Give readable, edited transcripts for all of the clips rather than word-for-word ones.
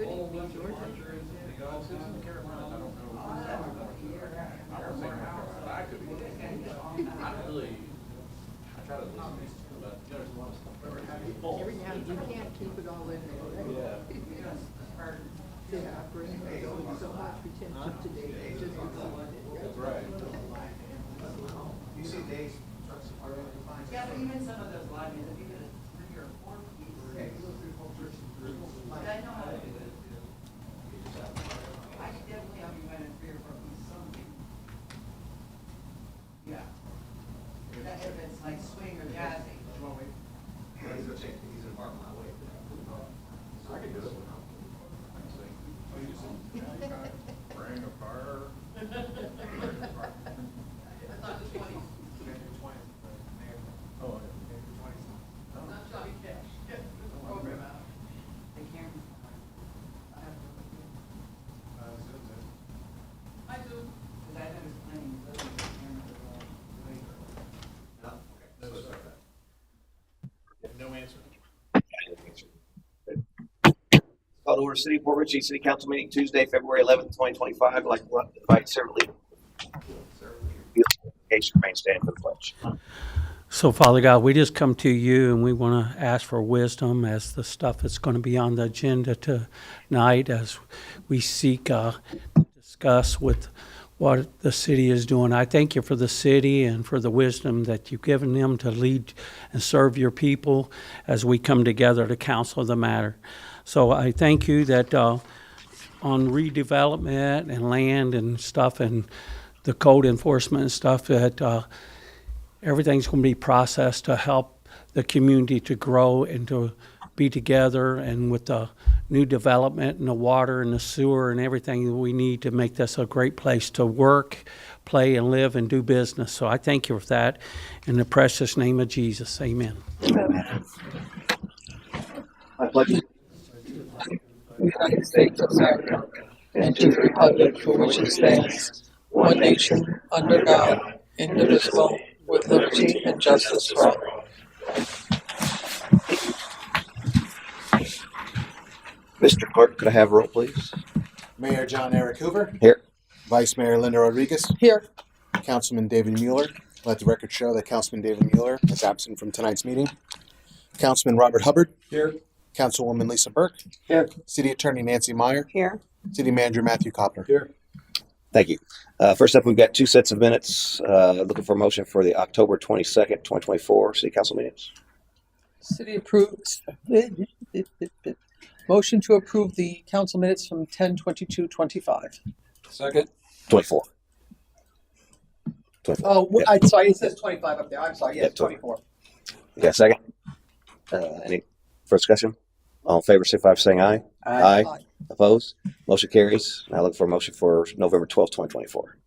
could even be Georgia. Every now and you can't keep it all in there, right? Yeah, bring so much attention today, just That's right. You see days. Yeah, but even some of those live music, if you could bring your four keys. Yeah, you go through whole church. I know how to do it. I could definitely help you find a 3 or 4 piece something. Yeah. That if it's like swing or jazzy. Well, wait. Yeah, he's gonna change, he's in part of my way. I can do it. I can sing. Bring a fire. It's not just 20. Oh, Not Johnny Cash. Get the program out. They can't. I do. Because I know it's playing, so the camera is all later. No? Okay. So it's like that. No answer. Call to order City of Port Richey City Council meeting Tuesday, February 11th, 2025. I'd like to invite several leaders. Case remain standing for the pledge. So, Father God, we just come to you and we want to ask for wisdom as the stuff that's going to be on the agenda tonight as we seek to discuss with what the city is doing. I thank you for the city and for the wisdom that you've given them to lead and serve your people as we come together to counsel the matter. So I thank you that on redevelopment and land and stuff and the code enforcement and stuff that everything's going to be processed to help the community to grow and to be together, and with the new development and the water and the sewer and everything that we need to make this a great place to work, play, and live and do business. So I thank you for that. In the precious name of Jesus, amen. I pledge. United States of America and to the republic for which it stands, one nation, under God, indivisible, with liberty and justice for all. Mr. Clerk, could I have a roll, please? Mayor John Eric Hoover. Here. Vice Mayor Linda Rodriguez. Here, Councilman David Mueller. Let the record show that Councilman David Mueller is absent from tonight's meeting. Councilman Robert Hubbard. Here. Councilwoman Lisa Burke. Here. City Attorney Nancy Meyer. here. City Manager Matthew Copper. Here. Thank you. First up, we've got 2 sets of minutes. Looking for a motion for the October 22nd, 2024 City Council meetings. City approves. Motion to approve the council minutes from 10/22/25. Second. 24. 24. Oh, Yeah. I'm sorry, it says 25 up there. I'm sorry, yes, Yeah, 24. You got a second? Any first discussion? All in favor, signify by saying aye. Aye. Aye. Opposed? Motion carries. Now look for a motion for November 12th, 2024.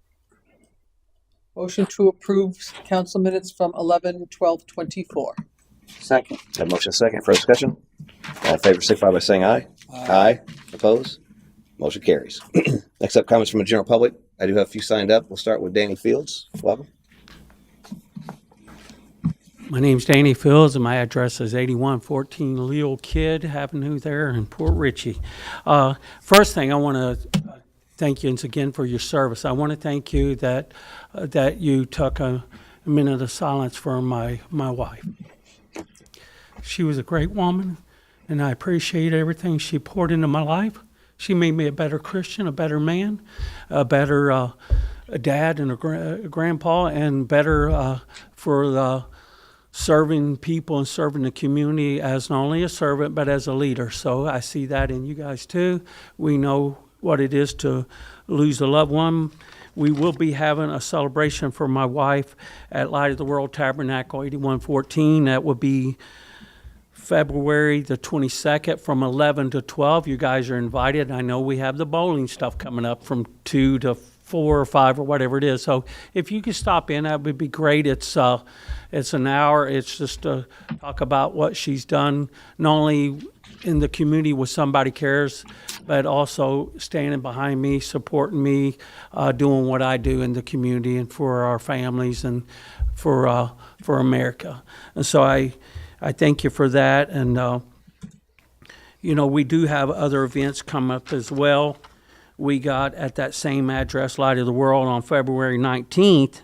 Motion to approve council minutes from 11/12/24. Second. Have motion second. First discussion? All in favor, signify by saying aye. Aye. Opposed? Motion carries. Next up, comments from the general public. I do have a few signed up. We'll start with Danny Fields. Welcome. My name's Danny Fields, and my address is 8114 Leo Kidd Avenue there in Port Richey. First thing, I want to thank you once again for your service. I want to thank you that you took a minute of silence for my wife. She was a great woman, and I appreciate everything she poured into my life. She made me a better Christian, a better man, a better a dad and a grandpa, and better for the serving people and serving the community as not only a servant but as a leader. So I see that in you guys too. We know what it is to lose a loved one. We will be having a celebration for my wife at Light of the World Tabernacle 8114. That will be February the 22nd from 11 to 12. You guys are invited. I know we have the bowling stuff coming up from 2 to 4 or 5 or whatever it is. So if you could stop in, that would be great. It's an hour. It's just to talk about what she's done, not only in the community with Somebody Cares, but also standing behind me, supporting me, doing what I do in the community and for our families and for America. And so I thank you for that. And you know, we do have other events come up as well. We got at that same address, Light of the World, on February 19th.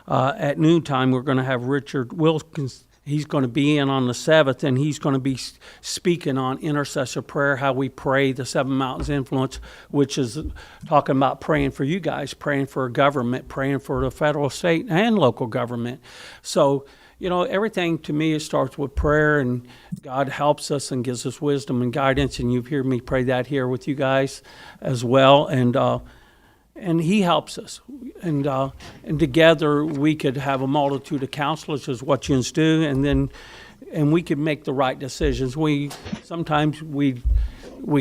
At noontime, we're going to have Richard Wilkins. He's going to be in on the 7th, and he's going to be speaking on intercessor prayer, how we pray the Seven Mountains Influence, which is talking about praying for you guys, praying for government, praying for the federal, state, and local government. So, you know, everything to me, it starts with prayer, and God helps us and gives us wisdom and guidance, and you've heard me pray that here with you guys as well. And he helps us, and together we could have a multitude of counselors, is what you do, and we could make the right decisions. Sometimes we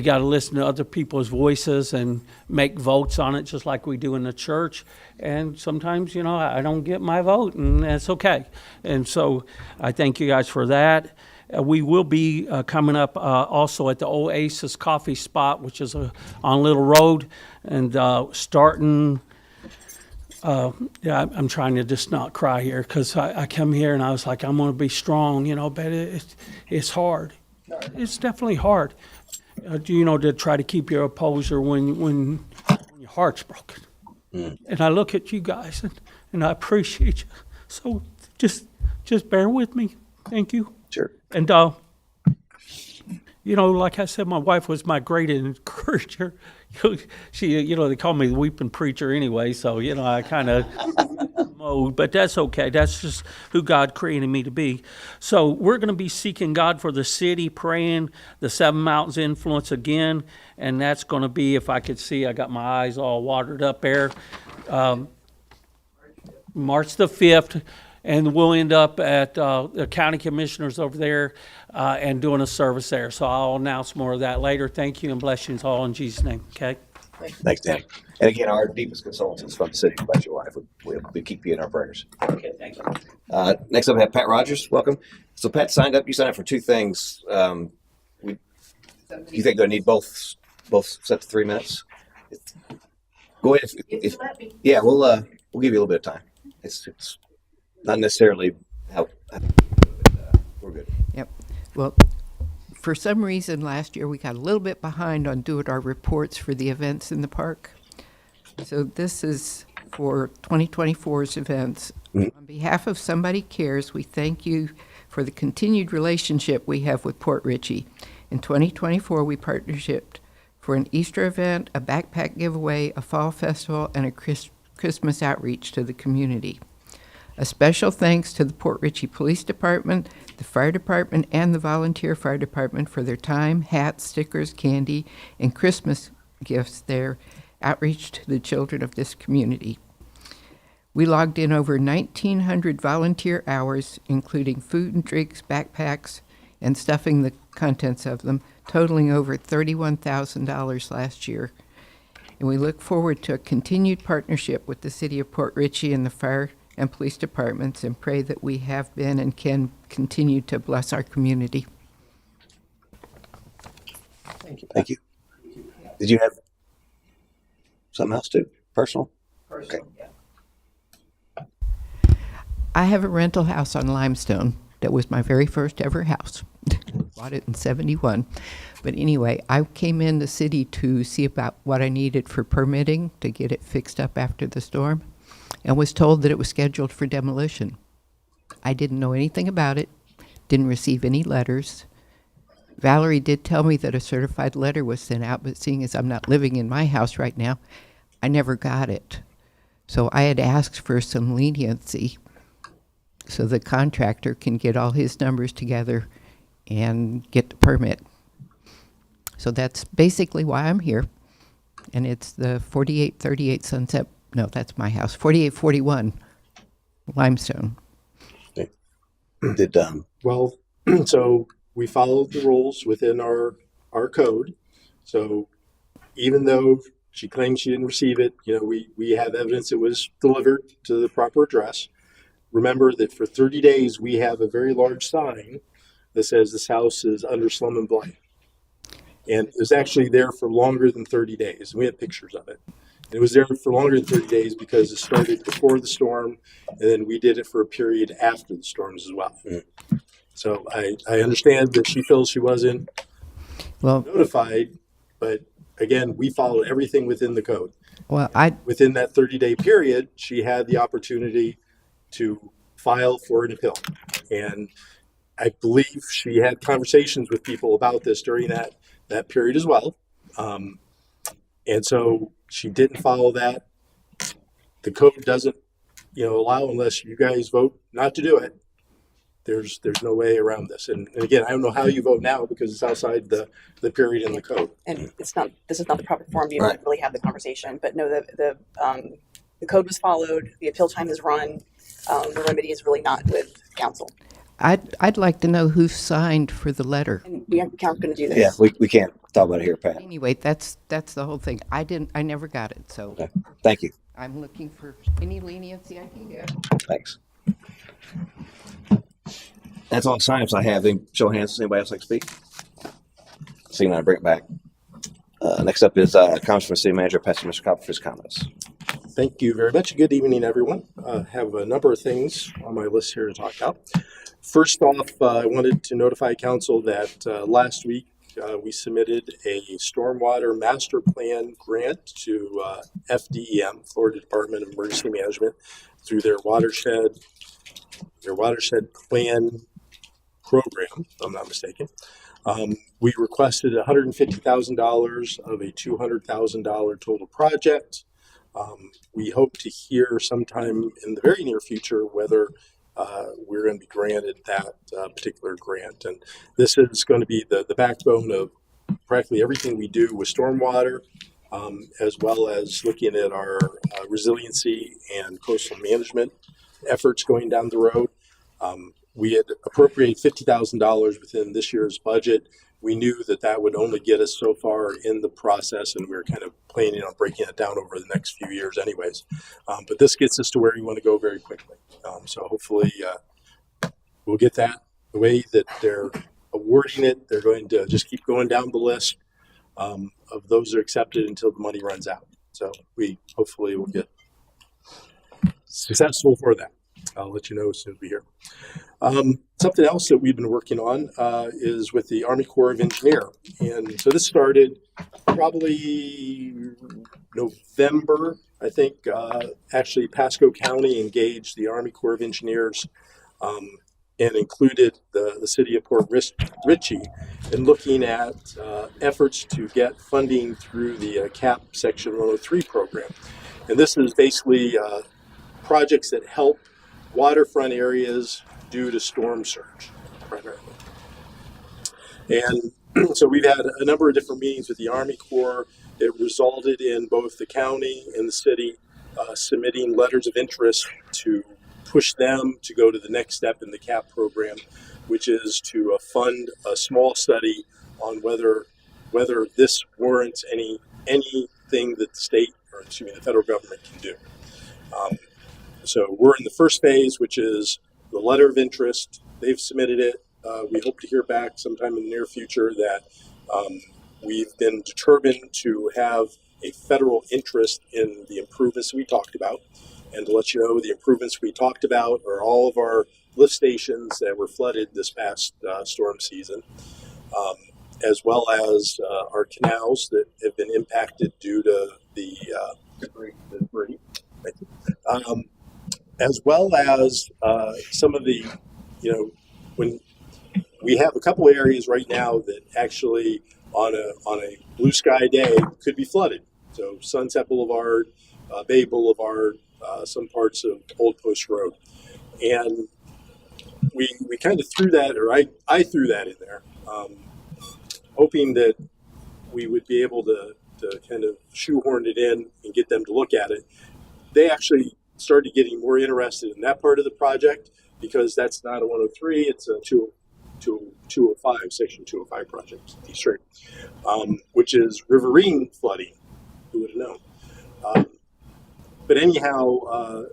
got to listen to other people's voices and make votes on it, just like we do in the church. And sometimes, you know, I don't get my vote, and that's okay. And so I thank you guys for that. We will be coming up also at the Oasis Coffee Spot, which is on Little Road, and starting. I'm trying to just not cry here, because I come here and I was like, I'm going to be strong, you know, but it's hard. It's definitely hard, you know, to try to keep your opposer when your heart's broken. And I look at you guys and I appreciate you. So just bear with me. Thank you. Sure. And, you know, like I said, my wife was my great encourager. She, you know, they call me the weeping preacher anyway, so, you know, I kind of mode, but that's okay. That's just who God created me to be. So we're going to be seeking God for the city, praying the Seven Mountains Influence again, and that's going to be, if I could see, I got my eyes all watered up there, March the 5th. And we'll end up at the county commissioners over there and doing a service there. So I'll announce more of that later. Thank you, and blessings all in Jesus' name. Okay? Thanks, Danny. And again, our deepest condolences from the city about your wife. We keep you in our prayers. Okay, thank you. Next up, we have Pat Rogers. Welcome. So Pat signed up. You signed up for two things. Do you think they'll need both sets of 3 minutes? Go ahead. If yeah, we'll give you a little bit of time. It's not necessarily how we're good. Yep. Well, for some reason last year we got a little bit behind on doing our reports for the events in the park. So this is for 2024's events. Mm-hmm. On behalf of Somebody Cares, we thank you for the continued relationship we have with Port Richey. In 2024, we partnershiped for an Easter event, a backpack giveaway, a fall festival, and a Christmas outreach to the community. A special thanks to the Port Richey Police Department, the Fire Department, and the Volunteer Fire Department for their time, hats, stickers, candy, and Christmas gifts, their outreach to the children of this community. We logged in over 1,900 volunteer hours, including food and drinks, backpacks, and stuffing the contents of them, totaling over $31,000 last year. And we look forward to a continued partnership with the City of Port Richey and the Fire and Police Departments, and pray that we have been and can continue to bless our community. Thank you. Thank you. Did you have something else too? Personal? Okay. Yeah. I have a rental house on Limestone. That was my very first ever house. Bought it in 71. But anyway, I came in the city to see about what I needed for permitting to get it fixed up after the storm, and was told that it was scheduled for demolition. I didn't know anything about it, didn't receive any letters. Valerie did tell me that a certified letter was sent out, but seeing as I'm not living in my house right now, I never got it. So I had asked for some leniency so the contractor can get all his numbers together and get the permit. So that's basically why I'm here. And it's the 4838 Sunset. No, that's my house. 4841 Limestone. Did Well, so we followed the rules within our code. So even though she claims she didn't receive it, we have evidence it was delivered to the proper address. Remember that for 30 days, we have a very large sign that says this house is under slum and blight. And it was actually there for longer than 30 days. We have pictures of it. And it was there for longer than 30 days because it started before the storm, and then we did it for a period after the storms as well. So I understand that she feels she wasn't Well, notified, but again, we followed everything within the code. I Within that 30-day period, she had the opportunity to file for an appeal. And I believe she had conversations with people about this during that period as well. And so she didn't follow that. The code doesn't, allow, unless you guys vote not to do it. There's no way around this. And again, I don't know how you vote now because it's outside the period in the code. And this is not the proper forum. You Right. don't really have the conversation. But no, the code was followed. The appeal time is run. The remedy is really not with council. I'd like to know who signed for the letter. And we aren't going to do this. Yeah, we can't talk about it here, Pat. Anyway, that's the whole thing. I never got it, so Okay. Thank you. I'm looking for any leniency I can get. Thanks. That's all the sign-ups I have. Any show of hands. Does anybody else like to speak? Seeing none, bring it back. Next up is comments from the city manager. Pass to Mr. Copper for his comments. Thank you very much. Good evening, everyone. Have a number of things on my list here to talk about. First off, I wanted to notify council that last week we submitted a stormwater master plan grant to FDEM, Florida Department of Emergency Management, through their watershed plan program, if I'm not mistaken. We requested $150,000 of a $200,000 total project. We hope to hear sometime in the very near future whether we're going to be granted that particular grant. And this is going to be the backbone of practically everything we do with stormwater, as well as looking at our resiliency and coastal management efforts going down the road. We had appropriated $50,000 within this year's budget. We knew that would only get us so far in the process, and we were kind of planning on breaking it down over the next few years anyways. But this gets us to where we want to go very quickly. So hopefully we'll get that. The way that they're awarding it, they're going to just keep going down the list of those that are accepted until the money runs out. So we hopefully will get successful for that. I'll let you know as soon as we hear. Something else that we've been working on is with the Army Corps of Engineers. And so this started probably November, I think. Actually, Pasco County engaged the Army Corps of Engineers and included the city of Port Richey in looking at efforts to get funding through the CAP Section 103 program. And this is basically projects that help waterfront areas due to storm surge, primarily. And so we've had a number of different meetings with the Army Corps. It resulted in both the county and the city submitting letters of interest to push them to go to the next step in the CAP program, which is to fund a small study on whether this warrants anything that the federal government can do. So we're in the first phase, which is the letter of interest. They've submitted it. We hope to hear back sometime in the near future that we've been determined to have a federal interest in the improvements we talked about. And to let you know, the improvements we talked about are all of our lift stations that were flooded this past storm season, as well as our canals that have been impacted due to the debris. As well as some of the, when we have a couple areas right now that actually on a blue sky day could be flooded. So Sunset Boulevard, Bay Boulevard, some parts of Old Post Road. And we kind of threw that, or I threw that in there, hoping that we would be able to kind of shoehorn it in and get them to look at it. They actually started getting more interested in that part of the project because that's not a 103, it's a 205, Section 205 project, which is riverine flooding. Who would have known? But anyhow,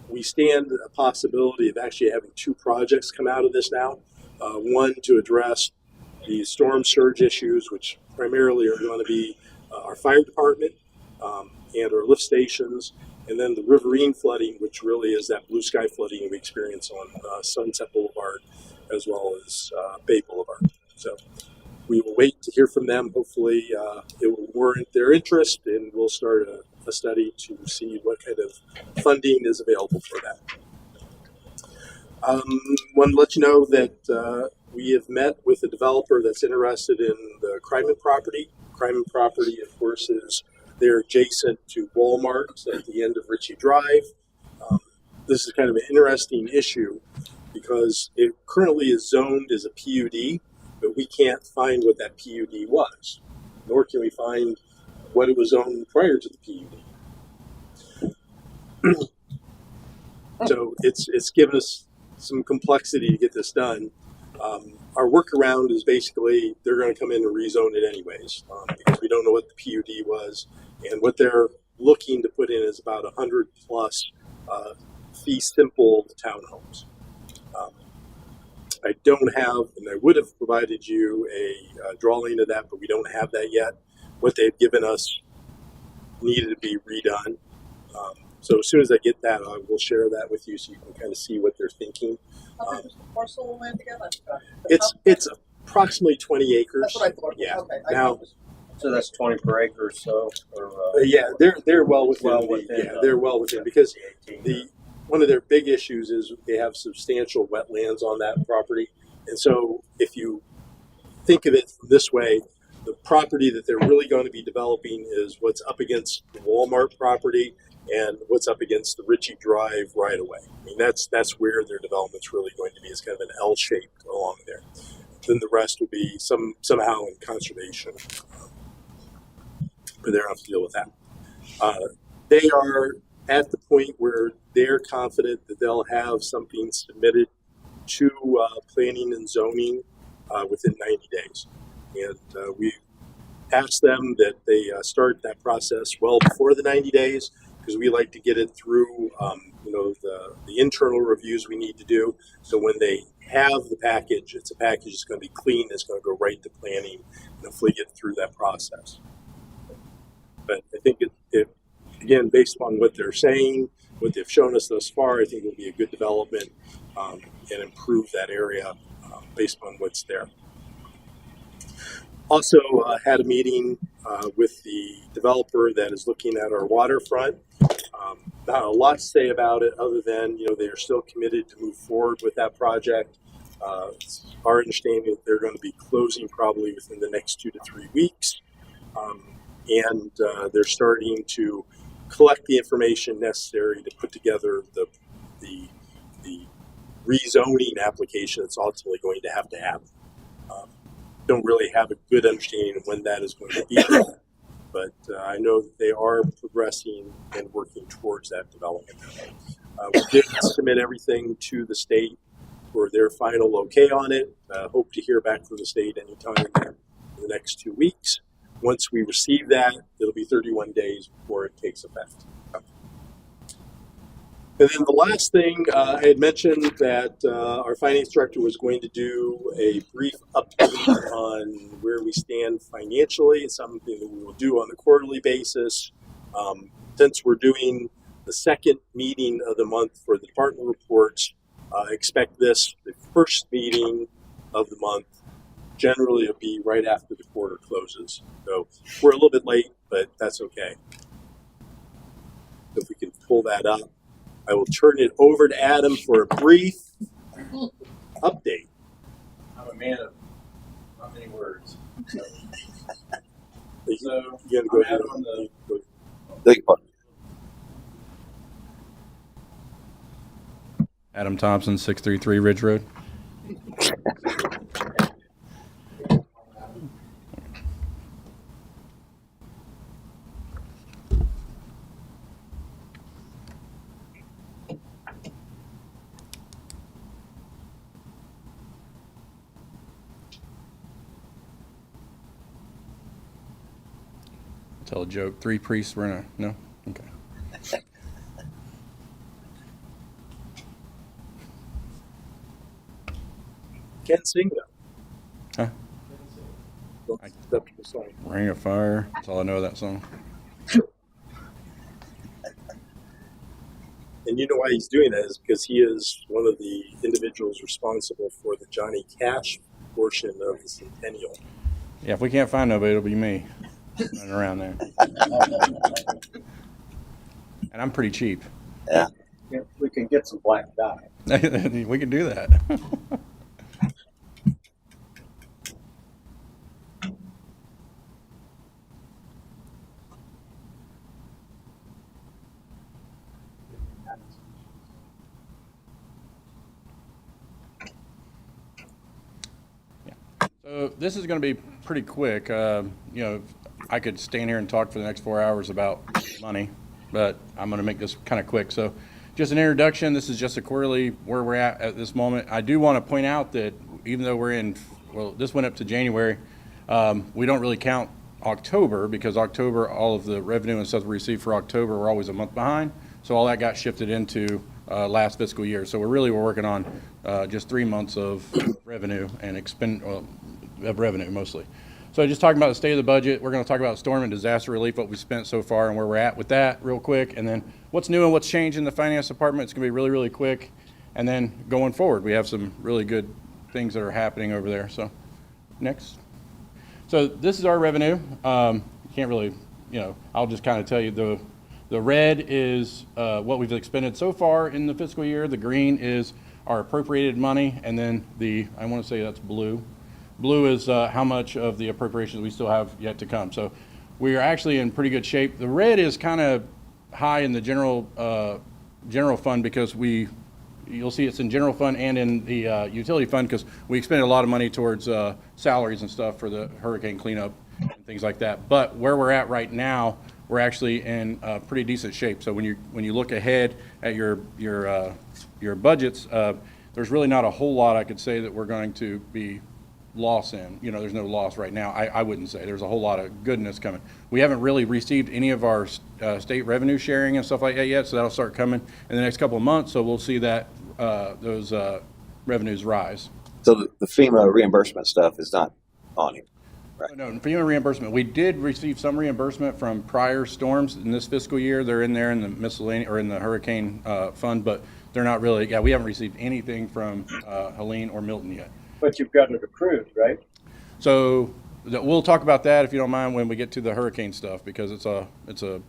we stand a possibility of actually having two projects come out of this now. One to address the storm surge issues, which primarily are going to be our fire department and our lift stations, and then the riverine flooding, which really is that blue sky flooding we experience on Sunset Boulevard as well as Bay Boulevard. So we will wait to hear from them. Hopefully, it will warrant their interest, and we'll start a study to see what kind of funding is available for that. Want to let you know that we have met with a developer that's interested in the Kryman property. Kryman property, of course, is they're adjacent to Walmart at the end of Ritchie Drive. This is kind of an interesting issue because it currently is zoned as a PUD, but we can't find what that PUD was, nor can we find what it was zoned prior to the PUD. So it's given us some complexity to get this done. Our workaround is basically they're going to come in and rezone it anyways because we don't know what the PUD was, and what they're looking to put in is about 100 plus fee simple townhomes. I don't have, and I would have provided you a drawing of that, but we don't have that yet. What they've given us needed to be redone. So as soon as I get that, I will share that with you so you can kind of see what they're thinking. How big is the parcel of land again? It's approximately 20 acres. That's what I thought. Yeah. Okay. Now, So that's 20 per acre or so? Or, yeah, they're well within. Well within, They're well within because 18. one of their big issues is they have substantial wetlands on that property, and so if you think of it this way, the property that they're really going to be developing is what's up against the Walmart property and what's up against the Ritchie Drive right away. I mean, that's where their development's really going to be. It's kind of an L shaped along there. Then the rest will be somehow in conservation, but they don't have to deal with that. They are at the point where they're confident that they'll have something submitted to planning and zoning within 90 days. And we asked them that they start that process well before the 90 days because we like to get it through, the internal reviews we need to do. So when they have the package, it's a package that's going to be clean. It's going to go right to planning and hopefully get through that process. But I think it again, based upon what they're saying, what they've shown us thus far, I think it will be a good development and improve that area based on what's there. Also had a meeting with the developer that is looking at our waterfront. Not a lot to say about it other than, they are still committed to move forward with that project. It's our understanding that they're going to be closing probably within the next 2 to 3 weeks. And they're starting to collect the information necessary to put together the rezoning application that's ultimately going to happen. Don't really have a good understanding of when that is going to be, but I know that they are progressing and working towards that development. We did submit everything to the state for their final okay on it. Hope to hear back from the state anytime in the next 2 weeks. Once we receive that, it'll be 31 days before it takes effect. And then the last thing, I had mentioned that our finance director was going to do a brief update on where we stand financially. It's something that we will do on a quarterly basis. Since we're doing the second meeting of the month for the department reports, expect this, the first meeting of the month. Generally, it'll be right after the quarter closes. So we're a little bit late, but that's okay. If we can pull that up, I will turn it over to Adam for a brief update. I'm a man of not many words. So You So, gotta go I'm ahead out on the- Beg your pardon. Adam Thompson, 633 Ridge Road. Tell a joke. 3 priests were in a... No? Okay. Can't sing though. Huh? Don't step to the side. Ring of Fire. That's all I know of that song. And you know why he's doing that is because he is one of the individuals responsible for the Johnny Cash portion of the Centennial. Yeah, if we can't find nobody, it'll be me running around there. And I'm pretty cheap. Yeah. We can get some black dye. We can do that. So this is going to be pretty quick. I could stand here and talk for the next 4 hours about money, but I'm going to make this kind of quick. So just an introduction. This is just a quarterly where we're at this moment. I do want to point out that even though this went up to January, we don't really count October because October, all of the revenue and stuff we received for October were always a month behind. So all that got shifted into last fiscal year. So we're working on just 3 months of revenue and of revenue mostly. So just talking about the state of the budget, we're going to talk about storm and disaster relief, what we spent so far and where we're at with that real quick. And then what's new and what's changed in the finance department. It's going to be really, really quick. And then going forward, we have some really good things that are happening over there. So next. So this is our revenue. Can't really, I'll just kind of tell you the red is what we've expended so far in the fiscal year. The green is our appropriated money. And then I want to say that's blue. Blue is how much of the appropriations we still have yet to come. So we are actually in pretty good shape. The red is kind of high in the general fund because you'll see it's in general fund and in the utility fund because we expended a lot of money towards salaries and stuff for the hurricane cleanup and things like that. But where we're at right now, we're actually in pretty decent shape. So when you look ahead at your budgets, there's really not a whole lot I could say that we're going to be loss in. There's no loss right now. I wouldn't say there's a whole lot of goodness coming. We haven't really received any of our state revenue sharing and stuff like that yet, so that'll start coming in the next couple of months. So we'll see that those revenues rise. So the FEMA reimbursement stuff is not on here. Right. No, FEMA reimbursement. We did receive some reimbursement from prior storms in this fiscal year. They're in there in the miscellaneous or in the hurricane fund, but they're not really. Yeah, we haven't received anything from Helene or Milton yet. But you've got it accrued, right? So we'll talk about that if you don't mind when we get to the hurricane stuff because it's a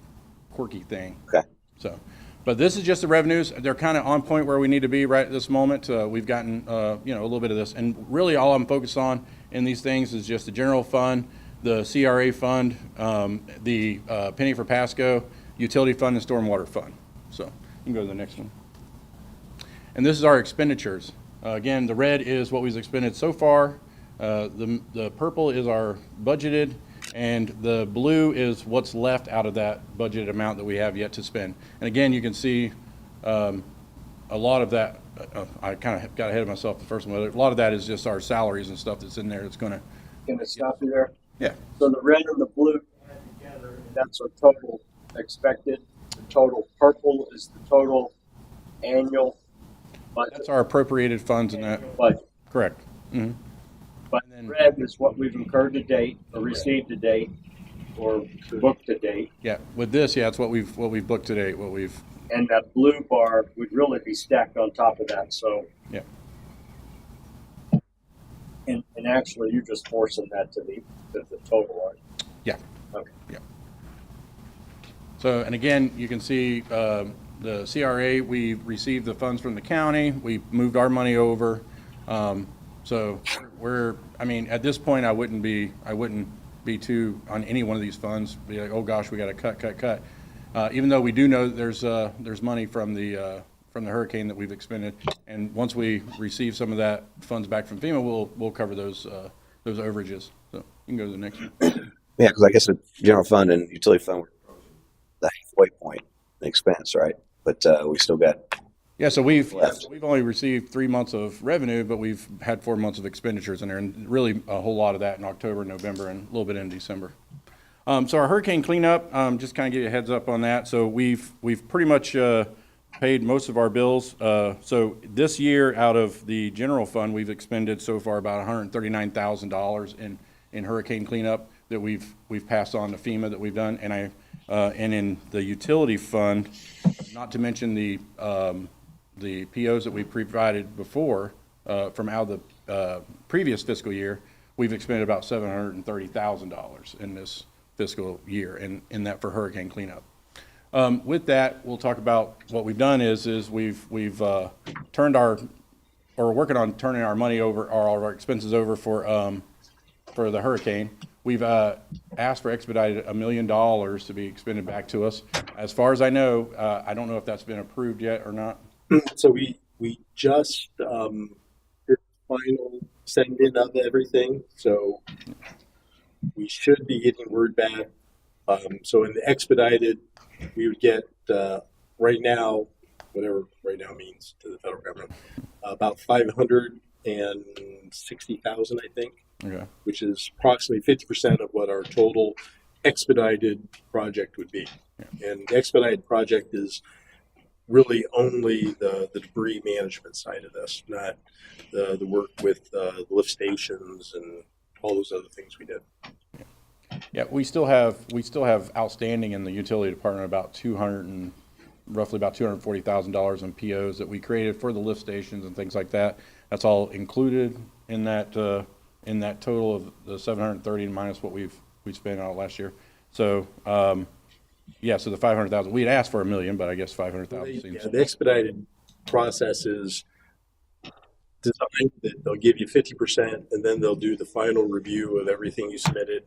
quirky thing. Okay. So, but this is just the revenues. They're kind of on point where we need to be right at this moment. We've gotten a little bit of this, and really all I'm focused on in these things is just the general fund, the CRA fund, the penny for Pasco, utility fund, and stormwater fund. So you can go to the next one. And this is our expenditures. Again, the red is what we've expended so far. The purple is our budgeted, and the blue is what's left out of that budgeted amount that we have yet to spend. And again, you can see a lot of that. I kind of got ahead of myself the first one. A lot of that is just our salaries and stuff that's in there. That's going to. Can I stop you there? Yeah. So the red and the blue add together, and that's our total expected. The total purple is the total annual budget. That's our appropriated funds in that. Budget. Correct. Mm-hmm. But red is what we've incurred to date, or received to date, or booked to date. Yeah. With this, yeah, it's what we've booked to date. And that blue bar would really be stacked on top of that. So. Yeah. And actually, you're just forcing that to the total, right? Yeah. Okay. Yeah. So, and again, you can see the CRA, we received the funds from the county. We moved our money over. So at this point, I wouldn't be too on any one of these funds, be like, oh gosh, we got to cut. Even though we do know that there's money from the hurricane that we've expended, and once we receive some of that funds back from FEMA, we'll cover those overages. So you can go to the next one. Yeah, because I guess the general fund and utility fund were the halfway point in expense, right? But we still got. Yeah, so we've only received 3 months of revenue, but we've had 4 months of expenditures in there, and really a whole lot of that in October, November, and a little bit in December. So our hurricane cleanup, just kind of give you a heads up on that. So we've pretty much paid most of our bills. So this year, out of the general fund, we've expended so far about $139,000 in hurricane cleanup that we've passed on to FEMA that we've done, and in the utility fund, not to mention the POs that we provided before from out of the previous fiscal year, we've expended about $730,000 in this fiscal year, and that for hurricane cleanup. With that, we'll talk about what we've done is we've turned our, or working on turning our money over, or all of our expenses over for the hurricane. We've asked for expedited $1 million to be expended back to us. As far as I know, I don't know if that's been approved yet or not. So we just did the final send in of everything. So we should be getting word back. So in the expedited, we would get right now, whatever right now means to the federal government, about 560,000, I think. Okay. Which is approximately 50% of what our total expedited project would be. Yeah. And the expedited project is really only the debris management side of this, not the work with the lift stations and all those other things we did. Yeah, we still have outstanding in the utility department about roughly about $240,000 in POs that we created for the lift stations and things like that. That's all included in that total of the 730 minus what we've spent out last year. So yeah, so the 500,000 we had asked for $1 million, but I guess 500,000 seems. Yeah, the expedited process is designed that they'll give you 50%, and then they'll do the final review of everything you submitted,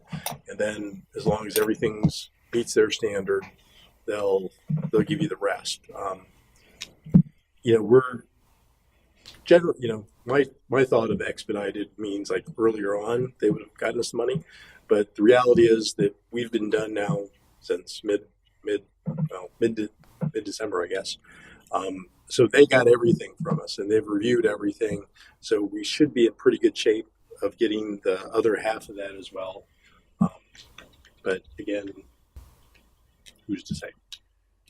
and then as long as everything meets their standard, they'll give you the rest. We're generally, my thought of expedited means like earlier on they would have gotten us the money, but the reality is that we've been done now since mid December, I guess. So they got everything from us, and they've reviewed everything. So we should be in pretty good shape of getting the other half of that as well. But again, who's to say?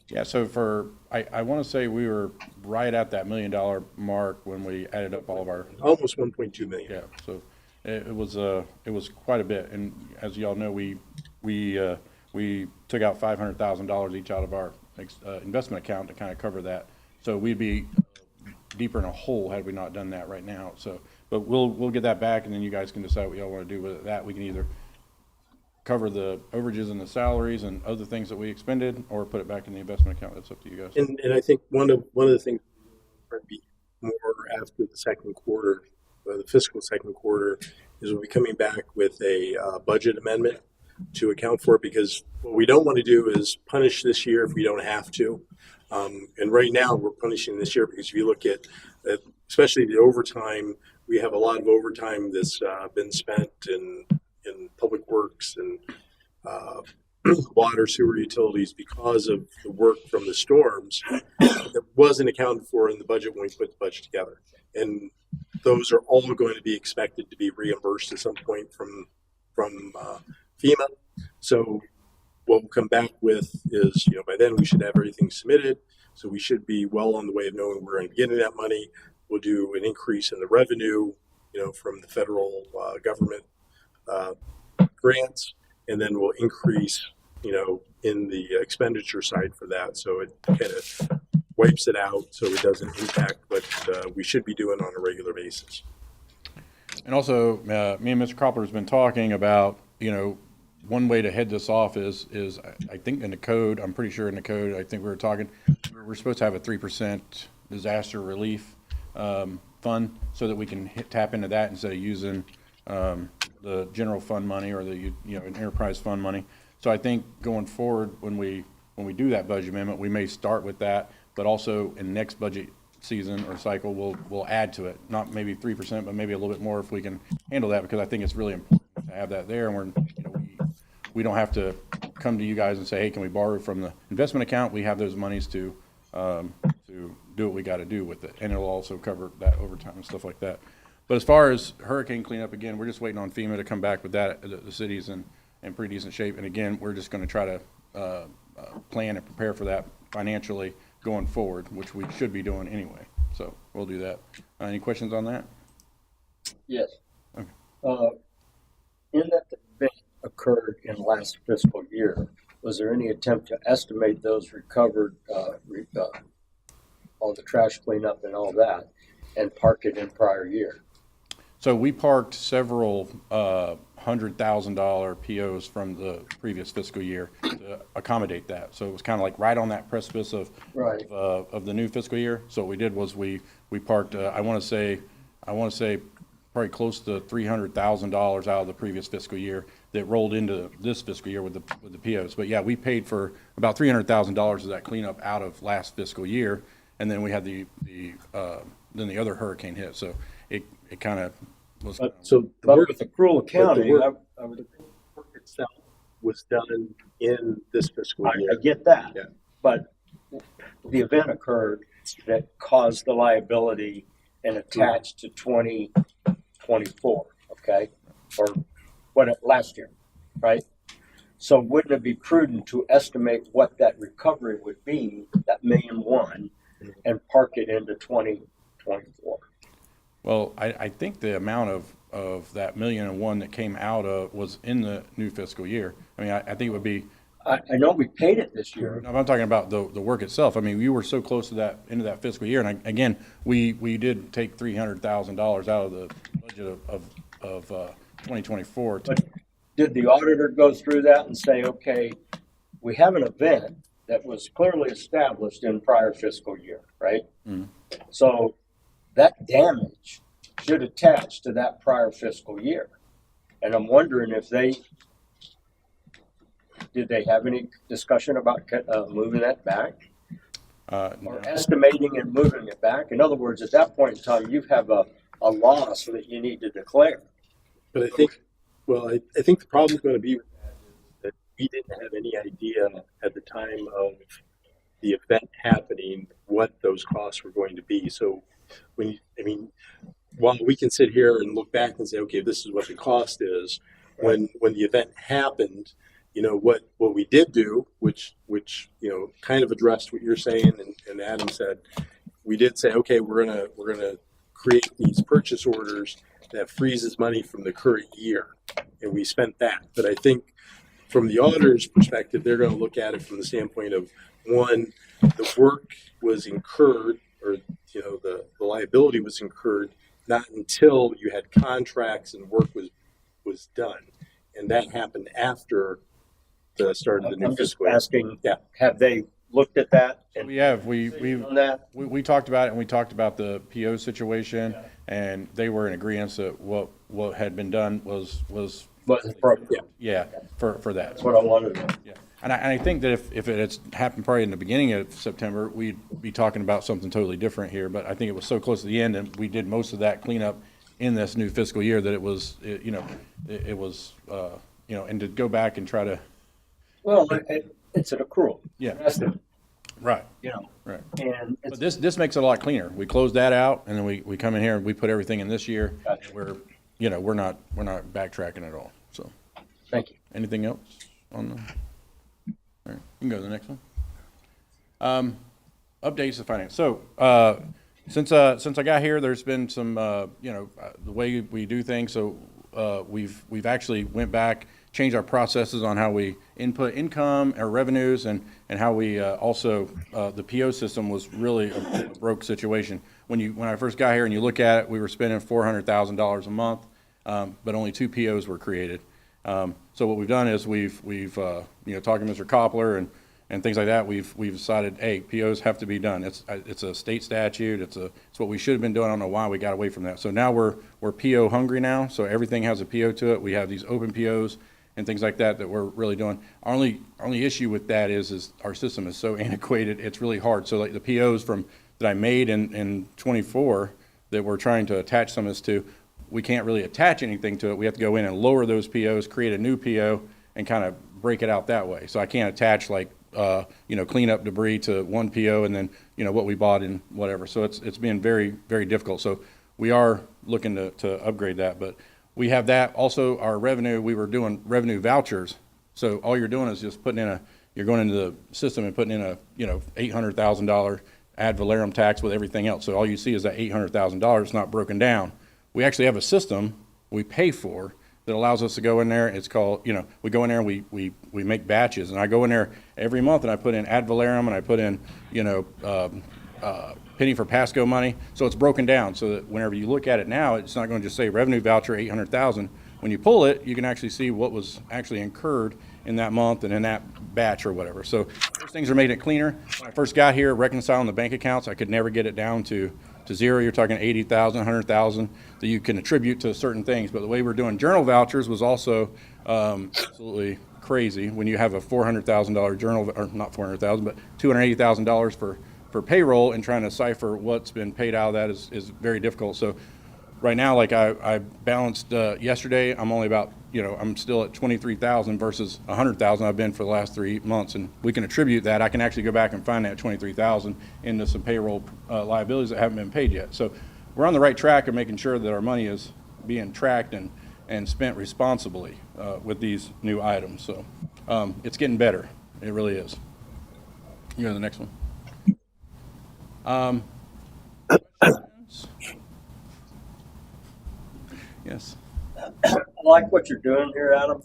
Yeah, so I want to say we were right at that $1 million mark when we added up all of our. Almost 1.2 million. Yeah, so it was quite a bit, and as y'all know, we took out $500,000 each out of our investment account to kind of cover that. So we'd be deeper in a hole had we not done that right now. So, but we'll get that back, and then you guys can decide what y'all want to do with that. We can either cover the overages and the salaries and other things that we expended, or put it back in the investment account. That's up to you guys. And I think one of the things might be more after the second quarter, the fiscal second quarter, is we'll be coming back with a budget amendment to account for it, because what we don't want to do is punish this year if we don't have to. And right now we're punishing this year because if you look at especially the overtime, we have a lot of overtime that's been spent in public works and water, sewer, utilities because of the work from the storms that wasn't accounted for in the budget when we put the budget together. And those are all going to be expected to be reimbursed at some point from FEMA. So what we'll come back with is, by then we should have everything submitted. So we should be well on the way of knowing we're going to be getting that money. We'll do an increase in the revenue, from the federal government grants, and then we'll increase, in the expenditure side for that. So it kind of wipes it out so it doesn't impact what we should be doing on a regular basis. And also, me and Mr. Cropper has been talking about, one way to head this off is I think in the code, I'm pretty sure in the code, I think we were talking, we're supposed to have a 3% disaster relief fund so that we can tap into that instead of using the general fund money or the enterprise fund money. So I think going forward, when we do that budget amendment, we may start with that, but also in next budget season or cycle, we'll add to it. Not maybe 3%, but maybe a little bit more if we can handle that, because I think it's really important to have that there, and we don't have to come to you guys and say, hey, can we borrow from the investment account? We have those monies to do what we got to do with it, and it'll also cover that overtime and stuff like that. But as far as hurricane cleanup, again, we're just waiting on FEMA to come back with that. The city's in pretty decent shape, and again, we're just going to try to plan and prepare for that financially going forward, which we should be doing anyway. So we'll do that. Any questions on that? Yes. Okay. In that the event occurred in last fiscal year, was there any attempt to estimate those recovered, all the trash cleanup and all that, and parked it in prior year? So we parked several $100,000 POs from the previous fiscal year to accommodate that. So it was kind of like right on that precipice of Right. of the new fiscal year. So what we did was we parked. I want to say probably close to $300,000 out of the previous fiscal year that rolled into this fiscal year with the POs. But yeah, we paid for about $300,000 of that cleanup out of last fiscal year, and then we had then the other hurricane hit. So it kind of was. So the But work, with accrual accounting, work- I would, work itself was done in this fiscal I year. get that. Yeah. But the event occurred that caused the liability and attached to 2024, okay? Or last year, right? So wouldn't it be prudent to estimate what that recovery would be, that $1,000,001, and park it into 2024? Well, I think the amount of that $1,000,001 that came out of was in the new fiscal year. I mean, I think it would be. I know we paid it this year. No, I'm talking about the work itself. I mean, we were so close to that, into that fiscal year, and again, we did take $300,000 out of the budget of 2024. But did the auditor go through that and say, okay, we have an event that was clearly established in prior fiscal year, right? So that damage should attach to that prior fiscal year. And I'm wondering if did they have any discussion about moving that back? Or estimating and moving it back? In other words, at that point in time, you have a loss that you need to declare. But I think, I think the problem is going to be with that is that we didn't have any idea at the time of the event happening what those costs were going to be. So while we can sit here and look back and say, okay, this is what the cost is, when the event happened, what we did do, which kind of addressed what you're saying and Adam said, we did say, okay, we're gonna create these purchase orders that freezes money from the current year, and we spent that. But I think from the auditor's perspective, they're going to look at it from the standpoint of, one, the work was incurred, or the liability was incurred not until you had contracts and work was done, and that happened after the start of the new I'm just fiscal year. asking, Yeah. have they looked at that? And We have, on that? we talked about it, and we talked about the PO situation, and they were in agreement that what had been done was Yeah, yeah, for that. that's what I wanted to know. Yeah, and I think that if it had happened probably in the beginning of September, we'd be talking about something totally different here. But I think it was so close to the end, and we did most of that cleanup in this new fiscal year that it was, and to go back and try to. Well, it's an accrual. Yeah. That's it, Right. Right. Right. And But this makes it a lot cleaner. We closed that out, and then we come in here and we put everything in this year. Gotcha. We're not backtracking at all. So, thank you. anything else on the? All right, you can go to the next one. Updates to finance. So, since I got here, there's been some, the way we do things. So, we've actually went back, changed our processes on how we input income or revenues, and how we also the PO system was really a broke situation. When I first got here and you look at it, we were spending $400,000 a month, but only 2 POs were created. So what we've done is we've talked to Mr. Koppler and things like that. We've decided, hey, POs have to be done. It's a state statute. It's what we should have been doing. I don't know why we got away from that. So now we're PO hungry now. So everything has a PO to it. We have these open POs and things like that we're really doing. Our only issue with that is our system is so antiquated. It's really hard. So like the POs that I made in 24 that we're trying to attach some of this to, we can't really attach anything to it. We have to go in and lower those POs, create a new PO, and kind of break it out that way. So I can't attach clean up debris to one PO and then, what we bought and whatever. So it's been very, very difficult. So we are looking to upgrade that, but we have that. Also, our revenue, we were doing revenue vouchers. So all you're doing is just you're going into the system and putting in a, $800,000 ad valorem tax with everything else. So all you see is that $800,000 not broken down. We actually have a system we pay for that allows us to go in there. It's called, we go in there and we make batches. And I go in there every month and I put in ad valorem and I put in, penny for Pasco money. So it's broken down so that whenever you look at it now, it's not going to just say revenue voucher 800,000. When you pull it, you can actually see what was actually incurred in that month and in that batch or whatever. So those things are making it cleaner. When I first got here, reconciling the bank accounts, I could never get it down to zero. You're talking 80,000, 100,000 that you can attribute to certain things. But the way we're doing journal vouchers was also absolutely crazy. When you have a $400,000 journal, or not 400,000, but $280,000 for payroll, and trying to cipher what's been paid out of that is very difficult. So right now, like I balanced yesterday, I'm only about, I'm still at 23,000 versus 100,000 I've been for the last 3 months, and we can attribute that. I can actually go back and find that 23,000 into some payroll liabilities that haven't been paid yet. So we're on the right track of making sure that our money is being tracked and spent responsibly with these new items. So it's getting better. It really is. You go to the next one. Yes. I like what you're doing here, Adam.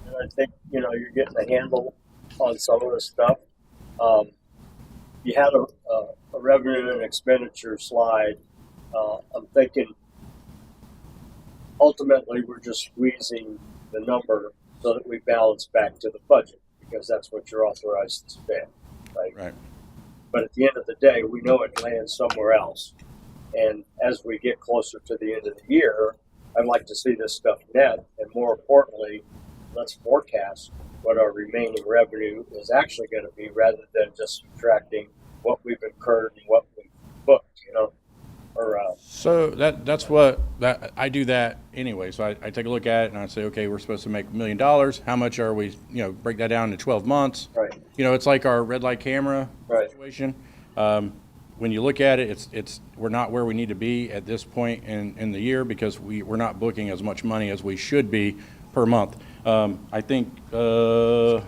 And I think, you're getting a handle on some of this stuff. You had a revenue and expenditure slide. I'm thinking ultimately we're just squeezing the number so that we balance back to the budget, because that's what you're authorized to spend, right? Right. But at the end of the day, we know it lands somewhere else. And as we get closer to the end of the year, I'd like to see this stuff net, and more importantly, let's forecast what our remaining revenue is actually going to be, rather than just subtracting what we've incurred and what we've booked, So that's what I do that anyway. So I take a look at it and I say, okay, we're supposed to make $1 million. How much are we? Break that down into 12 months. Right. It's like our red light camera Right. situation. When you look at it, it's we're not where we need to be at this point in the year, because we're not booking as much money as we should be per month. I think this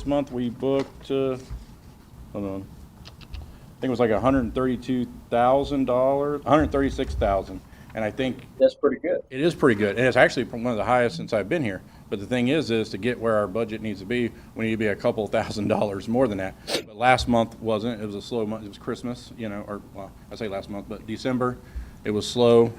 month we booked. Hold on. I think it was like $132,000, $136,000, and I think that's pretty good. it is pretty good, and it's actually one of the highest since I've been here. But the thing is to get where our budget needs to be, we need to be a couple $1,000s more than that. But last month wasn't. It was a slow month. It was Christmas, I say last month, but December, it was slow.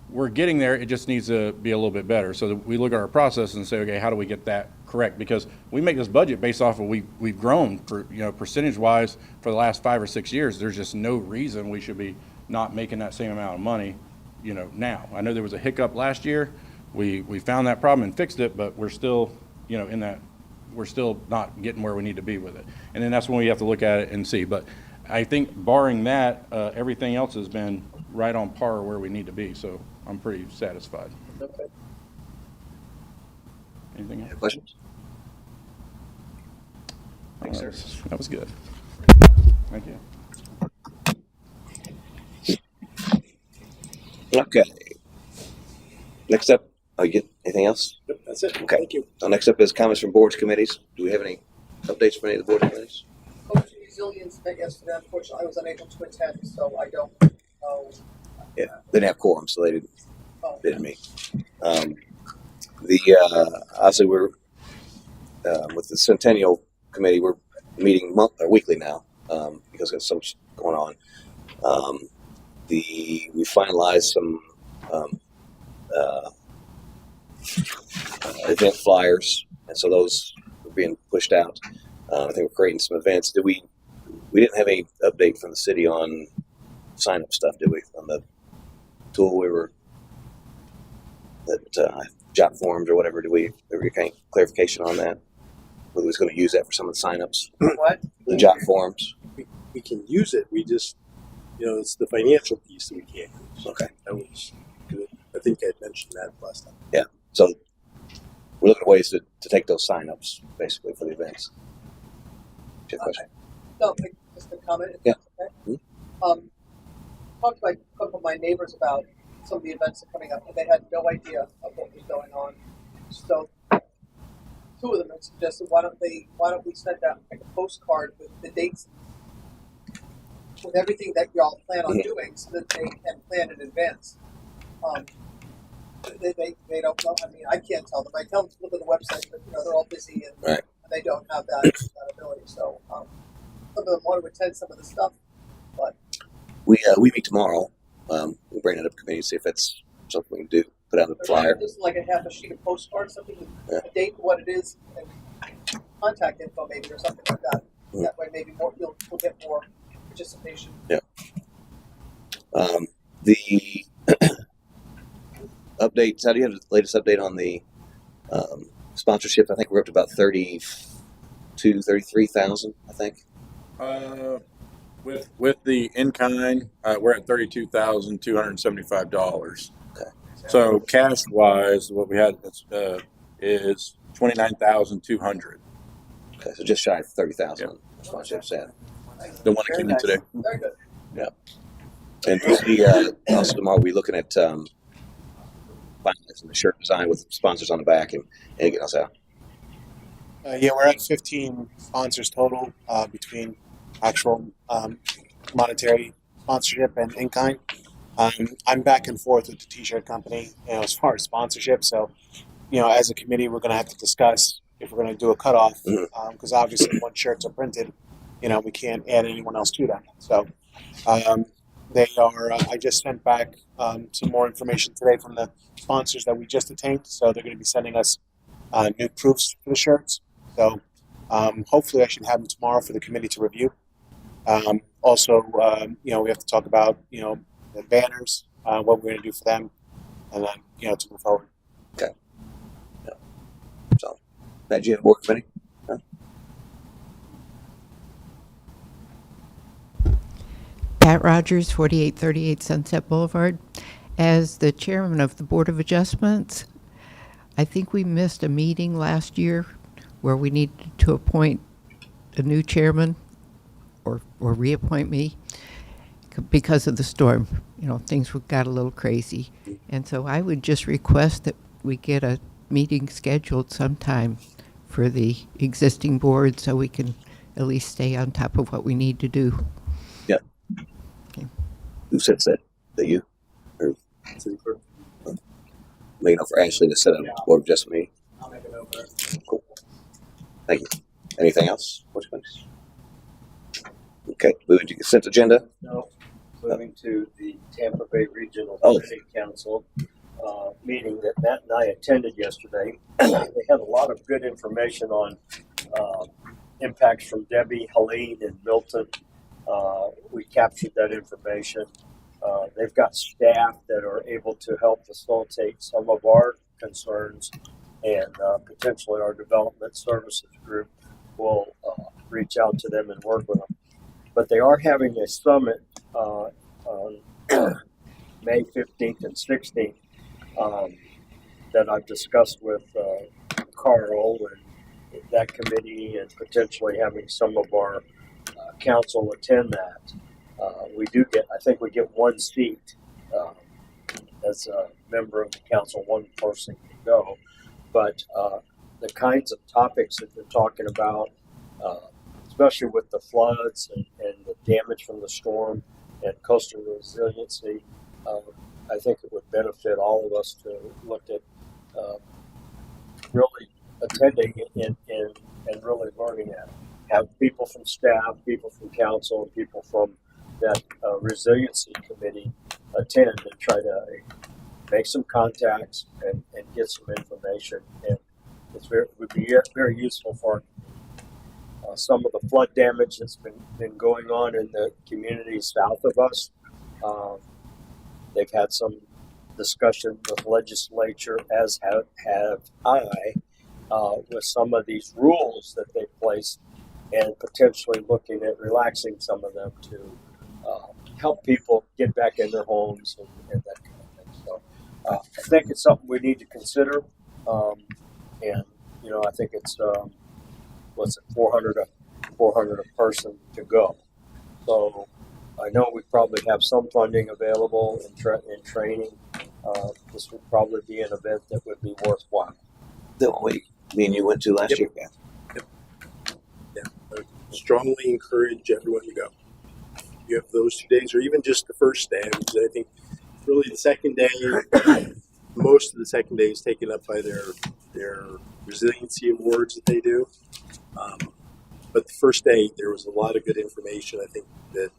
We're getting there. It just needs to be a little bit better. So that we look at our process and say, okay, how do we get that correct? Because we make this budget based off of we've grown for, percentage-wise for the last 5 or 6 years. There's just no reason we should be not making that same amount of money, now. I know there was a hiccup last year. We found that problem and fixed it, but we're still, we're still not getting where we need to be with it. And then that's when we have to look at it and see. But I think barring that, everything else has been right on par where we need to be. So I'm pretty satisfied. Okay. Anything else? Any questions? Thanks, sir. That was good. Thank you. Okay. Next up, you get anything else? Yep, that's it. Okay. Thank you. So next up is comments from boards, committees. Do we have any updates from any of the board committees? Coach Resilience met yesterday. Unfortunately, I was unable to attend, so I don't know. Yeah, they didn't have quorum, so they Oh, didn't meet. Obviously we're with the Centennial Committee. We're meeting weekly now because there's so much going on. We finalized some event flyers, and so those are being pushed out. I think we're creating some events. We didn't have any update from the city on sign up stuff, did we? On the tool job forms or whatever. Did we ever get any clarification on that? Whether we was going to use that for some of the signups? what? The job forms. We can use it. We just, it's the financial piece that we can't use. Okay. That was good. I think I had mentioned that last time. Yeah. So we're looking at ways to take those signups basically for the events. Do you have a question? No, just a comment. Yeah. Okay. Talked to a couple of my neighbors about some of the events that are coming up, and they had no idea of what was going on. So, two of them had suggested, why don't we send out like a postcard with the dates, with everything that y'all plan on doing, so that they can plan in advance. They don't know. I mean, I can't tell them. I tell them to look at the website, but they're all busy and, Right. and they don't have that ability. So some of them want to attend some of the stuff, but We meet tomorrow. We'll bring it up to committee, see if it's something we can do. Put out a flyer. just like a half a sheet of postcard, something with Yeah. a date, what it is, and contact info maybe or something like that. Mm. That way, maybe we'll get more participation. The updates. How do you have the latest update on the sponsorships? I think we're up to about 33,000. I think. With the in-kind, we're at $32,275. Okay. So cash-wise, what we had is 29,200. Okay, so just shy of 30,000 sponsorships. Yeah. The one that came in today. Very good. And also tomorrow we're looking at finalizing the shirt design with sponsors on the back and getting us out. Yeah, we're at 15 sponsors total between actual monetary sponsorship and in-kind. I'm back and forth with the t-shirt company, as far as sponsorship. So, as a committee, we're going to have to discuss if we're going to do a cutoff, because obviously when shirts are printed, we can't add anyone else to them. So, they are. I just sent back some more information today from the sponsors that we just attained. So they're going to be sending us new proofs for the shirts. So hopefully I should have them tomorrow for the committee to review. Also, we have to talk about, the banners, what we're going to do for them, and then, to move forward. Okay. Yeah. So, Matt, do you have a board committee? No? Pat Rogers, 4838 Sunset Boulevard. As the chairman of the Board of Adjustments, I think we missed a meeting last year where we needed to appoint a new chairman or reappoint me because of the storm. Things got a little crazy. And so I would just request that we get a meeting scheduled sometime for the existing board so we can at least stay on top of what we need to do. Yeah. Okay. Who sets that? That you? Or making up for Ashley to set up board of adjustment meeting? I'll make it over. Cool. Thank you. Anything else? Board committees? Okay, moving to consent agenda. No, moving to the Tampa Bay Regional Oh. City Council meeting that Matt and I attended yesterday. They had a lot of good information on impacts from Debbie, Helene, and Milton. We captured that information. They've got staff that are able to help facilitate some of our concerns, and potentially our development services group will reach out to them and work with them. But they are having a summit on May 15th and 16th that I've discussed with Carl and that committee, and potentially having some of our council attend that. I think we get one seat as a member of the council, one person can go. But the kinds of topics that they're talking about, especially with the floods and the damage from the storm and coastal resiliency, I think it would benefit all of us to look at really attending and really learning at it. Have people from staff, people from council, and people from that resiliency committee attend and try to make some contacts and get some information. And it would be very useful for some of the flood damage that's been going on in the communities south of us. They've had some discussion with legislature, as have I, with some of these rules that they've placed, and potentially looking at relaxing some of them to help people get back in their homes and that kind of thing. So I think it's something we need to consider. And I think it's 400 a person to go. So I know we probably have some funding available in training. This would probably be an event that would be worthwhile. The one me and you went to last year. Yeah. I strongly encourage everyone to go. You have those 2 days, or even just the first day. I think really the second day, most of the second day is taken up by their resiliency awards that they do. but the first day there was a lot of good information. I think that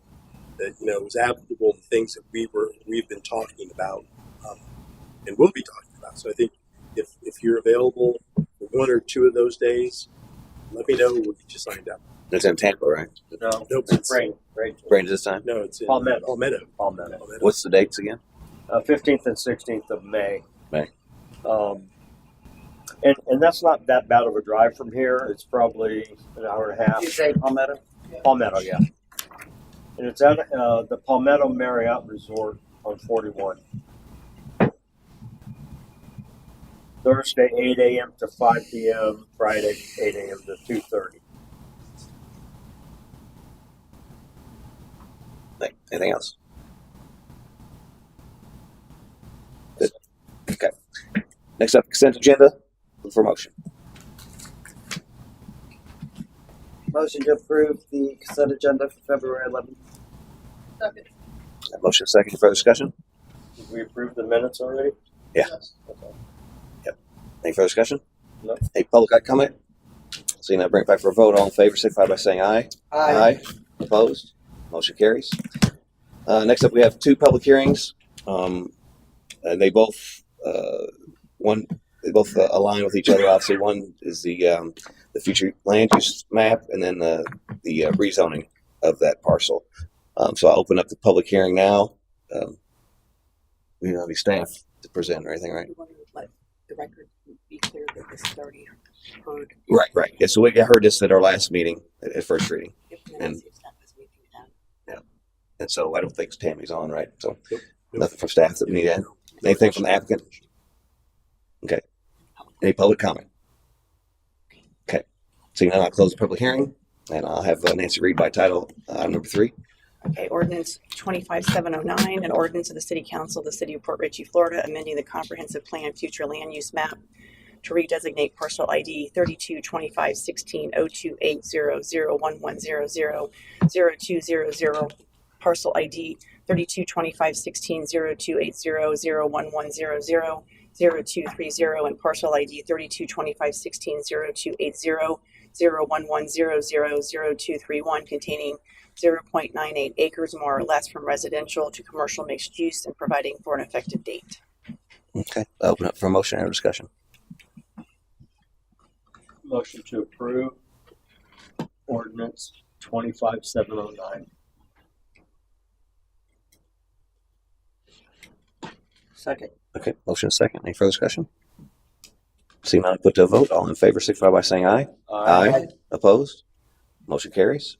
was applicable to things that we've been talking about and will be talking about. So I think if you're available for one or two of those days, let me know. We'll get you signed up. It's in Tampa, right? No, Nope, it's rain. Range this time. No, it's in Palmetto. Palmetto. Palmetto. What's the dates again? 15th and 16th of May. May. And that's not that bad of a drive from here. It's probably an hour and a half. You say Palmetto? Palmetto, yeah. And it's at the Palmetto Marriott Resort on 41. Thursday, 8 a.m. to 5 p.m. Friday, 8 a.m. to 2:30. Anything else? Good. Okay. Next up, consent agenda for motion. Motion to approve the consent agenda for February 11th. Second. Motion second. Further discussion? Did we approve the minutes already? Yeah. Yes. Okay. Any further discussion? No. Any public comment? Seeing none, bring it back for a vote. All in favor, signify by saying aye. Opposed? Motion carries. Next up, we have two public hearings. And they both align with each other. Obviously, one is the future land use map, and then the rezoning of that parcel. So I'll open up the public hearing now. We don't have any staff to present or anything, right? We want to let the record be clear that this is already heard. Right. Yeah, so we heard this at our last meeting, at first reading. And- And so I don't think Tammy's on, right? So nothing from staff that we need to add. Anything from the applicant? Okay. Any public comment? Okay. So now I'll close the public hearing, and I'll have Nancy read by title item number 3. Okay, ordinance 25709, an ordinance of the City Council of the City of Port Richey, Florida, amending the comprehensive plan future land use map to redesignate parcel ID 32251602800110000200, parcel ID 32251602800110000230, and parcel ID 32251602800110000231, containing 0.98 acres more or less from residential to commercial mixed use, and providing for an effective date. Okay. I'll open up for a motion and a discussion. Motion to approve ordinance 25709. Second. Okay. Motion is second. Any further discussion? Seeing none, put to a vote. All in favor, signify by saying aye. Opposed? Motion carries.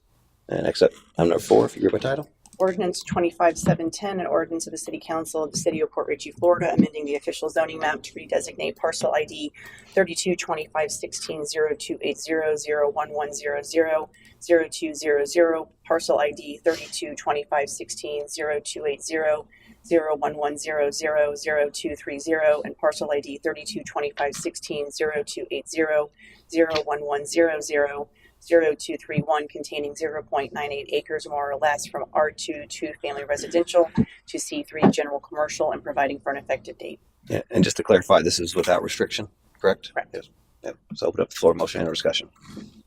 And next up, item number 4, if you read by title. Ordinance 25710, an ordinance of the City Council of the City of Port Richey, Florida, amending the official zoning map to redesignate parcel ID 32251602800110000200, parcel ID 32251602800110000230, and parcel ID 32251602800110000231, containing 0.98 acres more or less from R2 two-family residential to C3 general commercial, and providing for an effective date. Yeah. And just to clarify, this is without restriction, correct? Correct. Yes. Yep. So open up the floor, motion and a discussion.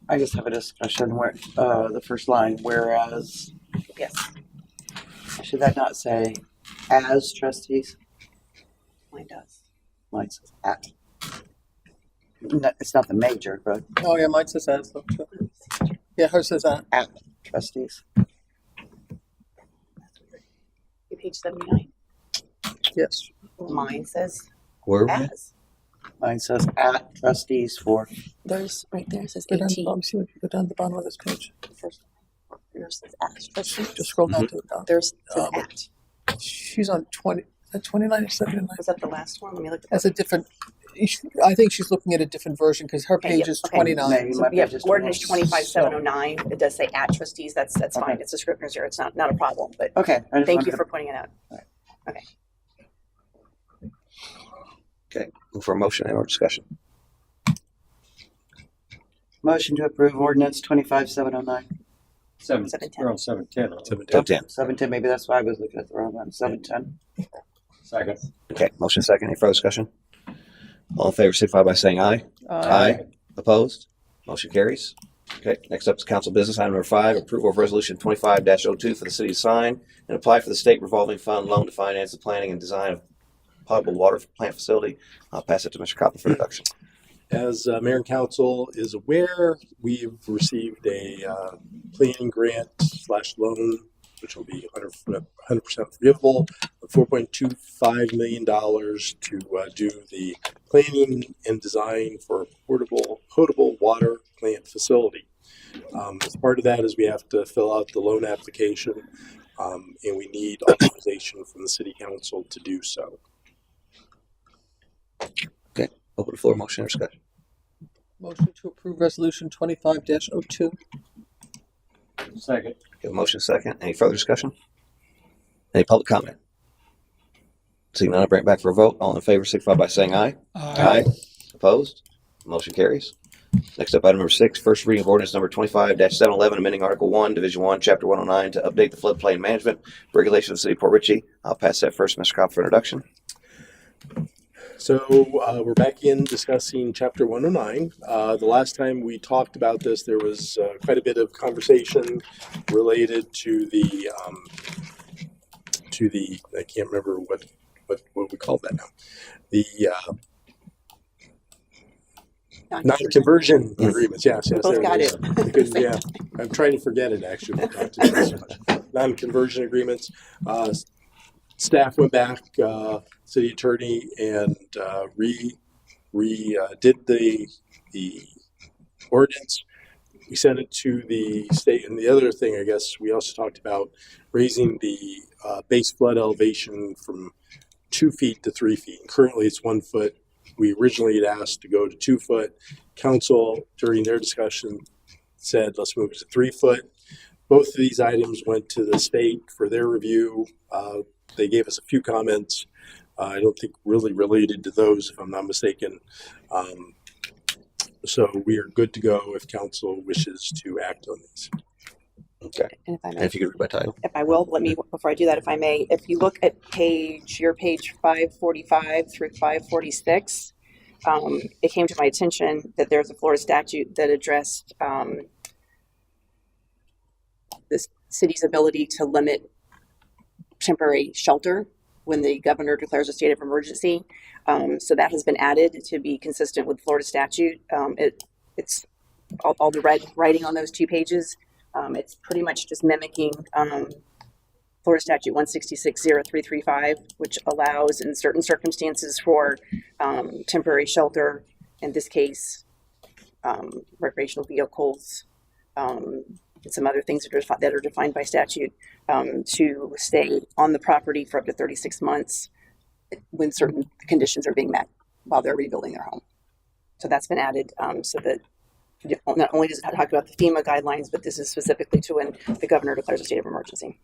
I just have a discussion where, the first line, whereas, Yes. should that not say as trustees? Mine does. Mine says at. No, it's not the major, but Oh, yeah, mine says that. So. Yeah, hers says that. at trustees. Page 79. Yes. Mine says Where? as. Mine says at trustees for, There's right there, it says Go down, 18. see what, go down to the bottom of this page. First, yours says as. Trustees. Just scroll down to the top. There's says Um, at. She's on 20. Is that 29 or 79? Was that the last one? Let me look at That's a different. I think she's looking at a different version because her Okay, page yeah, is okay. 29. Maybe. So My we have page is ordinance 21. 25709. It does say at trustees. That's fine. Okay. It's a Scrivener's error. It's not a problem. But okay. I just thank you wanted for pointing it out. Okay. For a motion and or discussion. motion to approve ordinance 25709. 710. We're on 710. huh? 710. 710, maybe that's why I was looking at the wrong one. 710. Second. Okay. Motion second. Any further discussion? All in favor, signify by saying aye. Opposed? Motion carries. Okay, next up is council business. Item number 5, approval of resolution 25-02 for the city to sign and apply for the state revolving fund loan to finance the planning and design of potable water plant facility. I'll pass it to Mr. Copley for introduction. As Mayor and Council is aware, we've received a planning grant / loan, which will be 100% forgivable, of $4.25 million to do the planning and design for a potable water plant facility. As part of that is we have to fill out the loan application, and we need authorization from the City Council to do so. Okay, open the floor, motion or discussion. Motion to approve resolution 25-02. Second. Okay, motion second. Any further discussion? Any public comment? Seeing none, I'll bring it back for a vote. All in favor, signify by saying aye. Aye. Opposed? Motion carries. Next up, item number 6, first reading of ordinance number 25-711, amending Article 1, Division 1, Chapter 109 to update the floodplain management regulation of the city of Port Richey. I'll pass that first, Mr. Cobb, for introduction. So we're back in discussing Chapter 109. The last time we talked about this, there was quite a bit of conversation related to the I can't remember what we call that now. The non-conversion agreements. Yes, We both there got is. it. Because, yeah, I'm trying to forget it actually. We talked about it so much. Non-conversion agreements. Staff went back, city attorney, and did the ordinance. We sent it to the state, and the other thing, I guess, we also talked about raising the base flood elevation from 2 feet to 3 feet. And currently, it's 1 foot. We originally had asked to go to 2 foot. Council, during their discussion, said let's move it to 3 foot. Both of these items went to the state for their review. They gave us a few comments. I don't think really related to those, if I'm not mistaken. So we are good to go if council wishes to act on these. Okay. And if I And may, if you could read by title. if I will, let me, before I do that, if I may, if you look at your page 545 through 546, it came to my attention that there's a Florida statute that addressed the city's ability to limit temporary shelter when the governor declares a state of emergency. So that has been added to be consistent with Florida statute. It's all the red writing on those 2 pages. It's pretty much just mimicking Florida statute 166.0335, which allows in certain circumstances for temporary shelter, in this case, recreational vehicles, and some other things that are defined by statute, to stay on the property for up to 36 months when certain conditions are being met while they're rebuilding their home. So that's been added so that not only does it talk about the FEMA guidelines, but this is specifically to when the governor declares a state of emergency.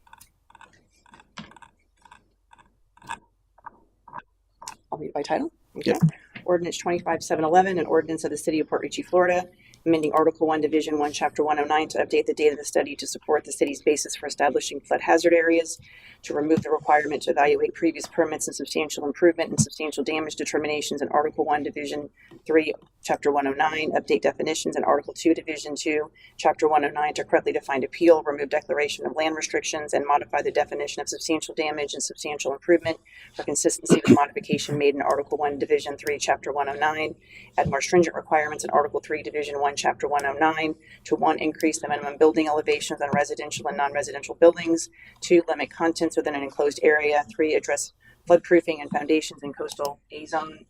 I'll read it by title. Okay. Yep. Ordinance 25-711, an ordinance of the city of Port Richey, Florida, amending Article 1, Division 1, Chapter 109 to update the date of the study to support the city's basis for establishing flood hazard areas, to remove the requirement to evaluate previous permits and substantial improvement and substantial damage determinations in Article 1, Division 3, Chapter 109, update definitions in Article 2, Division 2, Chapter 109 to correctly define appeal, remove declaration of land restrictions, and modify the definition of substantial damage and substantial improvement for consistency with modification made in Article 1, Division 3, Chapter 109, add more stringent requirements in Article 3, Division 1, Chapter 109 to 1, increase the minimum building elevations on residential and non-residential buildings, 2, limit contents within an enclosed area, 3, address floodproofing and foundations in coastal A zone,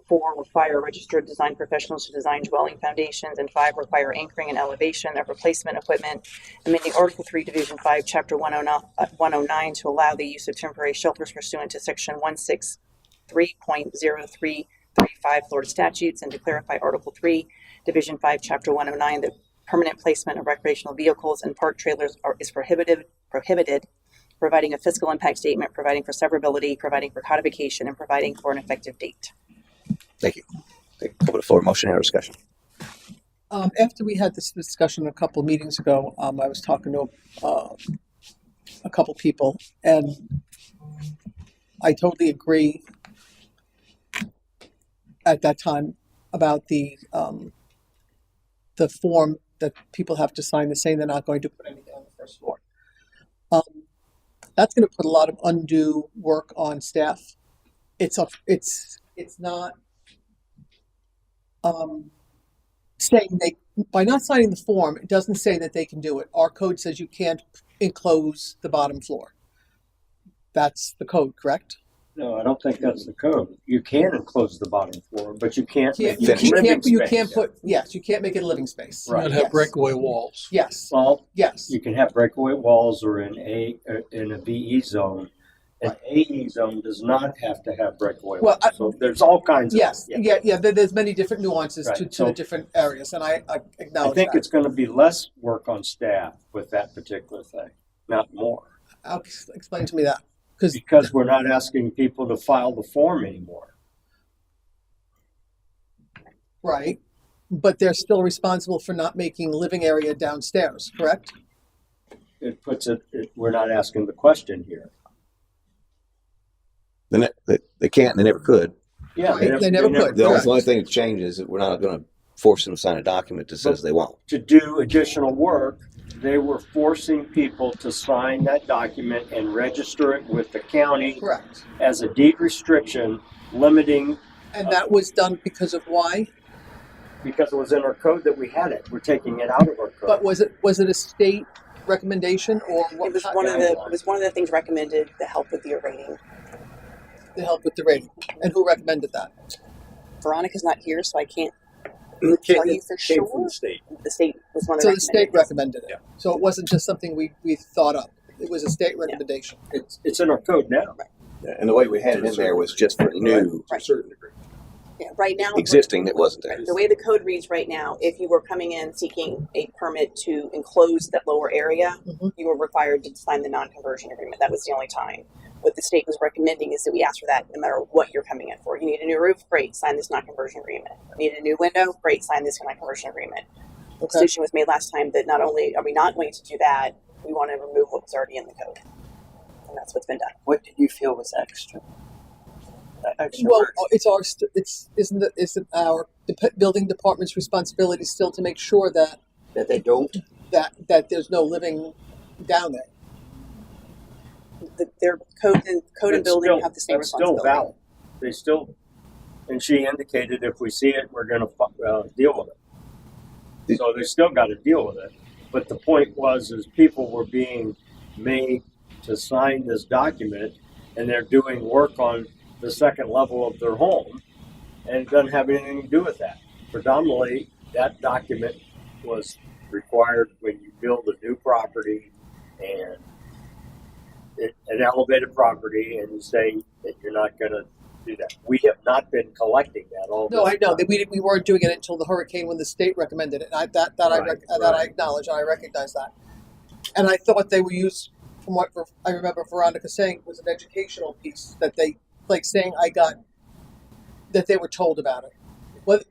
4, require registered design professionals to design dwelling foundations, and 5, require anchoring and elevation of replacement equipment, amending Article 3, Division 5, Chapter 109 to allow the use of temporary shelters pursuant to Section 163.0335 Florida statutes, and to clarify Article 3, Division 5, Chapter 109, that permanent placement of recreational vehicles and park trailers is prohibited, providing a fiscal impact statement, providing for severability, providing for codification, and providing for an effective date. Thank you. Open the floor, motion or discussion. After we had this discussion a couple of meetings ago, I was talking to a couple people, and I totally agree at that time about the form that people have to sign this saying they're not going to put anything on the first floor. That's going to put a lot of undue work on staff. It's not saying they, by not signing the form, it doesn't say that they can do it. Our code says you can't enclose the bottom floor. That's the code, correct? No, I don't think that's the code. You can enclose the bottom floor, but you can't make You it living can't space. put, yes, you can't make it a living space. Right. Not have Yes. breakaway walls. Yes, Well, yes. you can have breakaway walls or in a VE zone. An AE zone does not have to have breakaway Well, walls. So there's all kinds of. Yes, yeah, there's many different nuances Right, to the so- different areas, and I I acknowledge think that. it's going to be less work on staff with that particular thing, not more. Explain to me that, Because we're not asking people to file the form anymore. right, but they're still responsible for not making living area downstairs, correct? It puts we're not asking the question here. They can't and they never could. Yeah, Right, they never could. The Correct. only thing that changes is that we're not going to force them to sign a document that says they won't. To do additional work, they were forcing people to sign that document and register it with the county Correct. as a deed restriction, limiting, And that was done because of why? because it was in our code that we had it. We're taking it out of our code. But was it a state recommendation or what? It was one of the things recommended to help with your rating. To help with the rating, and who recommended that? Veronica's not here, so I can't It tell you for came sure. from the state. The state was one of So the the state recommended. recommended it. So it wasn't just something we thought up. It was a state recommendation. It's in our code now. Yeah, and the way we had it in there was just for new, To a certain degree. Yeah, right now, existing that wasn't there. the way the code reads right now, if you were coming in seeking a permit to enclose that lower area, Mhm. you were required to sign the non-conversion agreement. That was the only time. What the state was recommending is that we ask for that no matter what you're coming in for. You need a new roof? Great, sign this non-conversion agreement. You need a new window? Great, sign this non-conversion agreement. The Okay. decision was made last time that not only are we not going to do that, we want to remove what was already in the code. And that's what's been done. What did you feel was extra? Extra Well, work? isn't our building department's responsibility still to make sure that That they don't? that there's no living down there? Their code and It's building still- have the same that's still responsibility. valid. They still, and she indicated if we see it, we're going to deal with it. So they still got to deal with it. But the point was, is people were being made to sign this document, and they're doing work on the second level of their home, and it doesn't have anything to do with that. Predominantly, that document was required when you build a new property and an elevated property, and you say that you're not going to do that. We have not been collecting that all. No, this I know time. that we weren't doing it until the hurricane when the state recommended it. Right, I acknowledge. I recognize that. And I thought they were used, from what I remember Veronica saying, was an educational piece that they like saying that they were told about it.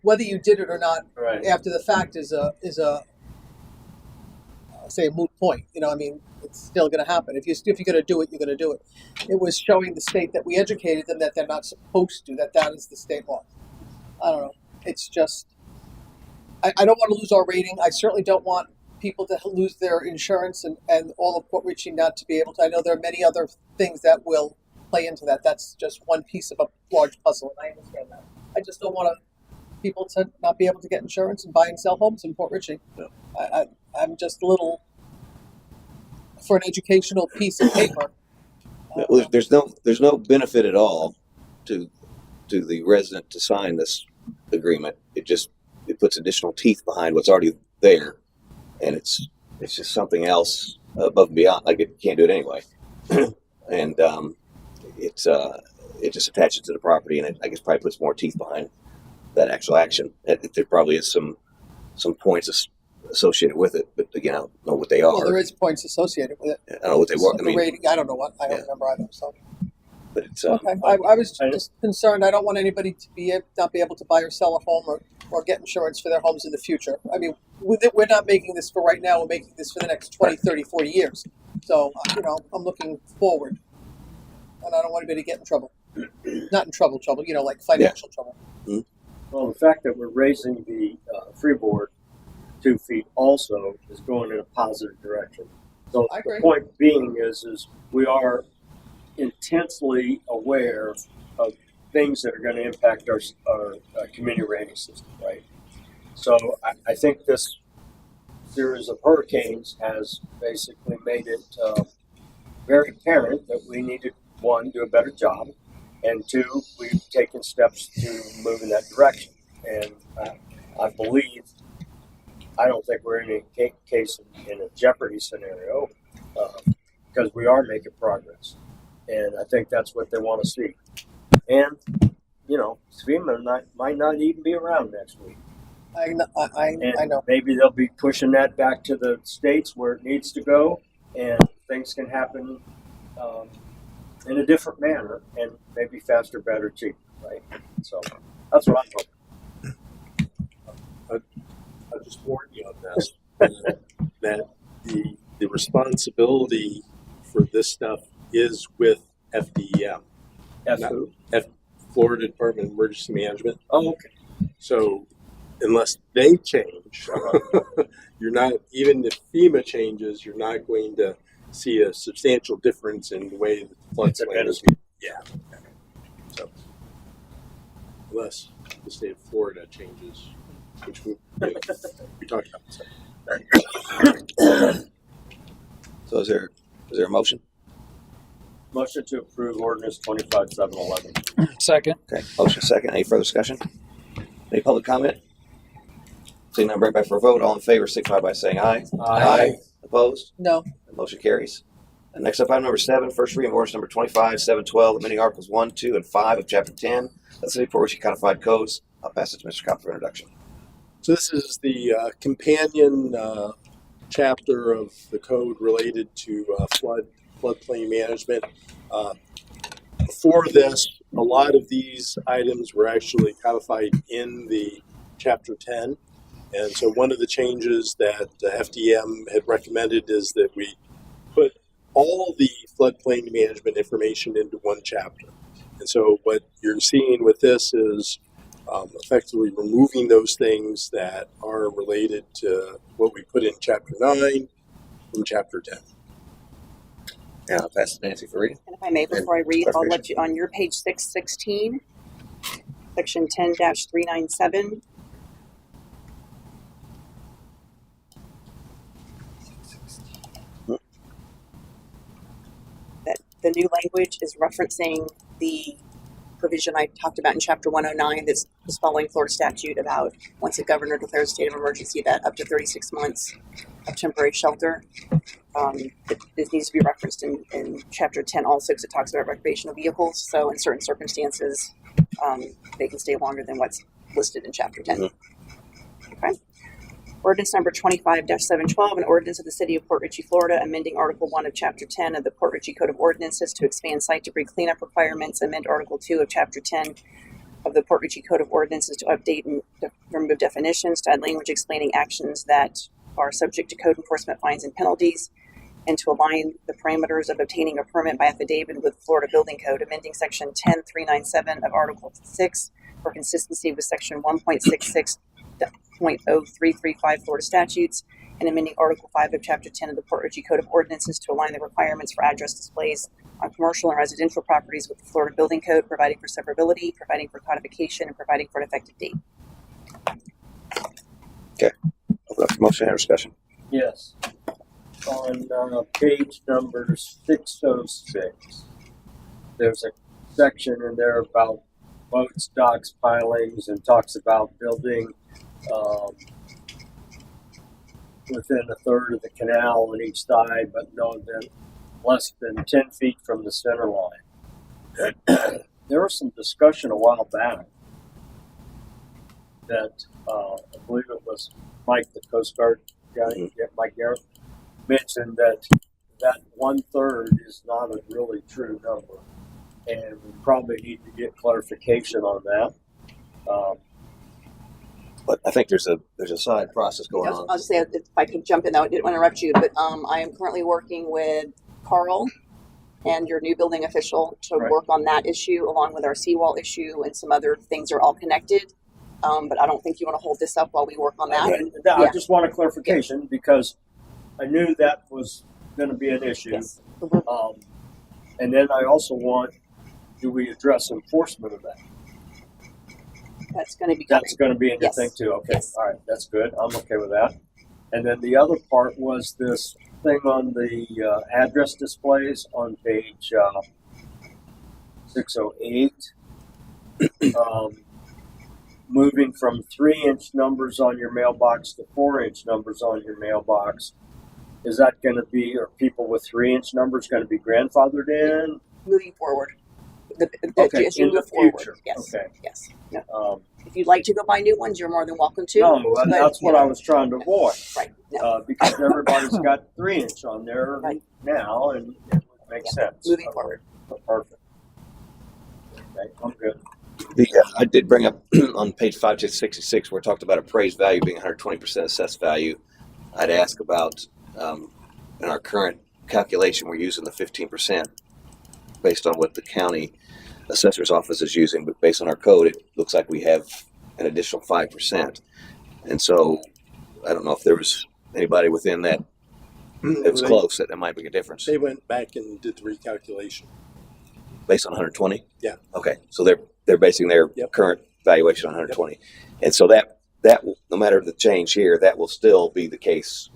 Whether you did it or not Right. after the fact is a say a moot point. You know, I mean, it's still going to happen. If you're going to do it, you're going to do it. It was showing the state that we educated them that they're not supposed to. That is the state law. I don't know. It's just I don't want to lose our rating. I certainly don't want people to lose their insurance and all of Port Richey not to be able to. I know there are many other things that will play into that. That's just one piece of a large puzzle, and I understand that. I just don't want people to not be able to get insurance and buy and sell homes in Port Richey. No. I'm just a little for an educational piece of paper. Well, there's no benefit at all to the resident to sign this agreement. It puts additional teeth behind what's already there, and it's just something else above and beyond. Like it can't do it anyway, and it just attaches to the property, and I guess probably puts more teeth behind that actual action. There probably is some points associated with it, but again, I don't know what they are. Well, there is points associated with it. I don't know what they were. I The mean, rating, I don't know what. I don't Yeah. remember either. So. but it's Okay, I was just concerned. I don't want anybody to not be able to buy or sell a home or get insurance for their homes in the future. I mean, we're not making this for right now. We're making this for the next 20, 30, 40 years. So, I'm looking forward. And I don't want anybody to get in trouble. Not in trouble, like financial trouble. Well, the fact that we're raising the freeboard 2 feet also is going in a positive direction. So I the agree. point being is we are intensely aware of things that are going to impact our community rating system, right? So I think this series of hurricanes has basically made it very apparent that we need to, one, do a better job, and two, we've taken steps to move in that direction. And I believe, I don't think we're in a case in a jeopardy scenario because we are making progress. And I think that's what they want to see. And, you know, FEMA might not even be around next week. I know. And I know. maybe they'll be pushing that back to the states where it needs to go, and things can happen in a different manner, and maybe faster, better, cheaper, right? So that's what I'm hoping. I'll just warn you on this, that the responsibility for this stuff is with FDEM, FU. Florida Department of Emergency Management. Oh, okay. So unless they change, you're not, even if FEMA changes, you're not going to see a substantial difference in the way that the floodplain is. Yeah. So unless the state of Florida changes, which we talked about. So is there a motion? Motion to approve ordinance 25-711. Second. Okay, motion second. Any further discussion? Any public comment? Seeing none, bring it back for a vote. All in favor, signify by saying aye. Opposed? No. The motion carries. And next up, item number 7, first reading of ordinance number 25-712, amending Articles 1, 2, and 5 of Chapter 10 of the City of Port Richey Codified Codes. I'll pass it to Mr. Cobb for introduction. So this is the companion chapter of the code related to floodplain management. Before this, a lot of these items were actually codified in the Chapter 10. And so one of the changes that FDM had recommended is that we put all the floodplain management information into one chapter. And so what you're seeing with this is effectively removing those things that are related to what we put in Chapter 9 from Chapter 10. Yeah, I'll pass it to Nancy for reading. And if I may, before I read, I'll let you, on your page 616, section 10-397, that the new language is referencing the provision I talked about in Chapter 109 that's following Florida statute about once a governor declares a state of emergency, that up to 36 months of temporary shelter. This needs to be referenced in Chapter 10 also, because it talks about recreational vehicles. So in certain circumstances, they can stay longer than what's listed in Chapter 10. Okay. Ordinance number 25-712, an ordinance of the City of Port Richey, Florida, amending Article 1 of Chapter 10 of the Port Richey Code of Ordinances to expand site debris cleanup requirements, amend Article 2 of Chapter 10 of the Port Richey Code of Ordinances to update and remove definitions, to add language explaining actions that are subject to code enforcement fines and penalties, and to align the parameters of obtaining a permit by affidavit with Florida Building Code, amending Section 10-397 of Article 6 for consistency with Section 1.66.0335 Florida statutes, and amending Article 5 of Chapter 10 of the Port Richey Code of Ordinances to align the requirements for address displays on commercial and residential properties with the Florida Building Code, providing for severability, providing for codification, and providing for an effective date. Okay. Open up the motion and discussion. Yes. On page number 606, there's a section in there about boats, docks, pilings, and talks about building within a third of the canal on each side, but less than 10 feet from the center line. There was some discussion a while back that I believe it was Mike, the Coast Guard guy, Mike Garrett, mentioned that 1/3 is not a really true number, and we probably need to get clarification on that. But I think there's a side process going on. I'll just say, if I could jump in, though, I didn't want to interrupt you, but I am currently working with Carl and your new building official to work on that issue, along with our seawall issue and some other things are all connected. but I don't think you want to hold this up while we work on that. And I Yeah. just want a clarification because I knew that was going to be an issue. Yes. And then I also want, do we address enforcement of that? That's going to be covered. That's going to be in your Yes. thing too. Okay, Yes. all right, that's good. I'm okay with that. And then the other part was this thing on the address displays on page 608. Moving from 3-inch numbers on your mailbox to 4-inch numbers on your mailbox. Is that going to be, are people with 3-inch numbers going to be grandfathered in? Moving forward. Okay, As you in the move forward. future. Yes. Okay. Yes. No. If you'd like to go buy new ones, you're more than welcome to. No, but, that's what you I know, was trying to avoid. Right. No. Because everybody's got 3-inch on there Right. now, and it would make sense. Moving forward. Perfect. Okay, I'm good. I did bring up on page 566 where it talked about appraised value being 120% assessed value. I'd ask about in our current calculation, we're using the 15% based on what the county assessor's office is using, but based on our code, it looks like we have an additional 5%. And so I don't know if there was anybody within that that was close that might make a difference. They went back and did the recalculation. Based on 120? Yeah. Okay, so they're basing their Yep. current valuation on 120, and so that will, no matter the change here, that will still be the case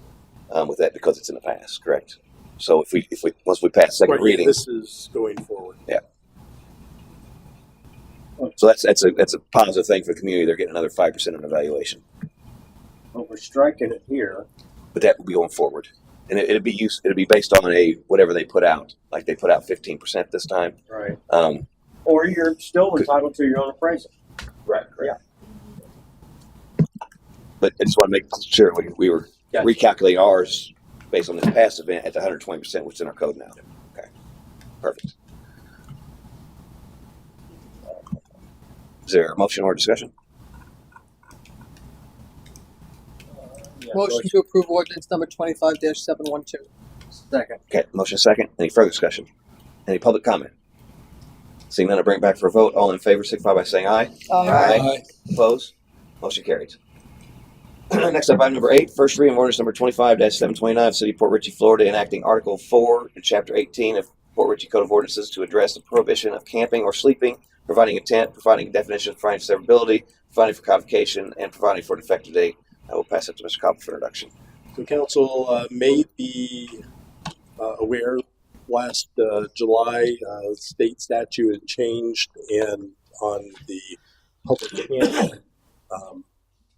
with that because it's in the past, correct? So if we once we pass second Right, reading, this is going forward. so that's a positive thing for the community. They're getting another 5% on evaluation, But we're striking it here. but that will be going forward, and it'll be based on whatever they put out. Like they put out 15% this time. Right. Um, Or you're still entitled to your own appraisal. right. Yeah. But I just want to make sure we were Gotcha. recalculating ours based on this past event at the 120%, which is in our code now. Okay, perfect. Is there a motion or discussion? Yeah, Motion to approve ordinance number 25-712. Second. Okay, motion second. Any further discussion? Any public comment? Seeing none, I'll bring it back for a vote. All in favor, signify by saying aye. Aye. Opposed? Motion carried. Next up, item number 8, first reading of ordinance number 25-729, City of Port Richey, Florida, enacting Article 4 in Chapter 18 of Port Richey Code of Ordinances to address the prohibition of camping or sleeping, providing intent, providing definitions, providing severability, providing for codification, and providing for an effective date. I will pass it to Mr. Cobb for introduction. So council may be aware last July, state statute had changed and on the public camping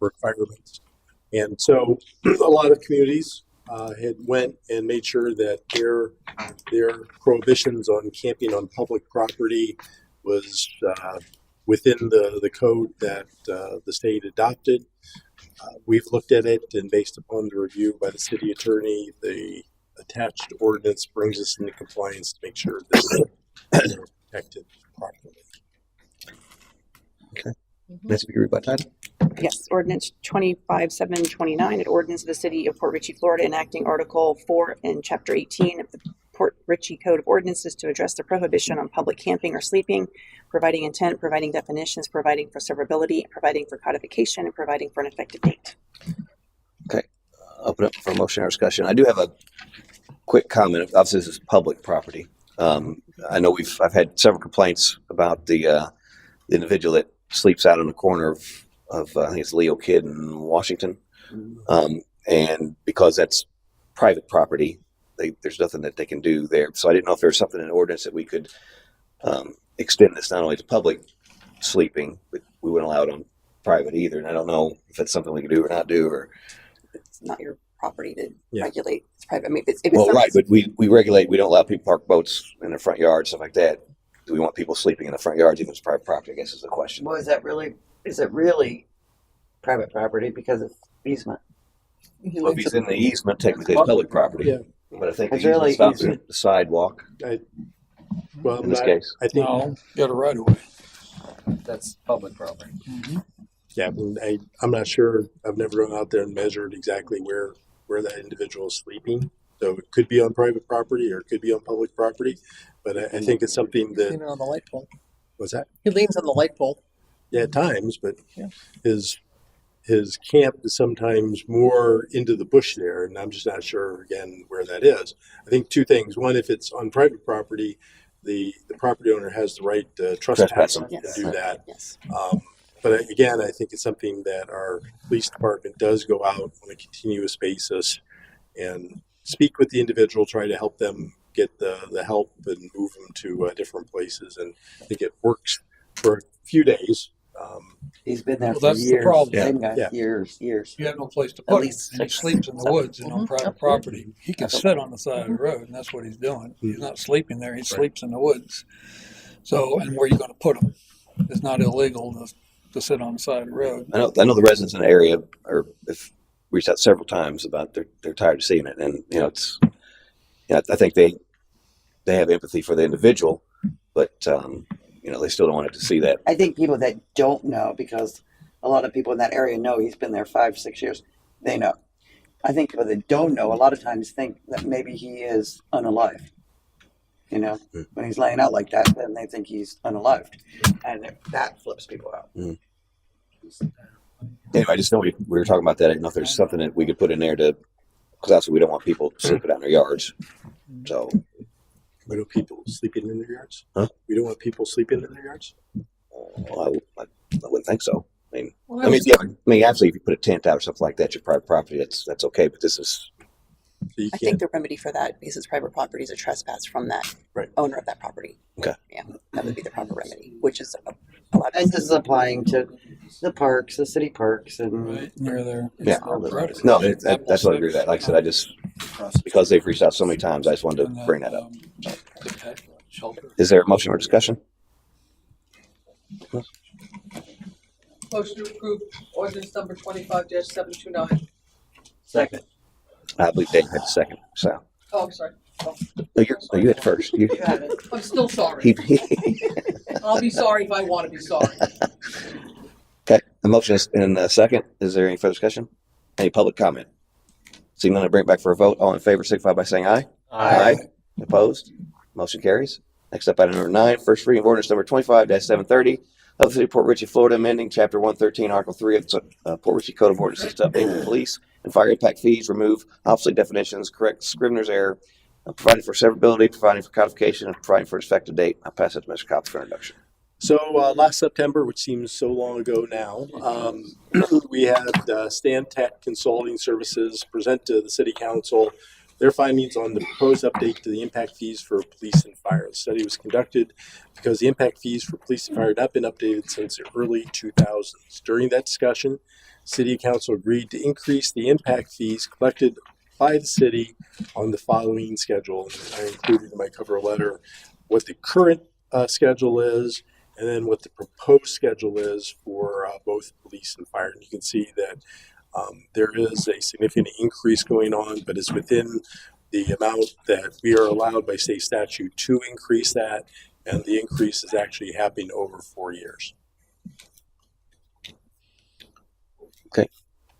requirements. And so a lot of communities had went and made sure that their prohibitions on camping on public property was within the code that the state adopted. We've looked at it, and based upon the review by the city attorney, the attached ordinance brings us into compliance to make sure that they're protected properly. Nancy, will you read by title? Yes, ordinance 25-729, an ordinance of the City of Port Richey, Florida, enacting Article 4 in Chapter 18 of the Port Richey Code of Ordinances to address the prohibition on public camping or sleeping, providing intent, providing definitions, providing for severability, providing for codification, and providing for an effective date. Open up for motion or discussion. I do have a quick comment. Obviously, this is public property. I know I've had several complaints about the individual that sleeps out in the corner of I think it's Leo Kidd in Washington, and because that's private property, there's nothing that they can do there. So I didn't know if there was something in the ordinance that we could extend this not only to public sleeping, but we wouldn't allow it on private either. And I don't know if it's something we can do or not do. Or It's not your property to Yeah. regulate. It's private. I mean, if it's well, right, something- but we regulate. We don't allow people to park boats in their front yard, stuff like that. Do we want people sleeping in the front yards even if it's private property? I guess is the question. Well, is it really private property because it's easement? Well, if he's in the easement, technically it's public property. Yeah. But I think the It's really easement stops easement. at the sidewalk Well, in this not- case. I think, got a right of way. That's public property. yeah, I'm not sure. I've never gone out there and measured exactly where that individual is sleeping. So it could be on private property or it could be on public property. But I think it's something He's that leaning on the light pole. was that. He leans on the light pole. at times, but his camp is sometimes more into the bush there, and I'm just not sure again where that is. I think two things: one, if it's on private property, the property owner has the right to trespass and Yes. do that. Yes. But again, I think it's something that our police department does go out on a continuous basis and speak with the individual, try to help them get the help and move them to different places. And I think it works for a few days. He's been there Well, for that's the years. problem. Same guy, Yeah. years. You have no place to At put him, least and he six, sleeps in the 7. woods and on private property. He can sit on the side of the Mm-hmm. road, and that's what he's doing. He's not sleeping there, he sleeps in the woods. So, and where are you gonna put him? It's not illegal to sit on the side of the road. I know the residents in the area have reached out several times about they're tired of seeing it, and it's I think they have empathy for the individual, but they still don't want it to see that. I think people that don't know, because a lot of people in that area know he's been there 5-6 years, they know. I think people that don't know a lot of times think that maybe he is unalived. When he's laying out like that, then they think he's unalived, and that flips people out. Anyway, I just know we were talking about that. I didn't know if there's something that we could put in there because obviously we don't want people sleeping out in their yards. So We don't want people sleeping in their yards. Huh? We don't want people sleeping in their yards. well, I wouldn't think so. I mean, absolutely, if you put a tent out or something like that, your private property, that's okay. But this is So you I can't. think the remedy for that, because it's private property, is a trespass from that Right. owner of that property. Okay. Yeah, that would be the proper remedy, which is allowed. And this is applying to the parks, the city parks, and Right, near there. Yeah. Right. no. That's what I agree with that. Like I said, I just because they've reached out so many times, I just wanted And to that, bring that up. the pet shelter. Is there a motion or discussion? Motion to approve ordinance number 25-729. second. I believe Dave had a second. So Oh, I'm sorry. Oh, no, you had first. You have it. I'm still sorry. he, I'll be sorry if I want to be sorry. okay. The motion is in a second. Is there any further discussion? Any public comment? Seeing none, I bring it back for a vote. All in favor, signify by saying aye. Aye. Opposed? Motion carries. Next up, item number 9, first reading of ordinance number 25-730 of the City of Port Richey, Florida, amending Chapter 113, Article 3 of the Port Richey Code of Ordinances to update the police and fire impact fees, remove obsolete definitions, correct Scrivener's error, providing for severability, providing for codification, and providing for its effective date. I'll pass it to Mr. Cobb for introduction. So last September, which seems so long ago now, we had Stan Tech Consulting Services present to the City Council their findings on the proposed update to the impact fees for police and fire. The study was conducted because the impact fees for police and fire had not been updated since the early 2000s. During that discussion, City Council agreed to increase the impact fees collected by the city on the following schedule. I included in my cover letter what the current schedule is, and then what the proposed schedule is for both police and fire. And you can see that there is a significant increase going on, but it's within the amount that we are allowed by state statute to increase that, and the increase is actually happening over 4 years.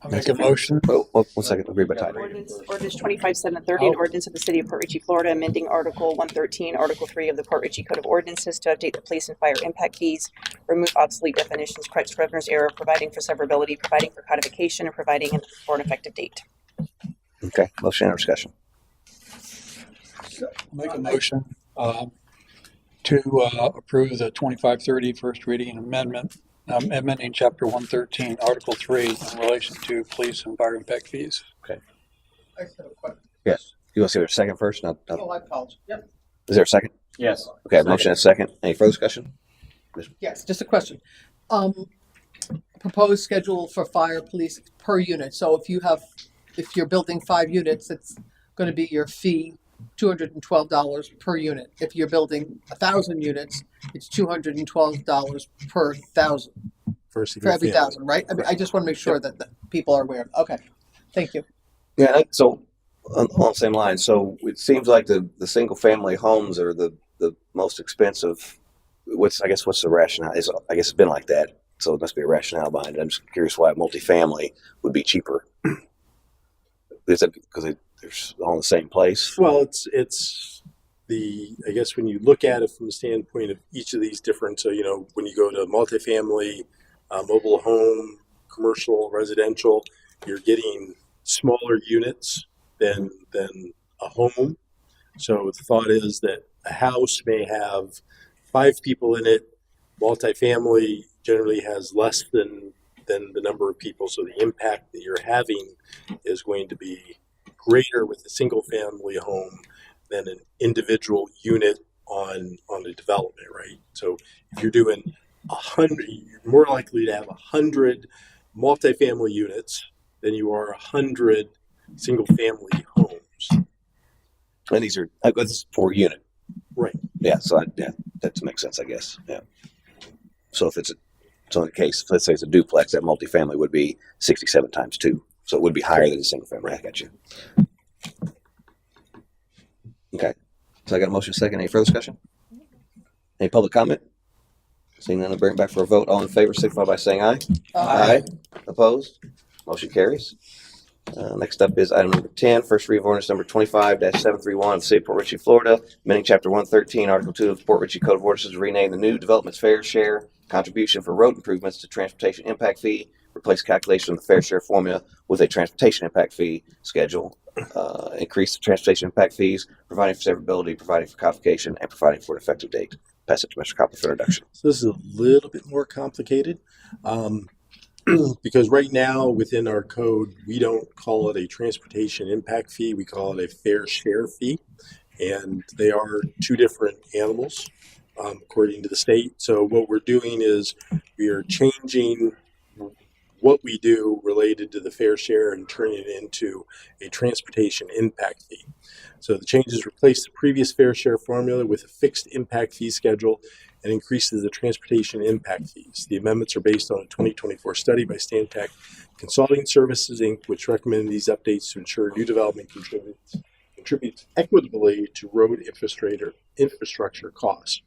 I make a motion. Oh, 1 second. I'll read by title. Ordinance 25-730, an ordinance of the City of Port Richey, Florida, amending Article 113, Article 3 of the Port Richey Code of Ordinances to update the police and fire impact fees, remove obsolete definitions, correct Scrivener's error, providing for severability, providing for codification, and providing for an effective date. Okay. Motion or discussion? Make a motion to approve the 25-30 first reading amendment, amending Chapter 113, Article 3 in relation to police and fire impact fees. I just have a question. Yes. You want to see there's a second first? No. Oh, I apologize. Yep. Is there a second? Yes. Okay. Motion and a second. Any further discussion? Yes, just a question. Proposed schedule for fire police per unit. So if you're building 5 units, it's going to be your fee $212 per unit. If you're building 1,000 units, it's $212 per 1,000 For for every 1,000, right? I mean, I just want to make sure that people are aware. Okay, thank you. Yeah. So on the same line, so it seems like the single family homes are the most expensive. What's the rationale? I guess it's been like that, so it must be a rationale behind it. I'm just curious why multifamily would be cheaper. Is it because they're all in the same place? Well, it's I guess when you look at it from the standpoint of each of these different, so when you go to multifamily mobile home, commercial, residential, you're getting smaller units than a home. So the thought is that a house may have 5 people in it. Multifamily generally has less than the number of people. So the impact that you're having is going to be greater with a single family home than an individual unit on a development, right? So if you're doing 100, you're more likely to have 100 multifamily units than you are 100 single family homes. And these are that's per unit. Right. Yeah. So that makes sense, I guess. Yeah. So if it's in the case, let's say it's a duplex, that multifamily would be 67 times 2. So it would be higher than a single family. I got you. Okay. So I got a motion second. Any further discussion? Any public comment? Seeing none, I'll bring it back for a vote. All in favor, signify by saying aye. Aye. Opposed? Motion carries. Next up is item number 10, first read of ordinance number 25-731 of the City of Port Richey, Florida, amending Chapter 113, Article 2 of the Port Richey Code of Ordinances to rename the new development's fair share contribution for road improvements to transportation impact fee, replace calculation of the fair share formula with a transportation impact fee schedule, increase the transportation impact fees, providing for severability, providing for codification, and providing for an effective date. Pass it to Mr. Copley for introduction. So this is a little bit more complicated because right now within our code, we don't call it a transportation impact fee. We call it a fair share fee. And they are 2 different animals according to the state. So what we're doing is we are changing what we do related to the fair share and turning it into a transportation impact fee. So the changes replace the previous fair share formula with a fixed impact fee schedule and increases the transportation impact fees. The amendments are based on a 2024 study by Stantec Consulting Services, Inc., which recommended these updates to ensure new development contributes equitably to road infrastructure costs.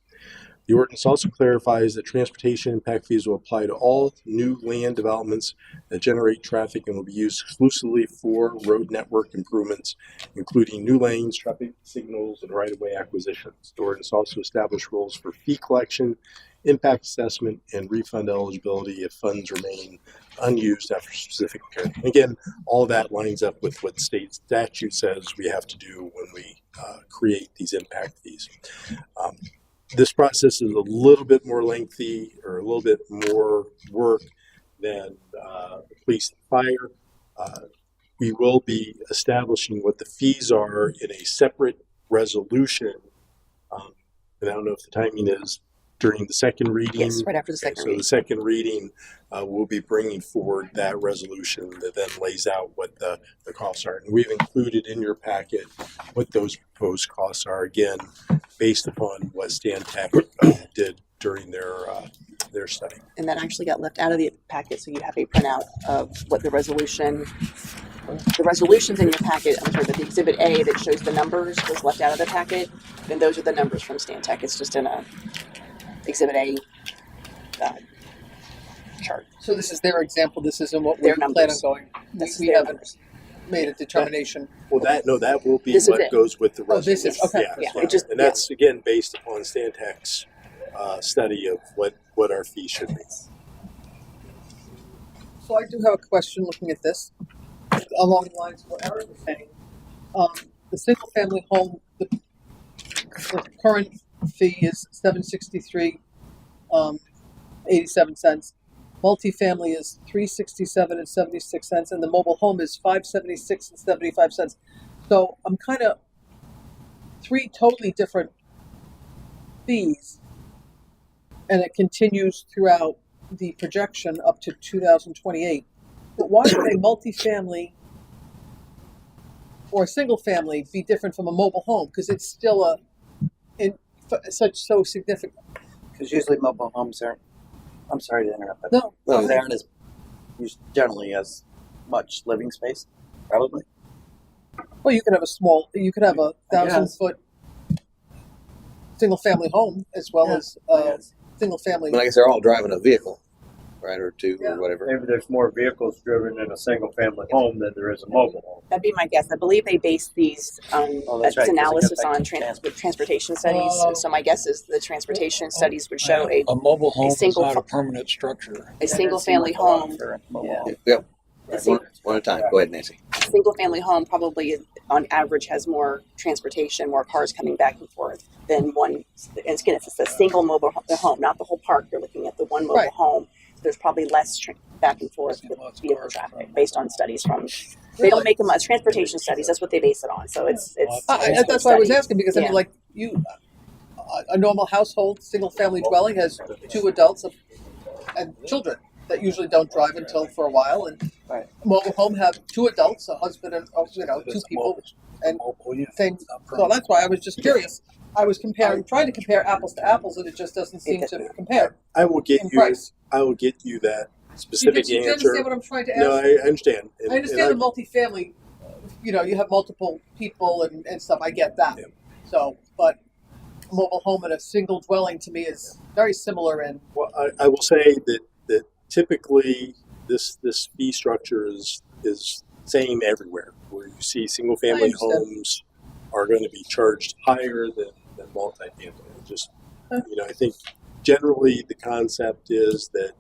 The ordinance also clarifies that transportation impact fees will apply to all new land developments that generate traffic and will be used exclusively for road network improvements, including new lanes, traffic signals, and right-of-way acquisitions. The ordinance also established rules for fee collection, impact assessment, and refund eligibility if funds remain unused after a specific period. And again, all that lines up with what state statute says we have to do when we create these impact fees. This process is a little bit more lengthy or a little bit more work than the police and fire. We will be establishing what the fees are in a separate resolution. And I don't know if the timing is during the second reading. Yes, right after the second So reading. the second reading, we'll be bringing forward that resolution that then lays out what the costs are. And we've included in your packet what those proposed costs are, again, based upon what Stantec did during their study. And that actually got left out of the packet, so you have a printout of what the resolution's in your packet. I'm sorry, the Exhibit A that shows the numbers was left out of the packet. Then those are the numbers from Stantec. It's just in a Exhibit A chart. So this is their example, this isn't what we Their plan on numbers. going. This is We their haven't numbers. made a determination. Well, that will be This is what it. goes with the Oh, resolution. this is, okay. Yeah, it just- And that's, again, based upon Stantec's study of what our fee should be. So I do have a question looking at this, along the lines of what Eric was saying. The single family home, the current fee is $763, 87 cents. Multifamily is $367 and 76 cents, and the mobile home is $576 and 75 cents. So I'm kind of 3 totally different fees, and it continues throughout the projection up to 2028. But why would a multifamily or a single family be different from a mobile home? Because it's still so significant. Because usually mobile homes aren't, I'm sorry to interrupt, but No, they aren't as, generally as much living space, probably. well, you could have you could have a 1,000-foot single family home as well as Yes. single family. I mean, I guess they're all driving a vehicle, right, or two, Yeah. or whatever. Maybe there's more vehicles driven in a single-family home than there is a mobile home. That'd be my guess. I believe they base these Oh, that's this right, 'cause it analysis goes back on to transport. with transportation studies. Oh. So my guess is the transportation studies would show A mobile home is single not fa- a permanent structure. a single family home. Yep. A single, One at a time. Go ahead, Nancy. single family home probably on average has more transportation, more cars coming back and forth than one. And again, if it's a single mobile home, not the whole park, you're looking at the one mobile Right. home. There's probably less back and forth with vehicle traffic based on studies from. They don't make them as transportation studies. That's what they base it on. So it's. That's why I was study. asking, because I Yeah. mean, like, a normal household, single-family dwelling has 2 adults and children that usually don't drive until for a while, and Right. mobile home have 2 adults, a husband and, 2 people, and things. So that's why I was just curious. I was trying to compare apples to apples, and it just doesn't seem to compare I will get in you. price. I will get you that Do you specific understand answer. what I'm trying to ask? No, I understand. And- I understand the multifamily, you have multiple people and stuff, I get that. Yeah. So, but a mobile home and a single dwelling to me is very similar in, Well, I will say that typically this fee structure is same everywhere. Where you see single I family understand. homes are going to be charged higher than multifamily. Just I think generally the concept is that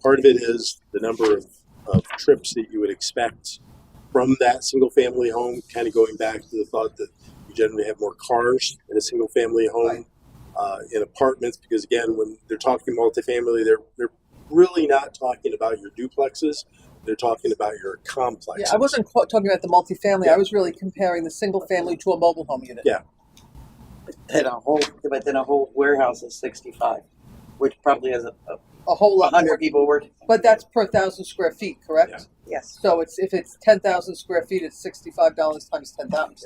part of it is the number of trips that you would expect from that single family home, kind of going back to the thought that you generally have more cars in a single family home. In apartments, because again, when they're talking multifamily, they're really not talking about your duplexes. They're talking about your complexes. I wasn't talking about the multifamily, I was really comparing the single family to a mobile home unit. Yeah. But then a whole warehouse is 65, which probably has A whole lot 100 more, people working. but that's per 1,000 square feet, correct? Yeah. Yes. So if it's 10,000 square feet, it's $65 times 10,000.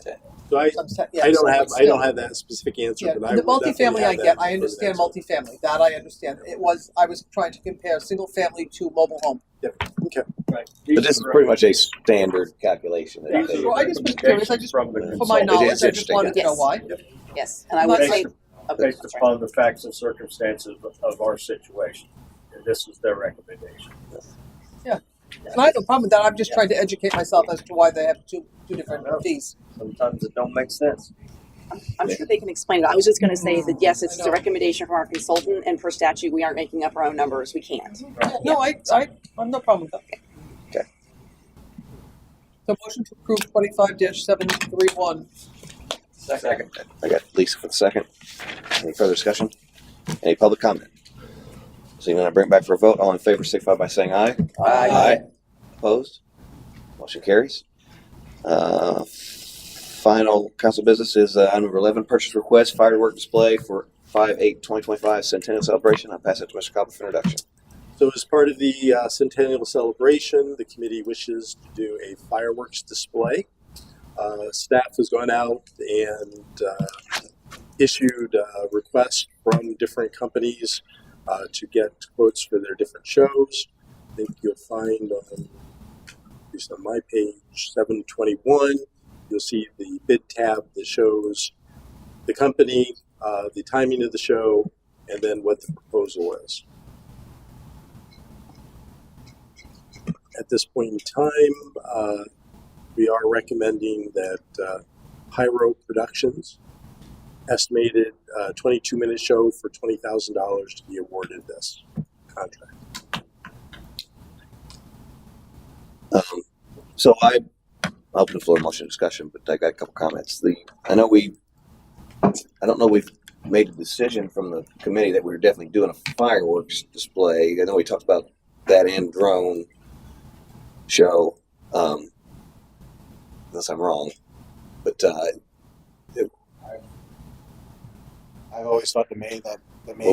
So I Yeah, don't so have it's I don't still- have that specific answer. Yeah, but I the will definitely multifamily have I that get, I for understand the next multifamily, that I understand. I was trying to compare single family to mobile home. one. Okay. Right. But this is pretty much a standard calculation. that Yeah. they- Well, I just was curious, I just, From the for my consultant. knowledge, I just interesting, wanted to know yes. why. Yes. And I would Based- say. Based upon the facts and circumstances of our situation. And this is their recommendation. And I have no problem with that, I'm just trying to educate myself as to why they have two different fees. Sometimes it don't make sense. I'm sure they can explain it. I was just going to say that yes, it's a recommendation from our consultant, and per statute, we aren't making up our own numbers. We can't. No, I have no problem with that. Okay. So motion to approve 25-731. Second. I got Lisa for the second. Any further discussion? Any public comment? Seeing none, I bring it back for a vote. All in favor, signify by saying aye. Aye. Opposed? Motion carries. Final council business is item number 11, purchase request, firework display for 5/8/2025 Centennial Celebration. I'll pass it to Mr. Cobb for introduction. So as part of the centennial celebration, the committee wishes to do a fireworks display. Staff has gone out and issued requests from different companies to get quotes for their different shows. I think you'll find on, at least on my page, 721, you'll see the bid tab that shows the company, the timing of the show, and then what the proposal is. At this point in time, we are recommending that Pyro Productions estimated 22-minute show for $20,000 to be awarded this contract. So I'll open the floor motion discussion, but I got a couple comments. I don't know we've made a decision from the committee that we're definitely doing a fireworks display. I know we talked about that and drone show, unless I'm wrong. But I've always thought the main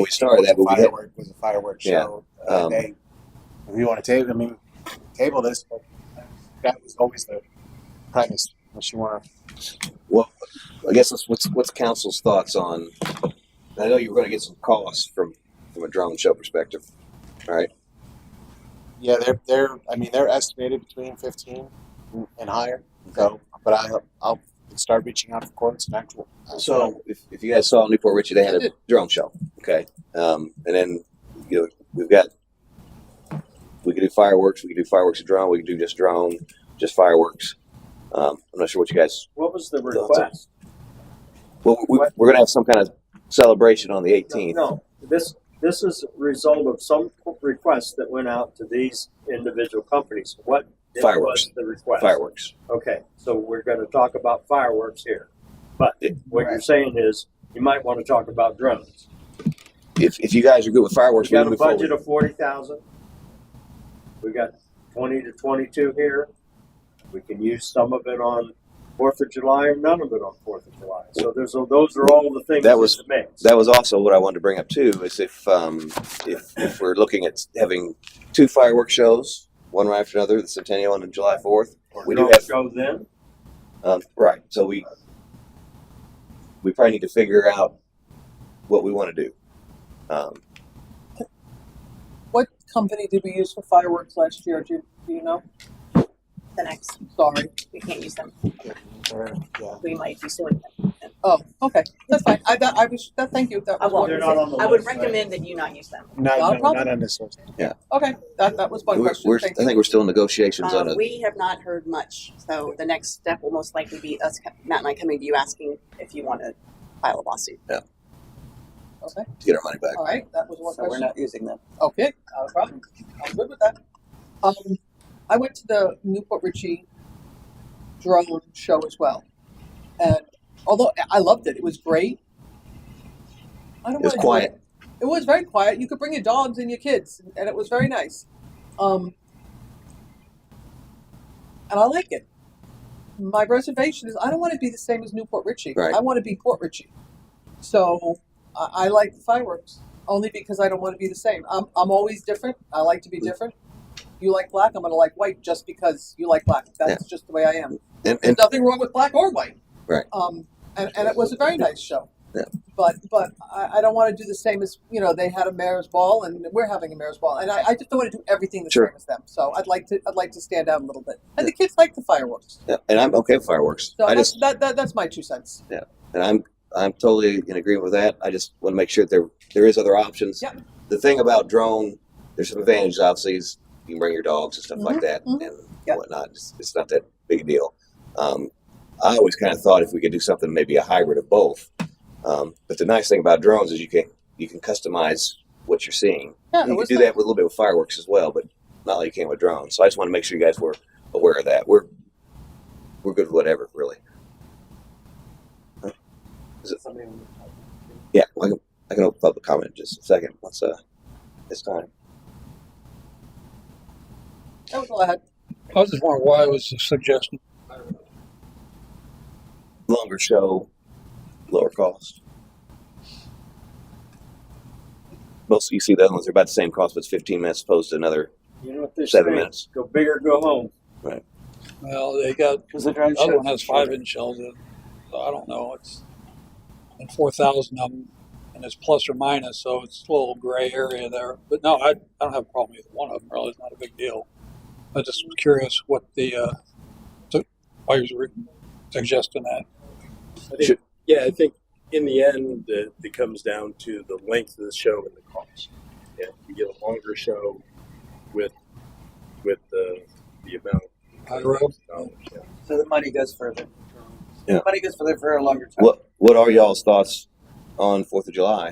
we started that, but we had- firework was a fireworks Yeah, show. um, If you want to table this, but that was always the premise. Unless you want to. well, I guess what's council's thoughts on? I know you were going to get some costs from a drone show perspective, all right? Yeah, they're estimated between 15 and higher. So, but I'll start reaching out for quotes and actual. So if you guys saw Newport Richie, they had a drone show, okay, and then we've got We could do fireworks. We could do fireworks and drone. We could do just drone, just fireworks. I'm not sure what you guys. What was the request? Well, we're going to have some kind of celebration on the 18th. No, this is a result of some requests that went out to these individual companies. What Fireworks. was the request? Fireworks. Okay, so we're going to talk about fireworks here. But what you're saying is you might want to talk about drones. If you guys are good with fireworks, We we got can a move forward. budget of 40,000. We got 20 to 22 here. We can use some of it on 4th of July or none of it on 4th of July. So those are all the things That was- in the mix. That was also what I wanted to bring up too. Is if we're looking at having 2 fireworks shows, one right after another, the Centennial and July 4th. We do Don't have go then. right. So we probably need to figure out what we want to do. What company did we use for fireworks last year? Do you know? The next, Sorry. we can't use them. Yeah. We might be suing them. Oh, okay, that's fine. Thank you. That I was won't. They're not on the I would list, right? recommend that you not use them. Not a problem. Not on this list. okay. That was my question. I Thank you. think we're still in negotiations on it We have not heard much, so the next step will most likely be us, Matt and I, coming to you asking if you want to file a lawsuit. Okay. to get our money back. All right. That was one So we're question. not using them. Okay, not a problem. I'm good with that. I went to the Newport Richie drone show as well, and although I loved it, it was great. I don't It was wanna do quiet. It was very quiet. You could bring your dogs and your kids, and it was very nice. And I like it. My reservation is I don't want to be the same as Newport Richie. Right. I want to be Port Richie. So I like the fireworks only because I don't want to be the same. I'm always different. I like to be different. You like black, I'm going to like white just because you like black. That's just the way I am. And There's nothing wrong with black or white. Right. And it was a very nice show. Yeah. But I don't want to do the same as, they had a mayor's ball and we're having a mayor's ball. And I just don't want to do everything the Sure. same as them. So I'd like to stand out a little bit. And the kids like the fireworks. yeah, and I'm okay with fireworks. So I that's, just that's my 2 cents. and I'm totally in agreement with that. I just want to make sure that there is other options. Yeah. The thing about drone, there's some advantages. Obviously, is you can bring your dogs and stuff like that mhm. and Yeah. whatnot. It's not that big a deal. I always kind of thought if we could do something, maybe a hybrid of both. But the nice thing about drones is you can customize what you're seeing. Yeah, You it can was do nice. that with a little bit with fireworks as well, but not like you can with drones. So I just want to make sure you guys were aware of that. We're good with whatever, really. Yeah, I can open public comment in just a second once it's time. That was all I had. I was just wondering why it was suggested. Longer show, lower cost. Most you see the other ones are about the same cost, but it's 15 minutes opposed to another. You know what they're 7 saying? minutes. Go big or go home. Well, they got, Because the drone the other show one has 5-inch shells in it. So I don't know. It's and 4,000 of them, and it's plus or minus, so it's a little gray area there. But no, I don't have a problem with either one of them. Really, it's not a big deal. I just was curious what why you were suggesting that. I think in the end, it comes down to the length of the show and the cost. Yeah, you get a longer show with the amount. So the money goes further. Yeah. The money goes further for a longer time. What are y'all's thoughts on 4th of July?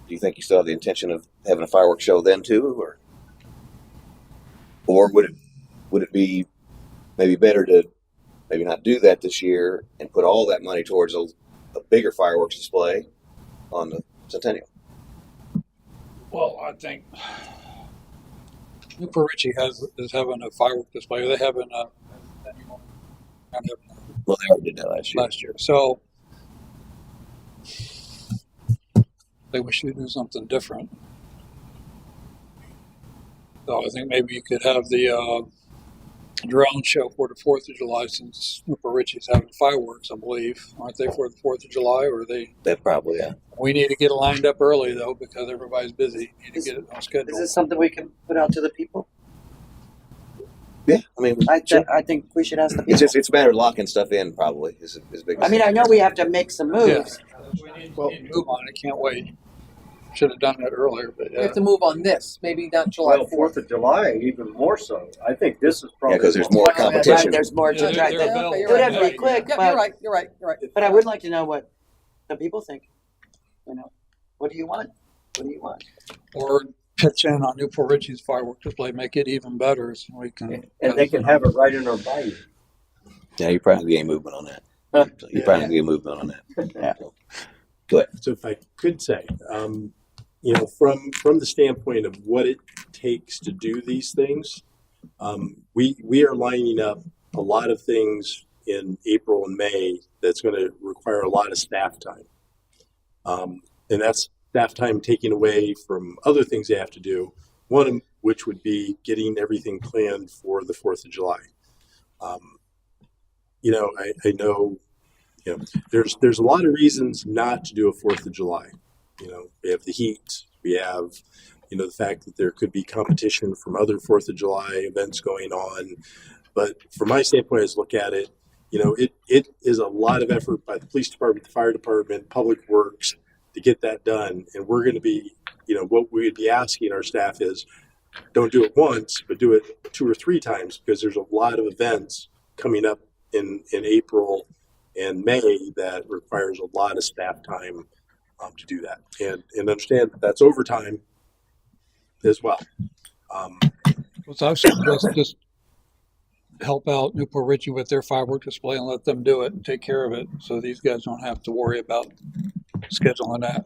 Do you think you still have the intention of having a fireworks show then too, or would it be maybe better to maybe not do that this year and put all that money towards a bigger fireworks display on the Centennial? Well, I think Newport Richie is having a firework display. They're having a Well, they already did that last year. So I think we should do something different. So I think maybe you could have the drone show for the 4th of July, since Newport Richie's having fireworks, I believe. Aren't they for the 4th of July, or are they? That probably, yeah. We need to get it lined up early, though, because everybody's busy. We need to get it on schedule. Is this something we can put out to the people? Yeah, I mean, sure. I think we should ask the It's people. a matter of locking stuff in. Probably is big. I mean, I know we have to make some moves. We need to move on. It can't wait. should have done it earlier, but We have to move on this, maybe not July Well, 4th. of July, even more so. I think this is probably. Yeah, because there's more Right, competition. there's more Yeah, to try. they're It available. you're would have to right. be quick, Yeah, but you're right. but I would like to know what the people think. You know, what do you want? What do you want? or pitch in on Newport Richie's fireworks display, make it even better so we can. And they can have it right in our bayou. Yeah, you're probably getting movement on that. Huh? So you're probably getting movement on that. Yeah. Go ahead. So if I could say, you know, from the standpoint of what it takes to do these things, we are lining up a lot of things in April and May that's going to require a lot of staff time, and that's staff time taken away from other things they have to do. One of which would be getting everything planned for the 4th of July. You know, I know, you know, there's a lot of reasons not to do a 4th of July. You know, we have the heat, we have, you know, the fact that there could be competition from other 4th of July events going on. But from my standpoint, as I look at it, you know, it is a lot of effort by the police department, the fire department, public works to get that done. And we're going to be, you know, what we would be asking our staff is don't do it once, but do it 2 or 3 times, because there's a lot of events coming up in April and May that requires a lot of staff time to do that, and understand that that's overtime as well. So I suggest just help out Newport Richie with their firework display and let them do it and take care of it, so these guys don't have to worry about scheduling that.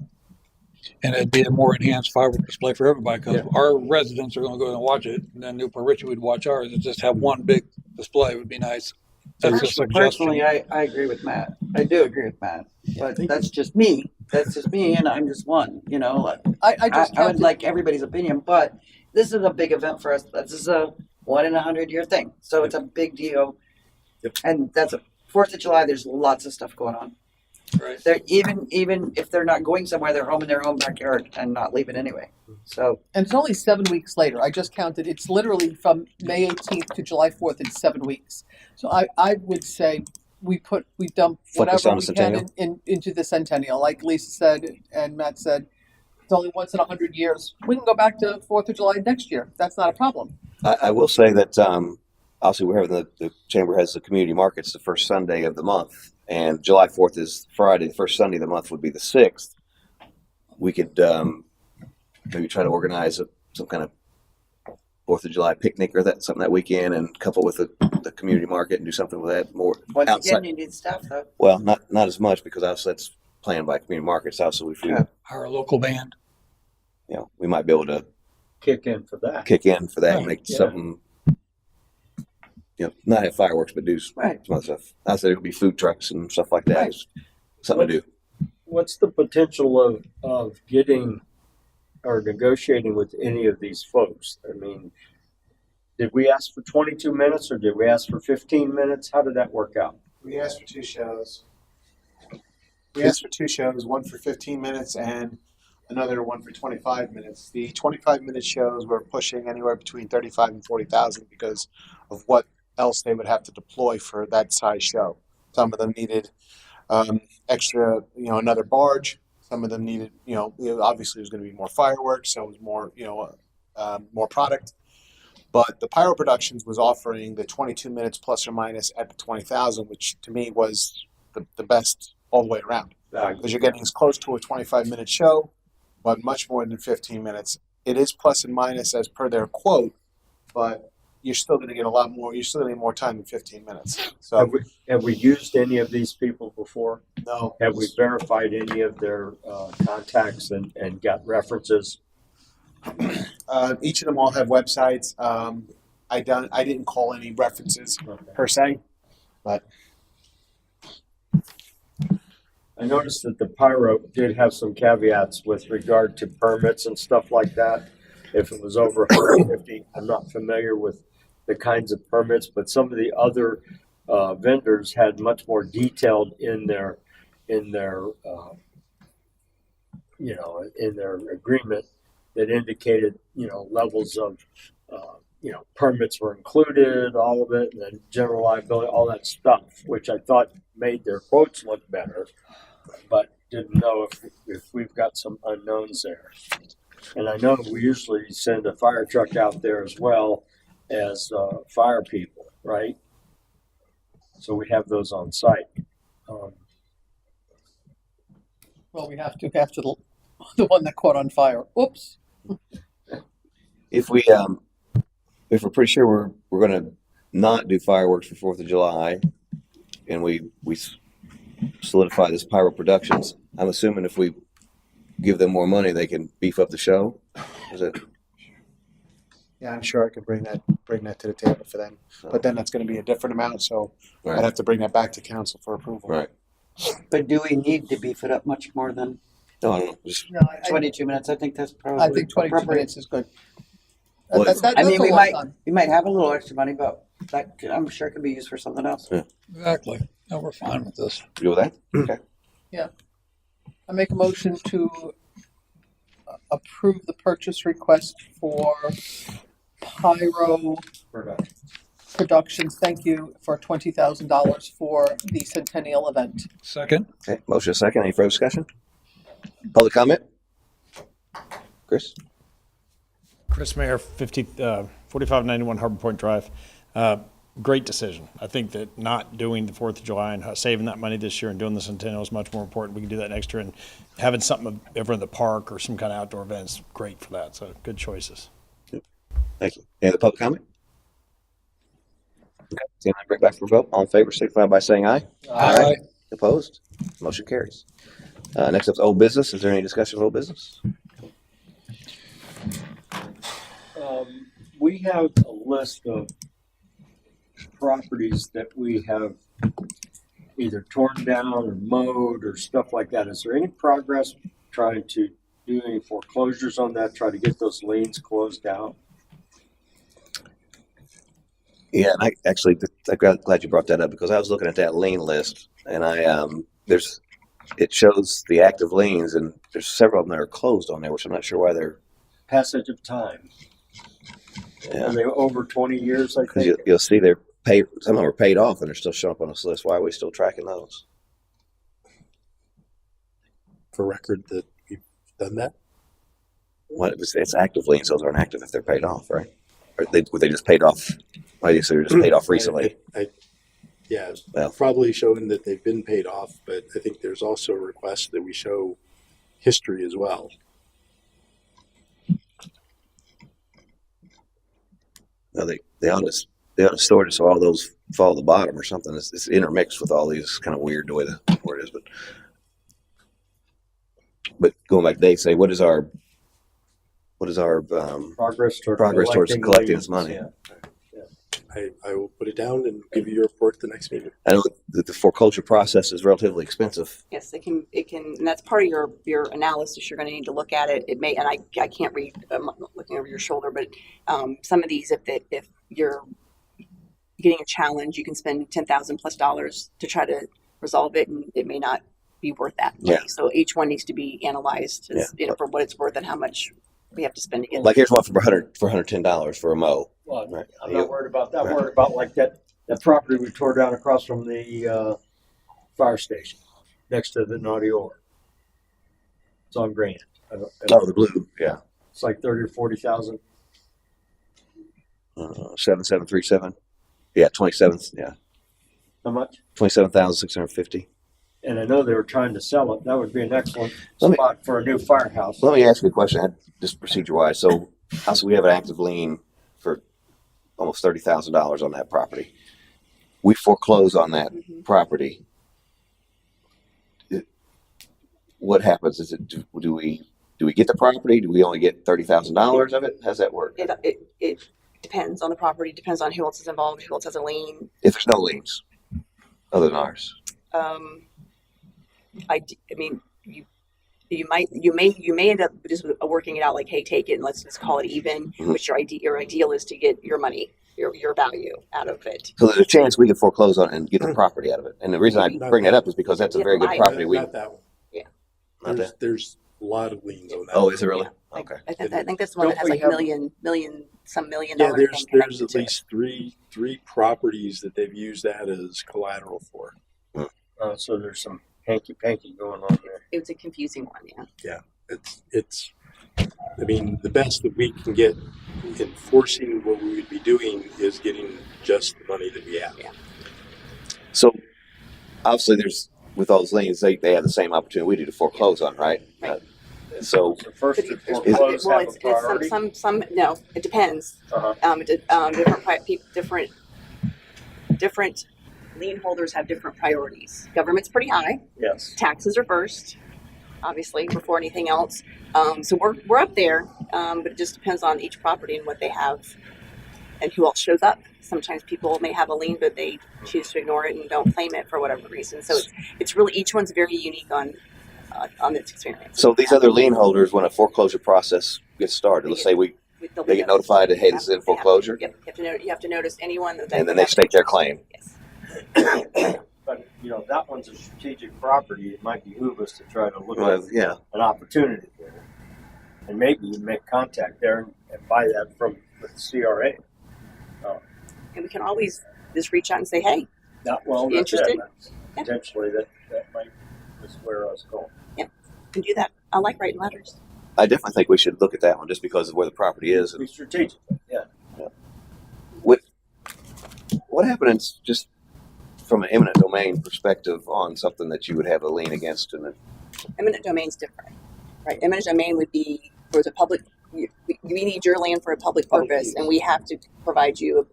And it'd be a more enhanced firework display for everybody, because our residents are going to go and watch it, and then Newport Richie would watch ours, and just have one big display would be nice. That's a suggestion. Personally, I agree with Matt. I do agree with Matt, but that's just me. That's just me, and I'm just one. You know, I I just would counted, like everybody's opinion, but this is a big event for us. This is a 1 in 100-year thing, so it's a big deal. Yep. And that's a 4th of July. There's lots of stuff going on. Right. They're even if they're not going somewhere, they're home in their own backyard and not leaving anyway. So and it's only 7 weeks later. I just counted. It's literally from May 18th to July 4th. It's 7 weeks. So I would say we dump Focus whatever on we the can centennial. into the centennial. Like Lisa said and Matt said, it's only once in 100 years. We can go back to 4th of July next year. That's not a problem. I will say that obviously we're having the chamber has the community markets the first Sunday of the month, and July 4th is Friday. The first Sunday of the month would be the 6th. We could maybe try to organize some kind of 4th of July picnic or something that weekend, and couple with the community market and do something with that more once outside. again, you need staff though. Well, not as much, because obviously that's planned by community markets. Also, if we, Yeah. Our local band. you know, we might be able to Kick in for that. kick in for that, and Right, make yeah. something, you know, not have fireworks, but do some Right. other stuff. I said it'll be food trucks and stuff like that. Right. It's something to do. What's the potential of getting or negotiating with any of these folks? I mean, did we ask for 22 minutes or did we ask for 15 minutes? How did that work out? We asked for 2 shows. We asked for 2 shows, one for 15 minutes and another one for 25 minutes. The 25-minute shows were pushing anywhere between 35 and 40,000 because of what else they would have to deploy for that size show. Some of them needed extra, another barge. Some of them needed, obviously there's going to be more fireworks, so it was more, more product. But the Pyro Productions was offering the 22 minutes plus or minus at the 20,000, which to me was the best all the way around. Because you're getting as close to a 25-minute show, but much more than 15 minutes. It is plus and minus as per their quote, but you're still going to get a lot more. You're still going to need more time than 15 minutes. So Have we used any of these people before? no, Have we verified any of their contacts and got references? each of them all have websites. I didn't call any references per se, but I noticed that the Pyro did have some caveats with regard to permits and stuff like that. If it was over 150, I'm not familiar with the kinds of permits, but some of the other vendors had much more detailed in their agreement that indicated, levels of, permits were included, all of it, and then general liability, all that stuff, which I thought made their quotes look better. But didn't know if we've got some unknowns there. And I know we usually send a fire truck out there as well as fire people, right? So we have those on site. Well, we have to after the one that caught on fire. Oops. If we're pretty sure we're going to not do fireworks for 4th of July, and we solidify this Pyro Productions, I'm assuming if we give them more money, they can beef up the show. Is it? Yeah, I'm sure I could bring that to the table for them. But then that's going to be a different amount, so Right. I'd have to bring that back to council for approval. Right. But do we need to beef it up much more than No, I don't know. Just, No, 22 minutes? I think that's probably. I think 22 appropriate. minutes is good. Well, That's I mean, a we long might time. have a little extra money, but I'm sure it could be used for something else. Exactly. No, we're fine with this. you go with that? Okay. I make a motion to approve the purchase request for Pyro Productions. Thank you for $20,000 for the centennial event. Second. Okay. Motion second. Any further discussion? Public comment? Chris? Chris Mayer, 4591 Harbor Point Drive. Great decision. I think that not doing the 4th of July and saving that money this year and doing the Centennial is much more important. We can do that next year, and having something over in the park or some kind of outdoor event is great for that. So good choices. Thank you. Any other public comment? Okay. Seeing none, bring it back for a vote. All in favor, signify by saying aye. Aye. Opposed? Motion carries. Next up is old business. Is there any discussion of old business? We have a list of properties that we have either torn down or mowed or stuff like that. Is there any progress trying to do any foreclosures on that, try to get those liens closed out? Yeah, and I'm glad you brought that up because I was looking at that lien list and it shows the active liens and there's several of them that are closed on there, which I'm not sure why they're. Passage of time. Yeah. Are they over 20 years, I Because think? you'll see they're paid. Some of them are paid off, and they're still showing up on this list. Why are we still tracking those? For record that we've done that. What it's active liens; those aren't active if they're paid off, right? Or were they just paid off? I guess they were just paid off recently. Yeah, Well. probably showing that they've been paid off, but I think there's also a request that we show history as well. No, they ought to sort it so all those fall to the bottom or something. It's intermixed with all these kind of weird the way the word is, but going back to Dave, say what is our Progress towards collecting this money? Yeah. I will put it down and give you a report at the next meeting. I know that the foreclosure process is relatively expensive. Yes, it can, and that's part of your analysis. You're going to need to look at it. It may, and I can't read, I'm not looking over your shoulder, but some of these, if you're getting a challenge, you can spend $10,000+ to try to resolve it, and it may not be worth that money. Yeah. So each one needs to be analyzed as, Yeah. for what it's worth and how much we have to spend to get. Like here's one for $110 for a mow. Well, Right. I'm not worried about that. I'm Right. worried about like that property we tore down across from the fire station next to the Naughty Oar. It's on Grand. Oh, the blue, yeah. It's like 30 or 40,000. 7737. Yeah, 27. Yeah, How much? 27,650. And I know they were trying to sell it. That would be an excellent Let me- spot for a new firehouse. Let me ask you a question, just procedure wise. So, we have an active lien for almost $30,000 on that property. We foreclose on that property. What happens? Is it do we get the property? Do we only get $30,000 of it? How's that work? It depends on the property, depends on who else is involved, who else has a lien. If there's no liens other than ours, I mean, you may end up just working it out like, hey, take it and let's just call it even. Mhm. But your ideal is to get your money, your value out of it. so there's a chance we could foreclose on it and get the property out of it. And the reason I bring that up is because that's a very good Yeah, property. Not that one. Yeah. Not that. There's a lot of liens on that. Oh, one. is it really? Yeah. Okay. I think that's the one that Don't has we like have- million Yeah, dollar there's thing at connected to it. least three properties that they've used that as collateral for. So there's some hanky panky going on there. it was a confusing one, yeah. It's, I mean, the best that we can get enforcing what we would be doing is getting just the money that we have. Yeah. So obviously there's, with all those liens, they have the same opportunity we do to foreclose on, right? Right. So The first to Well, foreclose have a it's priority. some, no, it depends. Uh-huh. Different lien holders have different priorities. Government's pretty high. Yes. Taxes are first, obviously, before anything else. So we're up there, but it just depends on each property and what they have and who else shows up. Sometimes people may have a lien, but they choose to ignore it and don't claim it for whatever reason. So it's really, each one's very unique on its experience. so these other lien holders, when a foreclosure process gets started, let's say they get notified that, hey, this is in foreclosure, Yep, you have to notice anyone that. and then they stake their claim. Yes. But, you know, that one's a strategic property. It might behoove us to try to look Well, at yeah. an opportunity there. And maybe you make contact there and buy that from the CRA. And we can always just reach out and say, hey, Not well, You that's interested? it. That's Potentially that might is where I was going. can do that. I like writing letters. I definitely think we should look at that one just because of where the property is. Be strategic. Yeah. What happens just from an eminent domain perspective on something that you would have a lien against? And Eminent domain's different, right? Eminent domain would be for the public. We need your land for a public purpose, and we have to provide you,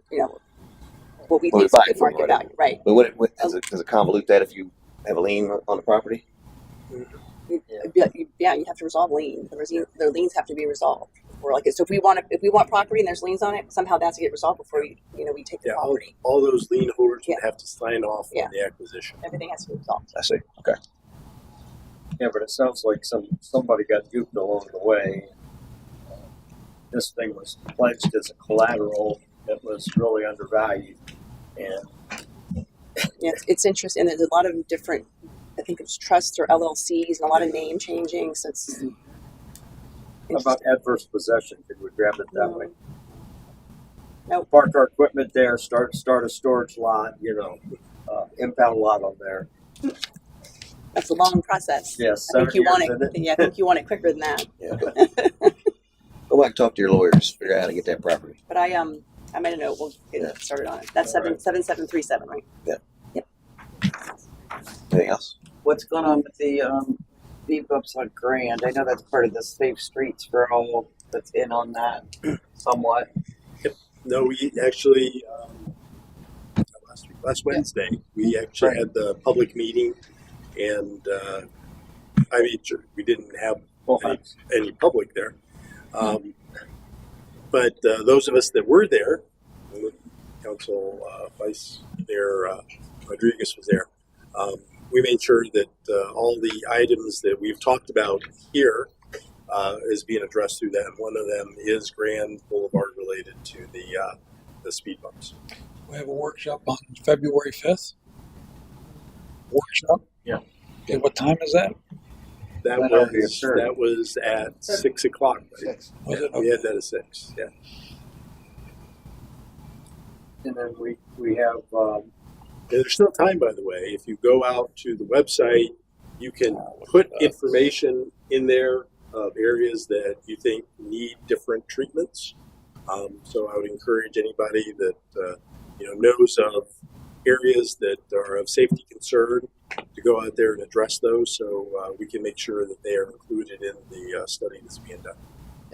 what we Well, think is we buy a it good from market whatever. value, right? but does it convolute that if you have a lien on the property? Yeah, you have to resolve lien. The liens have to be resolved. Or like so, if we want property and there's liens on it, somehow that's to get resolved before we take the Yeah, property. all those lien holders would Yeah. have to sign off Yeah. on the acquisition. Everything has to be resolved. I see. Okay. Yeah, but it sounds like somebody got duped along the way. This thing was pledged as a collateral that was really undervalued, and Yeah, it's interesting. And there's a lot of different, I think it's trusts or LLCs and a lot of name changing. So it's how about adverse possession? Could we grab it that way? Nope. Park our equipment there. Start a storage lot. Impound lot on there. That's a long process. Yes, I think you 7 want years, it. isn't it? Yeah, I think you want it quicker than that. Yeah. Go back and talk to your lawyers. Figure out how to get that property. But I made a note. We'll get started on it. That's All right. 7737, right? Anything else? What's going on with the beef ups on Grand? I know that's part of the Safe Streets for All that's in on that somewhat. No, we actually, last Wednesday, we actually had the public meeting, and I mean, sure, we didn't have any public there. But those of us that were there, Council Vice Mayor Rodriguez was there, we made sure that all the items that we've talked about here is being addressed through that. One of them is Grand Boulevard related to the speed bumps. We have a workshop on February 5th. Workshop? Yeah. Okay, what time is that? That was at 6 o'clock. Right? Was it? We had that at 6. Yeah. And then we have And there's still time, by the way. If you go out to the website, you can put information in there of areas that you think need different treatments. So I would encourage anybody that knows of areas that are of safety concern to go out there and address those, so we can make sure that they are included in the study that's being done.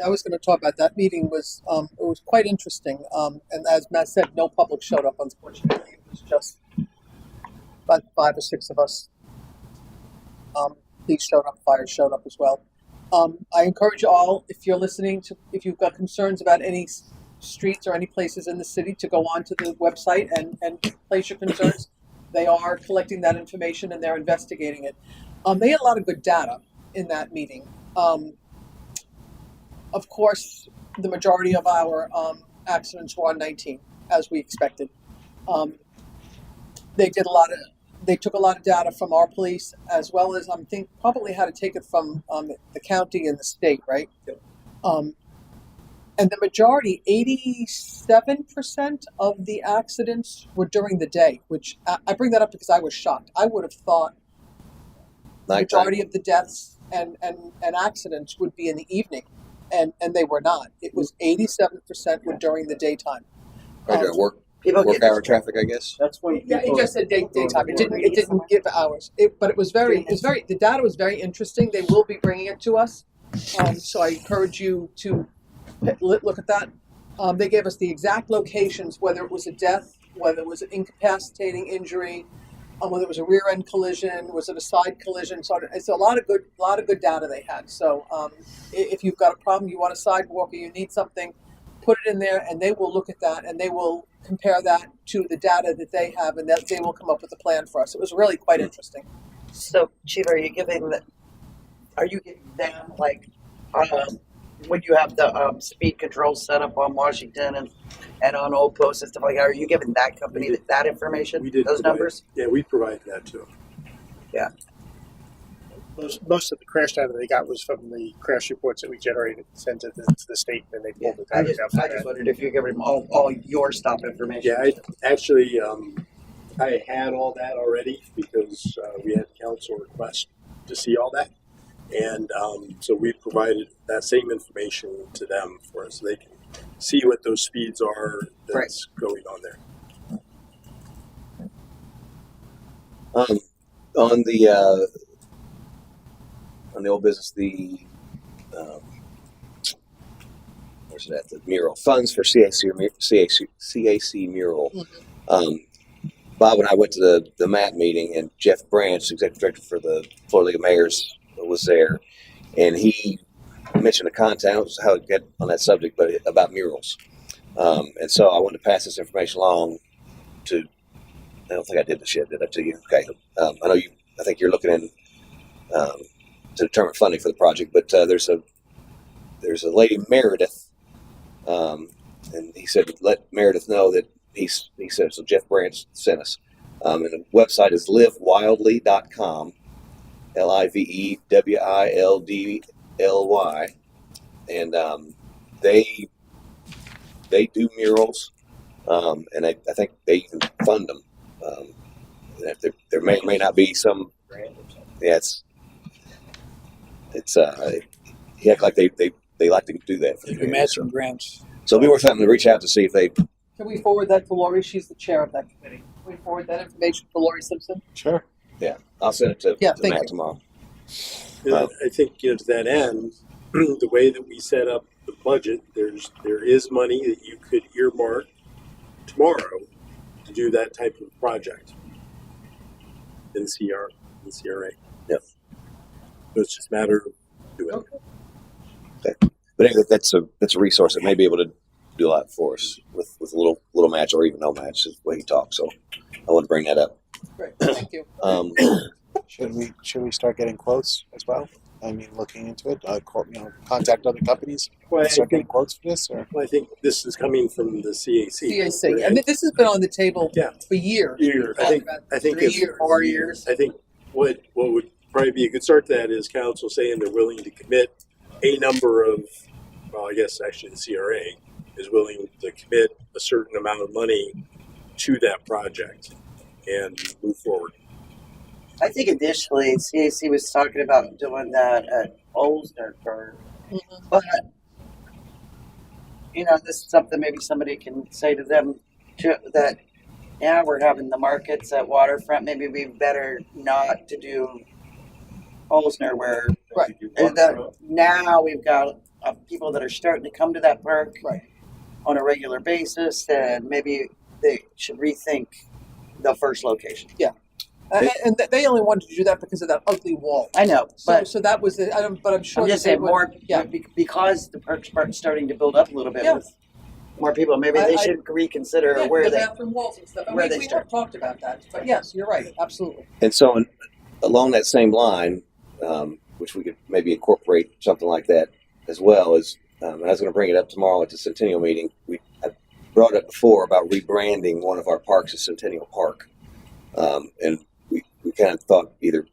I was going to talk about that meeting. Was it was quite interesting, and as Matt said, no public showed up. Unfortunately, it was just about 5 or 6 of us. Police showed up, fire showed up as well. I encourage you all, if you're listening, if you've got concerns about any streets or any places in the city, to go onto the website and place your concerns. They are collecting that information and they're investigating it. They had a lot of good data in that meeting. Of course, the majority of our accidents were on 19, as we expected. They took a lot of data from our police, as well as probably had to take it from the county and the state, right? Yep. And the majority, 87% of the accidents were during the day, which I bring that up because I was shocked. I would have thought, Nighttime. majority of the deaths and accidents would be in the evening, and they were not. It was 87% were during the daytime. Or during work People get hour traffic, I guess. That's when Yeah, it people. just said daytime. It didn't give hours. But it was very the data was very interesting. They will be bringing it to us, so I encourage you to look at that. They gave us the exact locations, whether it was a death, whether it was an incapacitating injury, whether it was a rear end collision, was it a side collision. So it's a lot of good data they had. So if you've got a problem, you want a sidewalk, or you need something, put it in there, and they will look at that, and they will compare that to the data that they have, and that they will come up with a plan for us. It was really quite interesting. So, Chief, are you giving them like when you have the speed control set up on Washington and on Old Post and stuff like that? Are you giving that company that information? We did those provide- numbers. Yeah, we provided that too. Yeah. Most of the crash data they got was from the crash reports that we generated, sent to the state, and they pulled the I data just down from that. wondered if you're giving them all your stop information. Yeah, I actually, I had all that already because we had council request to see all that. And so we provided that same information to them for us so they can see what those speeds are that's going on there. On the old business, where's it at? The mural funds for CAC mural. Bob and I went to the MAP meeting, and Jeff Branch, executive director for the Florida League of Mayors, was there, and he mentioned a contact. I don't know how it got on that subject, but about murals. And so I wanted to pass this information along to. I don't think I did this yet. Did I to you? Okay. I know you. I think you're looking in to determine funding for the project, but there's a lady, Meredith, and he said let Meredith know that he said, so Jeff Branch sent us, and the website is livewildly.com, LIVEWILDLY, and they do murals, and I think they even fund them. And if there may or may not be some, yeah, it's he act like they like to do that. You can match some grants. So it'll be worth something to reach out to see if they. Can we forward that to Lori? She's the chair of that committee. Can we forward that information to Lori Simpson? Sure. Yeah, I'll send it to thank Matt you. tomorrow. I think to that end, the way that we set up the budget, there is money that you could earmark tomorrow to do that type of project in CRA. Yep. So it's just a matter of doing it. Okay. But anyway, that's a resource that may be able to do a lot for us with a little match or even no match is the way he talks. So I want to bring that up. Great, thank you. Should we start getting quotes as well? I mean, looking into it, contact other companies. Well, I Start getting think, quotes for this, or I think this is coming from the CAC. CAC. And this has been on the table Yeah. for years. I think 3 if- years, 4 years. I think what would probably be a good start to that is council saying they're willing to commit a number of, well, I guess actually the CRA is willing to commit a certain amount of money to that project and move forward. I think initially CAC was talking about doing that at Olsnerburg, but this is something maybe somebody can say to them too, that we're having the markets at Waterfront. Maybe it'd be better not to do Olsner, where Right. now we've got people that are starting to come to that park Right. on a regular basis, and maybe they should rethink the first location. And they only wanted to do that because of that ugly wall. I know, but So that was it. But I'm sure I'm just that they saying would- more, Yeah. because the park's starting to build up a little bit Yeah. with more people. Maybe they I- should reconsider Yeah, where the they. bathroom walls and stuff. And where we they have start. talked about that. But yes, you're right. Absolutely. And so along that same line, which we could maybe incorporate something like that as well as, and I was going to bring it up tomorrow at the Centennial meeting. I brought it up before about rebranding one of our parks as Centennial Park, and we kind of thought either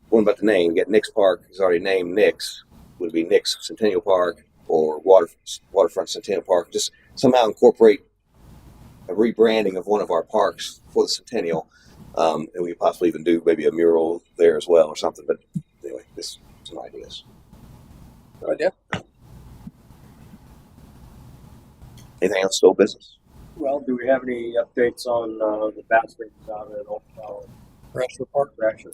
one about the name. Get Nick's Park is already named Nick's. Would it be Nick's Centennial Park or Waterfront Centennial Park? Just somehow incorporate a rebranding of one of our parks for the Centennial. And we could possibly even do maybe a mural there as well or something. But anyway, this some ideas. Good idea. Anything else? Still business? Well, do we have any updates on the bathrooms out at Old Tower? Rasher Park. Rasher?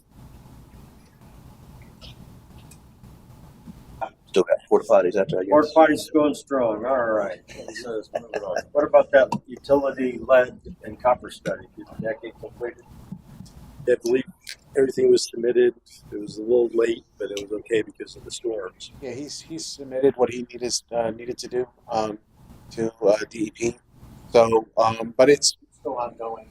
Still got porta potties after I guess. Porta potty's going strong. All right. Let's move it on. What about that utility lead and copper study? Did that get completed? I believe everything was submitted. It was a little late, but it was okay because of the storms. Yeah, he's submitted what he needed to do to DEP. So, but it's still ongoing.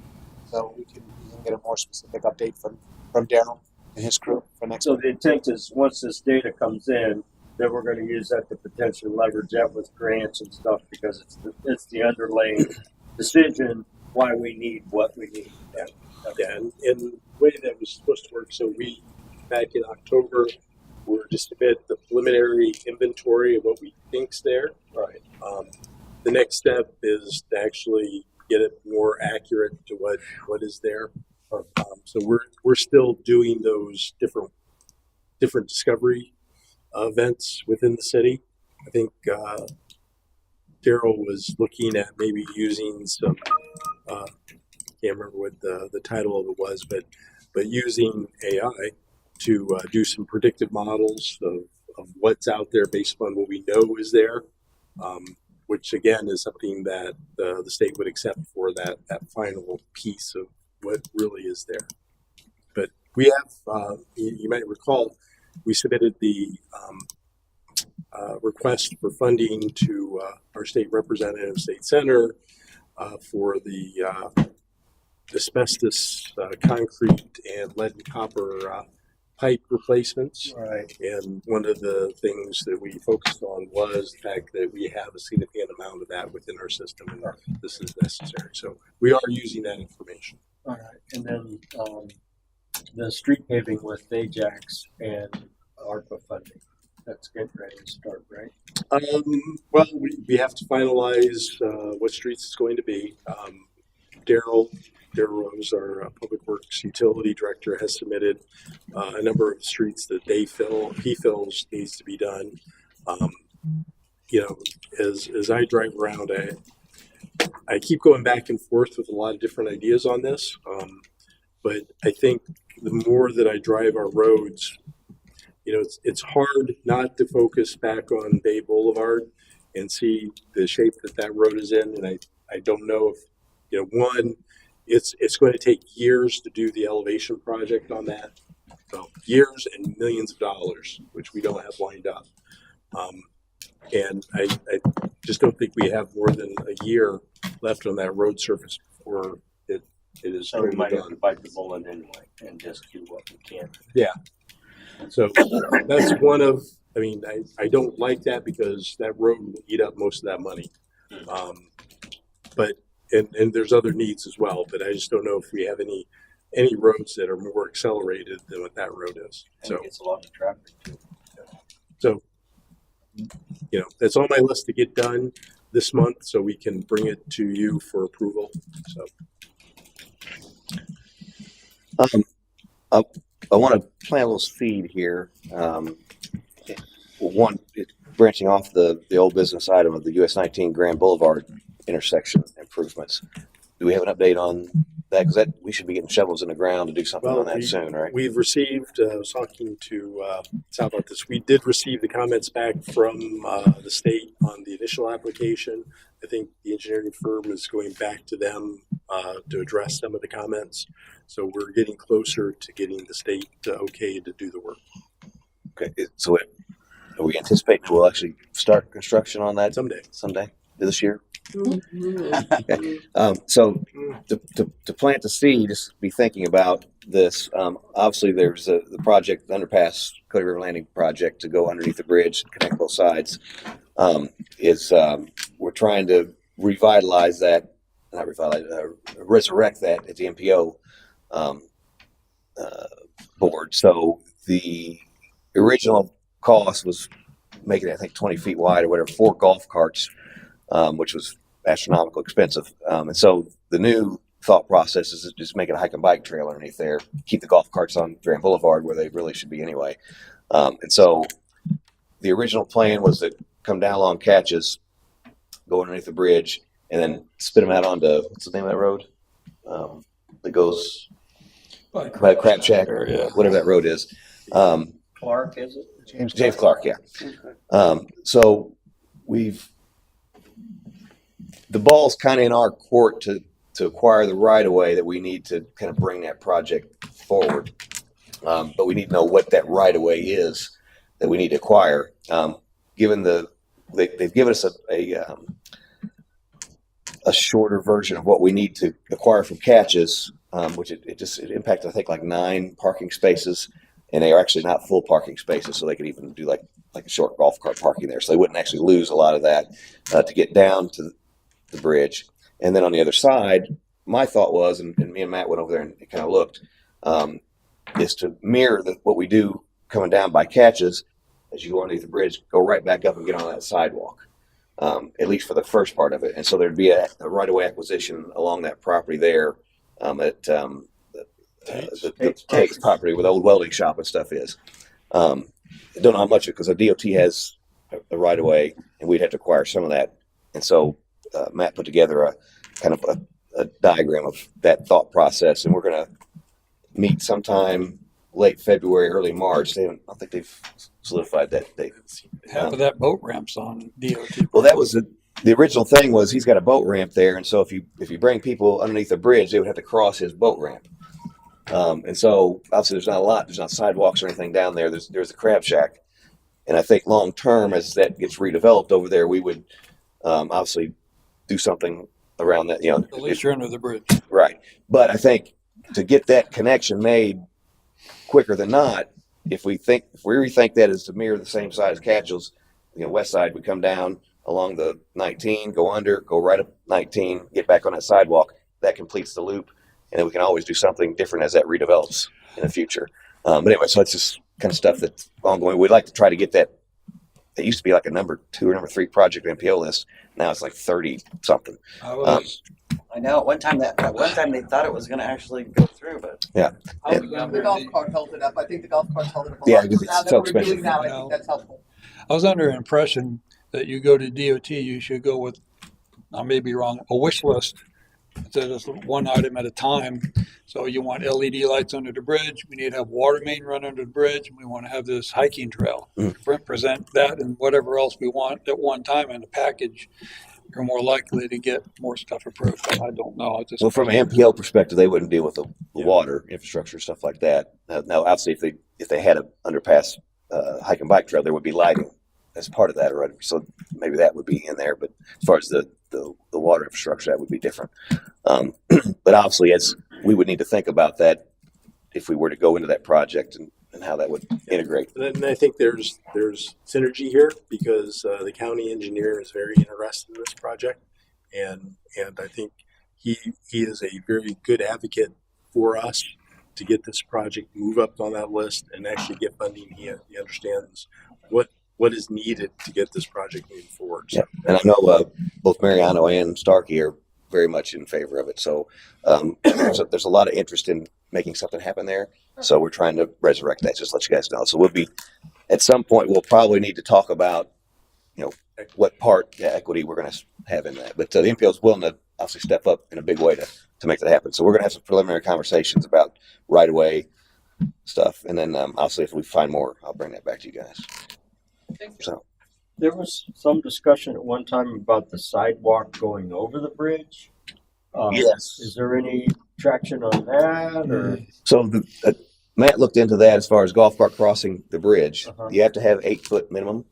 So we can get a more specific update from Daryl and his crew for next. So the intent is once this data comes in, then we're going to use that to potentially leverage that with grants and stuff because it's the underlying decision why we need what we need. Yeah, and the way that was supposed to work, so we, back in October, were to submit the preliminary inventory of what we think's there. Right. The next step is to actually get it more accurate to what is there. So we're still doing those different discovery events within the city. I think Daryl was looking at maybe using some. Can't remember what the title of it was, but using AI to do some predictive models of what's out there based upon what we know is there, which again is something that the state would accept for that final piece of what really is there. But we have, you might recall, we submitted the request for funding to our state representative, state senator, for the asbestos, concrete, and lead and copper pipe replacements. Right. And one of the things that we focused on was the fact that we have a significant amount of that within our system, and this is necessary. So we are using that information. All right. And then the street paving with Ajax and ARPA funding. That's getting ready to start, right? Well, we have to finalize what streets it's going to be. Daryl Rose, our Public Works Utility Director, has submitted a number of streets that he feels needs to be done. You know, as I drive around, I keep going back and forth with a lot of different ideas on this. But I think the more that I drive our roads, you know, it's hard not to focus back on Bay Boulevard and see the shape that road is in. And I don't know if, you know, one, it's going to take years to do the elevation project on that. So years and millions of dollars, which we don't have lined up. And I just don't think we have more than a year left on that road surface before it is. So we might have to bite the bullet anyway and just do what we can. Yeah. So that's one of, I mean, I don't like that because that road will eat up most of that money. But there's other needs as well, but I just don't know if we have any roads that are more accelerated than what that road is. And So it gets a lot of traffic too. So, you know, that's on my list to get done this month so we can bring it to you for approval. So I want to plant a little seed here. One, branching off the old business item of the US 19 Grand Boulevard intersection improvements. Do we have an update on that? Because we should be getting shovels in the ground to do something on that soon, right? We've received, I was talking to Sal about this, we did receive the comments back from the state on the initial application. I think the engineering firm is going back to them to address some of the comments. So we're getting closer to getting the state okay to do the work. Okay, so are we anticipating we'll actually start construction on that someday this year? Okay. So to plant the seed, just be thinking about this. Obviously, there's the project, the underpass, Cody River Landing project to go underneath the bridge, connect both sides. We're trying to revitalize that, not revitalize, resurrect that at the MPO board. So the original cost was making it, I think, 20 feet wide or whatever, 4 golf carts, which was astronomical expensive. And so the new thought process is just make it a hike and bike trail underneath there, keep the golf carts on Grand Boulevard where they really should be anyway. And so the original plan was to come down along Catches, go underneath the bridge, and then spit them out onto, what's the name of that road? That goes by Crab Shack or whatever that road is. Clark, is it? James Clark, yeah. So the ball's kind of in our court to acquire the right of way that we need to kind of bring that project forward. But we need to know what that right of way is that we need to acquire. Given they've given us a shorter version of what we need to acquire from Catches, which it impacted, I think, like 9 parking spaces, and they are actually not full parking spaces, so they could even do like a short golf cart parking there. So they wouldn't actually lose a lot of that to get down to the bridge. And then on the other side, my thought was, and me and Matt went over there and kind of looked, is to mirror what we do coming down by Catches. As you go underneath the bridge, go right back up and get on that sidewalk, at least for the first part of it. And so there'd be a right-of-way acquisition along that property there at the Tate's property where the old welding shop and stuff is. I don't know how much because the DOT has a right-of-way, and we'd have to acquire some of that. And so Matt put together a kind of a diagram of that thought process, and we're going to meet sometime late February, early March. I don't think they've solidified that date. Half of that boat ramp's on DOT. Well, that was the original thing was he's got a boat ramp there, and so if you bring people underneath the bridge, they would have to cross his boat ramp. And so obviously there's not sidewalks or anything down there. There's the Crab Shack, and I think long term as that gets redeveloped over there, we would obviously do something around that. At least you're under the bridge. Right. But I think to get that connection made quicker than not, if we rethink that as to mirror the same side as Catches, west side, we come down along the 19, go under, go right up 19, get back on that sidewalk. That completes the loop, and then we can always do something different as that redevelops in the future. But anyway, so it's just kind of stuff that's ongoing. We'd like to try to get that. It used to be like a number 2 or number 3 project MPO list. Now it's like 30 something. I know. One time they thought it was going to actually go through, but Yeah. The golf cart held it up. I think the golf cart's held it up a Yeah, lot. because it's Now that so we're doing expensive. now, I think that's helpful. I was under the impression that you go to DOT, you should go with, I may be wrong, a wish list. So just one item at a time. So you want LED lights under the bridge. We need to have water main run under the bridge. And we want to have this hiking trail. Present that and whatever else we want at one time in the package. You're more likely to get more stuff approved. I don't know. Well, from an MPO perspective, they wouldn't deal with the water infrastructure, stuff like that. Now, obviously, if they had an underpass hike and bike trail, there would be lighting as part of that already. So maybe that would be in there. But as far as the water infrastructure, that would be different. But obviously, as we would need to think about that if we were to go into that project and how that would integrate. And I think there's synergy here because the county engineer is very interested in this project, and I think he is a very good advocate for us to get this project move up on that list and actually get funding. He understands what is needed to get this project moving forward. So. Yeah, and I know both Mariano and Starkey are very much in favor of it. So there's a lot of interest in making something happen there. So we're trying to resurrect that. Just let you guys know. So we'll be at some point. We'll probably need to talk about what part equity we're going to have in that. But the MPO is willing to obviously step up in a big way to make that happen. So we're going to have some preliminary conversations about right away stuff, and then obviously if we find more, I'll bring that back to you guys. So. There was some discussion at one time about the sidewalk going over the bridge. Yes. Is there any traction on that? Or So Matt looked into that as far as golf cart crossing the bridge. Uh-huh. You have to have 8 foot minimum.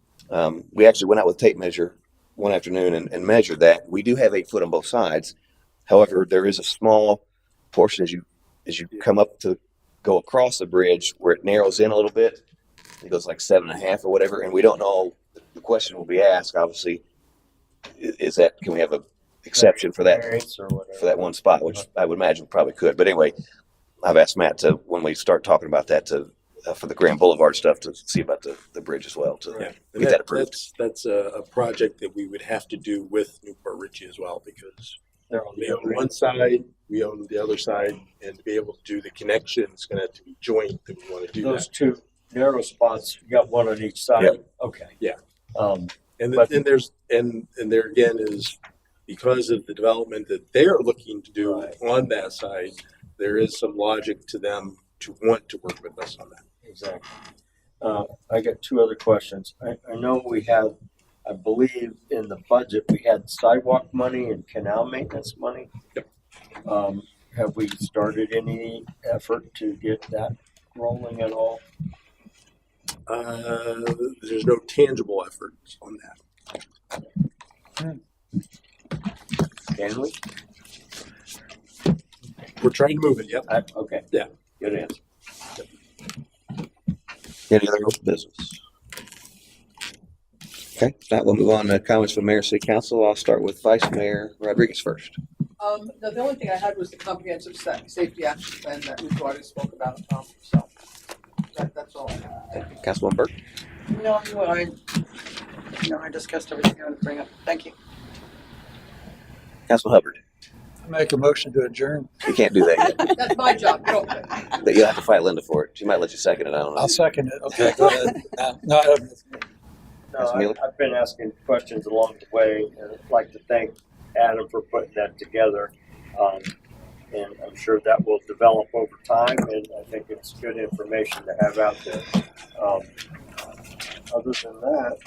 We actually went out with a tape measure one afternoon and measured that. We do have 8 foot on both sides. However, there is a small portion as you come up to go across the bridge where it narrows in a little bit. It goes like 7.5 or whatever, and we don't know. The question will be asked, obviously, is that can we have an exception for that or whatever. for that one spot, which I would imagine we probably could. But anyway, I've asked Matt to when we start talking about that to for the Grand Boulevard stuff to see about the bridge as well to And get that approved. That's a project that we would have to do with Newport Richie as well because They're on They the own one side, we own the other side, and to be able to do the connection, it's going to have to be joint that we want to do Those that. two narrow spots, you got one on each side? Yep. Okay. Yeah. Um, And But- then there's and there again is because of the development that they're looking to do Right. on that side, there is some logic to them to want to work with us on that. Exactly. I got two other questions. I know we had, I believe in the budget, we had sidewalk money and canal maintenance money. Yep. Have we started any effort to get that rolling at all? There's no tangible effort on that. Can we? We're trying to move it. Yep. Okay. Yeah. Good answer. Any other open business? Okay, if not, we'll move on to comments from Mayor and City Council. I'll start with Vice Mayor Rodriguez first. The only thing I had was the comprehensive safety action plan that we've already spoke about, so that's all I have. Councilman Burke? No, I discussed everything I wanted to bring up. Thank you. Councilman Hubbard? I make a motion to adjourn. You can't do that yet. That's my job, go ahead. But you'll have to fight Linda for it. She might let you second it. I don't know. I'll second it. Okay, go ahead. No, I haven't. No, Councilman Mueller? I've been asking questions along the way, and I'd like to thank Adam for putting that together. And I'm sure that will develop over time, and I think it's good information to have out there. Other than that,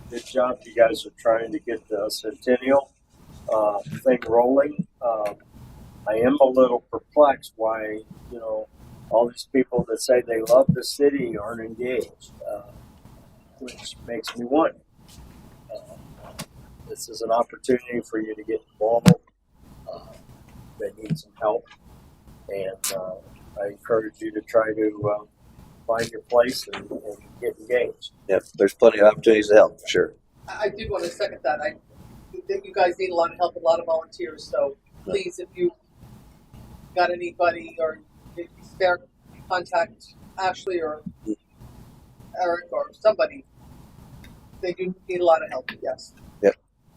good job. You guys are trying to get the Centennial thing rolling. I am a little perplexed why, all these people that say they love the city aren't engaged, which makes me wonder. This is an opportunity for you to get involved. They need some help, and I encourage you to try to find your place and get engaged. Yep, there's plenty of opportunities to help, for sure. I did want to second that. I think you guys need a lot of help, a lot of volunteers, so please, if you got anybody or if you spare, contact Ashley or Eric or somebody. They do need a lot of help, yes.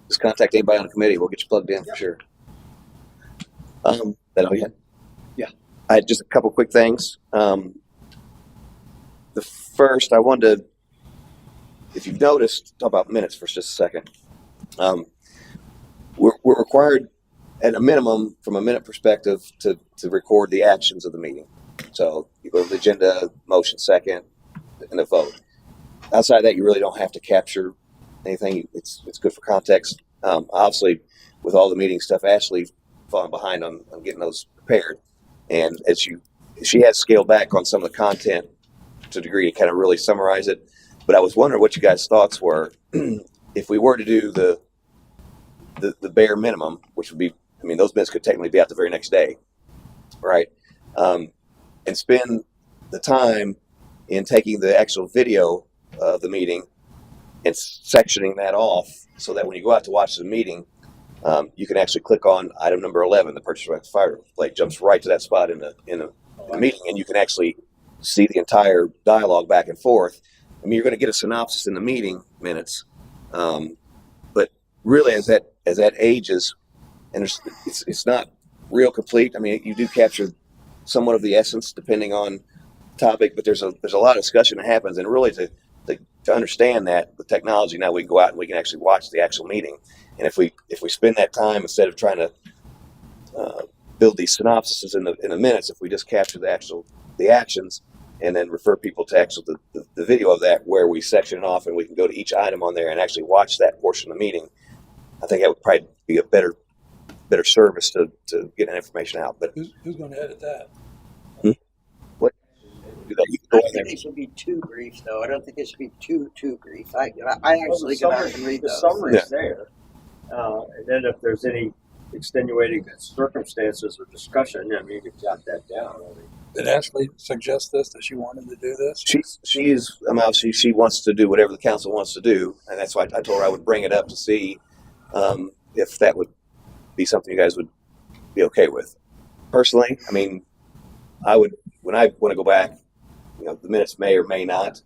Just contact anybody on the committee. We'll get you plugged in for Yep. sure. That all you had? Yeah. I had just a couple quick things. The first, I wanted to, if you've noticed, talk about minutes for just a second. We're required, at a minimum, from a minute perspective, to record the actions of the meeting. So you go to the agenda, motion second, and a vote. Outside of that, you really don't have to capture anything. It's good for context. Obviously, with all the meeting stuff, Ashley falling behind on getting those prepared, and she has scaled back on some of the content to a degree to kind of really summarize it. But I was wondering what you guys' thoughts were if we were to do the bare minimum, which would be, those minutes could technically be out the very next day, right? And spend the time in taking the actual video of the meeting and sectioning that off so that when you go out to watch the meeting, you can actually click on item number 11, the purchase of fire plate, jumps right to that spot in the meeting, and you can actually see the entire dialogue back and forth. You're going to get a synopsis in the meeting minutes, but really, as that ages, and it's not real complete. You do capture somewhat of the essence depending on topic, but there's a lot of discussion that happens, and really to understand that with technology now we can go out and we can actually watch the actual meeting. And if we spend that time instead of trying to build these synopsises in the minutes, if we just capture the actions and then refer people to the video of that where we section it off and we can go to each item on there and actually watch that portion of the meeting, I think that would probably be a better service to get that information out. But Who's going to edit that? do that, you can I go in think there. they should be too brief, though. I don't think it should be too brief. I actually go back and read the those. summary's there. And then if there's any extenuating circumstances or discussion, you can jot that down. Did Ashley suggest this, that she wanted to do this? Obviously she wants to do whatever the council wants to do, and that's why I told her I would bring it up to see if that would be something you guys would be okay with. Personally, I would, when I want to go back, the minutes may or may not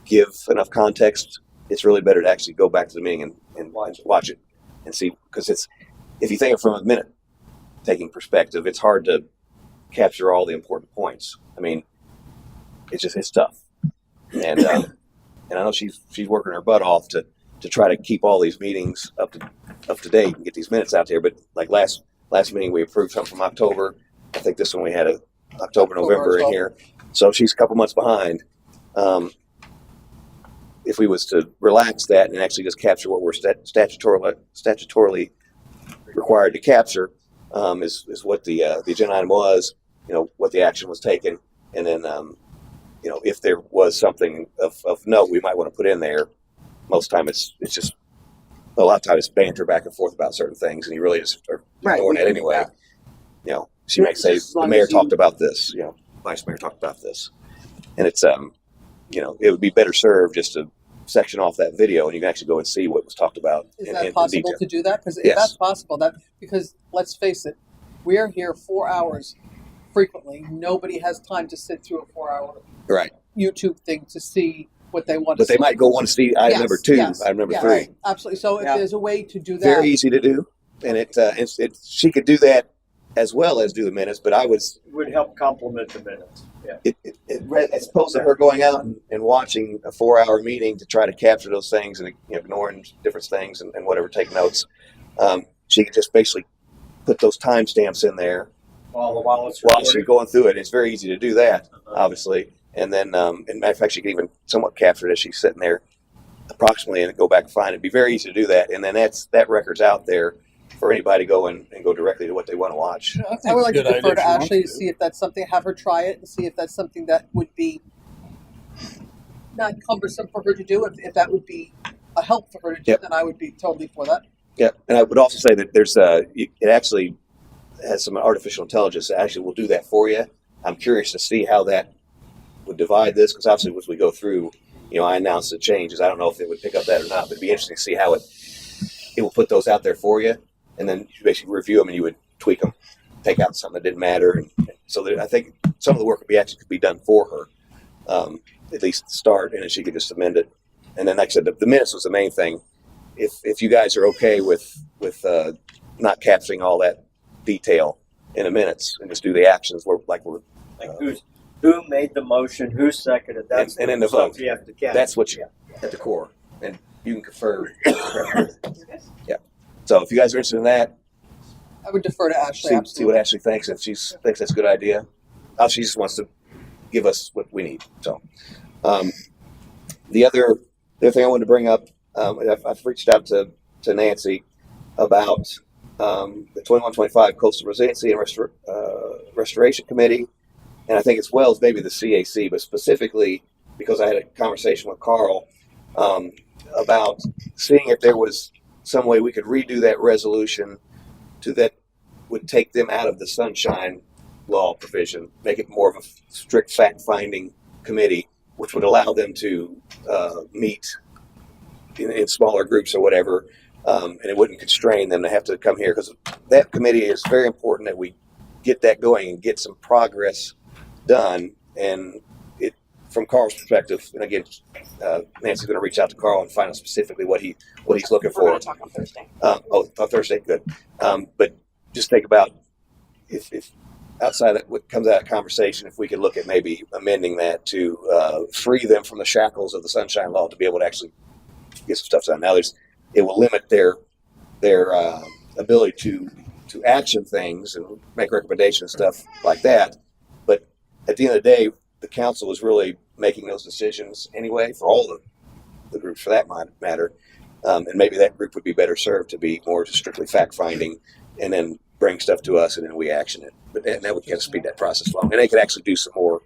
give enough context. It's really better to actually go back to the meeting and watch it. and see, because if you think of it from a minute taking perspective, it's hard to capture all the important points. I mean, it's tough, and and I know she's working her butt off to try to keep all these meetings up to date and get these minutes out there. But like last meeting, we approved something from October. I think this one we had a October, November in here, so she's a couple months behind. If we was to relax that and actually just capture what we're statutorily required to capture, is what the agenda item was, what the action was taken, and then if there was something of note we might want to put in there. Most time it's just a lot of times it's banter back and forth about certain things, and you really just are doing it anyway. She might say the mayor talked about this, vice mayor talked about this, and it's it would be better served just to section off that video and you can actually go and see what was talked about. Is that possible to do that? Because if Yes. that's possible, because let's face it, we're here 4 hours frequently. Nobody has time to sit through a 4-hour Right. YouTube thing to see what they want But to they see. might go want to see item number 2, item number 3. Right. Absolutely. So if there's a way to do that. Very easy to do. And she could do that as well as do the minutes, but I was Would help complement the minutes. Yeah. as opposed to her going out and watching a 4-hour meeting to try to capture those things and ignoring different things and whatever, take notes. She could just basically put those timestamps in there While she's going through it. It's very easy to do that, obviously. And then, in matter of fact, she can even somewhat capture it as she's sitting there approximately and go back and find it. It'd be very easy to do that. And then that record's out there for anybody to go and go directly to what they want to watch. I would like to Good defer idea to if you want Ashley to to. see if that's something, have her try it and see if that's something that would be not cumbersome for her to do. If that would be a help for her to do, Yep. then I would be totally for that. Yeah, and I would also say that there's it actually has some artificial intelligence that actually will do that for you. I'm curious to see how that would divide this, because obviously as we go through, I announced the changes. I don't know if it would pick up that or not, but it'd be interesting to see how it will put those out there for you, and then you basically review them and you would tweak them, take out something that didn't matter, and so I think some of the work could be done for her, at least to start, and then she could just amend it. And then, like I said, the minutes was the main thing. If you guys are okay with not capturing all that detail in the minutes and just do the actions, Who made the motion? Who seconded? That's and then the stuff vote. you have to catch. That's what you at the core, and you can confer. Yeah. So if you guys are interested in that, I would defer to Ashley. see Absolutely. what Ashley thinks. If she thinks that's a good idea, she just wants to give us what we need. So, the other thing I wanted to bring up, I've reached out to Nancy about the 21-25 Coastal Resiliency and Restoration Committee, and I think as well as maybe the CAC, but specifically because I had a conversation with Carl about seeing if there was some way we could redo that resolution that would take them out of the sunshine law provision, make it more of a strict fact-finding committee, which would allow them to meet in smaller groups or whatever, and it wouldn't constrain them to have to come here, because that committee is very important that we get that going and get some progress done. And it, from Carl's perspective, and again, Nancy's going to reach out to Carl and find out specifically what he's looking We're for. going to talk on Thursday. On Thursday, good. But just think about if outside of what comes out of conversation, if we could look at maybe amending that to free them from the shackles of the Sunshine Law to be able to actually get some stuff done. Now, it will limit their ability to action things and make recommendations, stuff like that. But at the end of the day, the council is really making those decisions anyway for all the groups, for that matter. And maybe that group would be better served to be more strictly fact-finding and then bring stuff to us and then we action it. But that would kind of speed that process along. And they could actually do some more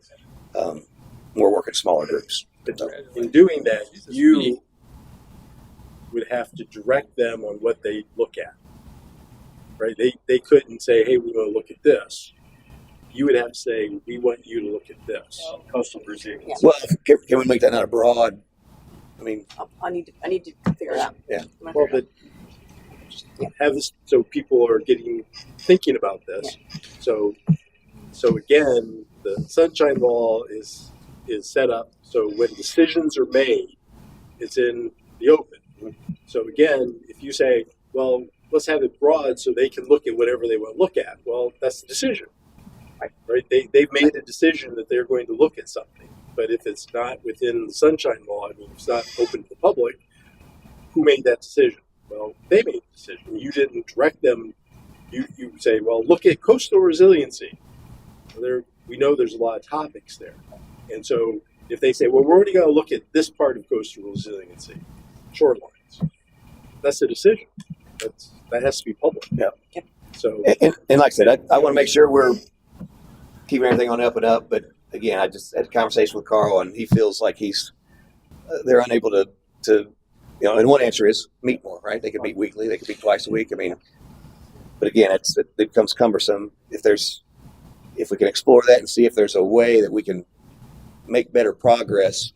work in smaller groups. In doing that, you would have to direct them on what they look at, right? They couldn't say, hey, we want to look at this. You would have to say, we want you to look at this. Coastal resiliency. Yeah. Well, can we make that not a broad? I mean, I need to figure it out. Yeah. I'm gonna Well, figure it but have this so people are thinking about this. So again, the Sunshine Law is set up so when decisions are made, it's in the open. So again, if you say, well, let's have it broad so they can look at whatever they want to look at. Well, that's the decision, right? They've made a decision that they're going to look at something. But if it's not within the sunshine law, I mean, it's not open to the public, who made that decision? Well, they made the decision. You didn't direct them. You say, well, look at coastal resiliency. We know there's a lot of topics there. And so if they say, well, we're only going to look at this part of coastal resiliency, shorelines, that's a decision. That has to be public. Yeah. So, And like I said, I want to make sure we're keeping everything on the up and up. But again, I just had a conversation with Carl, and he feels like they're unable to, and one answer is meet more, right? They could meet weekly, they could meet twice a week. I mean, but again, it becomes cumbersome. If we can explore that and see if there's a way that we can make better progress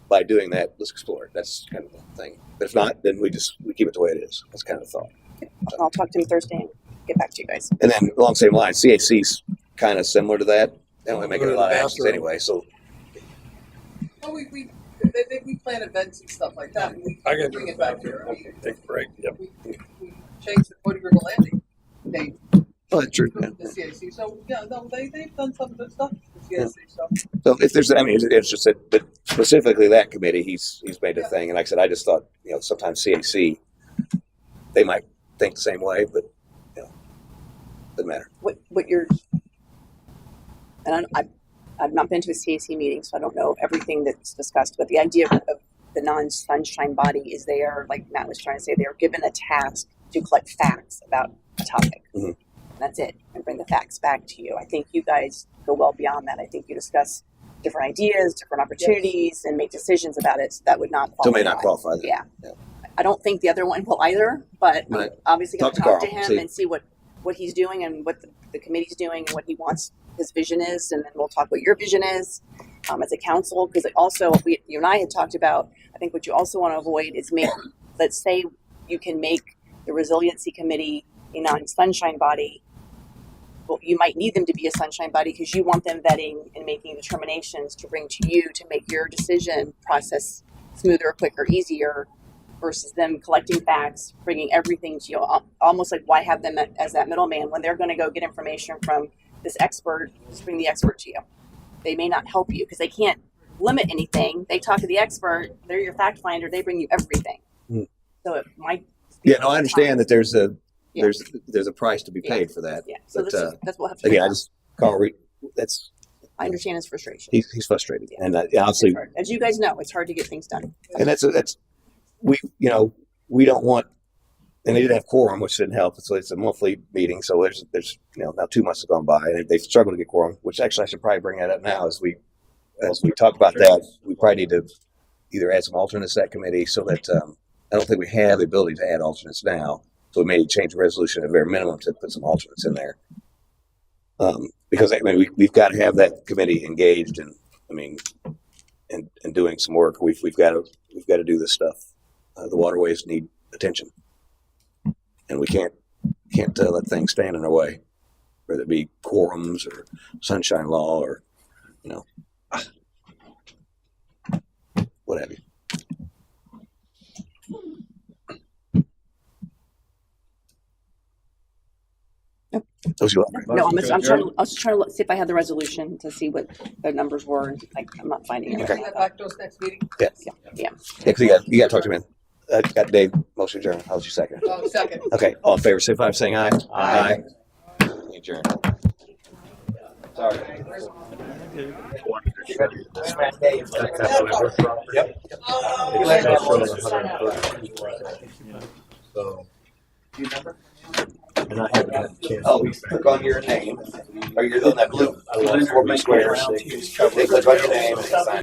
by doing that, let's explore it. That's kind of the thing. But if not, then we keep it the way it is. That's kind of the thought. I'll talk to him Thursday and get back to you guys. And then along the same line, CAC's kind of similar to that. They don't make a lot of actions anyway. So Well, we plan events and stuff like that, and we I can bring it back here. Take a break. Yep. We changed the Cody River Landing date that's true. for the CAC. So yeah, no, they've done some good stuff. The CAC. So if there's, I mean, it's just that, but specifically that committee, he's made a thing. And like I said, I just thought, sometimes CAC, they might think the same way, but doesn't matter. What you're, and I've not been to a CAC meeting, so I don't know everything that's discussed, but the idea of the non-sunshine body is like Matt was trying to say, they're given a task to collect facts about a topic. Mm-hmm. That's it, and bring the facts back to you. I think you guys go well beyond that. I think you discuss different ideas, different opportunities, and make decisions about it. So that would not qualify. So may not qualify. Then. Yeah. I don't think the other one will either, but Right. I'm obviously going to Talk talk to to Carl, him see. and see what he's doing and what the committee's doing and what he wants his vision is, and then we'll talk what your vision is as a council, because also you and I had talked about, I think what you also want to avoid is let's say you can make the resiliency committee a non-sunshine body. Well, you might need them to be a sunshine body because you want them vetting and making determinations to bring to you to make your decision process smoother, quicker, easier, versus them collecting facts, bringing everything to you. Almost like, why have them as that middleman when they're going to go get information from this expert? Just bring the expert to you. They may not help you because they can't limit anything. They talk to the expert. They're your fact finder. They bring you everything. Mm. So it might. Yeah, no, I understand that there's a Yeah. there's a price to be paid for that. Yeah. So But, that's what we'll have to. again, Carl, I understand his frustration. he's frustrated, Yeah. and obviously, It's hard. As you guys know, it's hard to get things done. and that's we don't want, and they didn't have quorum, which didn't help. So it's a monthly meeting, so there's now 2 months have gone by, and they've struggled to get quorum. Which actually I should probably bring that up now as we talk about that. We probably need to either add some alternates to that committee so that I don't think we have the ability to add alternates now. So we may change the resolution at a very minimum to put some alternates in there. Because we've got to have that committee engaged and doing some work. We've got to do this stuff. The waterways need attention, and we can't let things stand in our way, whether it be quorums or sunshine law or what have you. Those you want. No, I was trying to see if I had the resolution to see what the numbers were. And I'm not finding Can you it. bring that back to us next meeting? Yeah. Yeah. Yeah, 'cause you got to talk to him. Got Dave, motion adjourned. How's your second? Second. Okay, all in favor, signify by saying aye. Aye. Adjourn. Sorry. Oh, click on your name, or you're on that blue square. Click on your name and sign.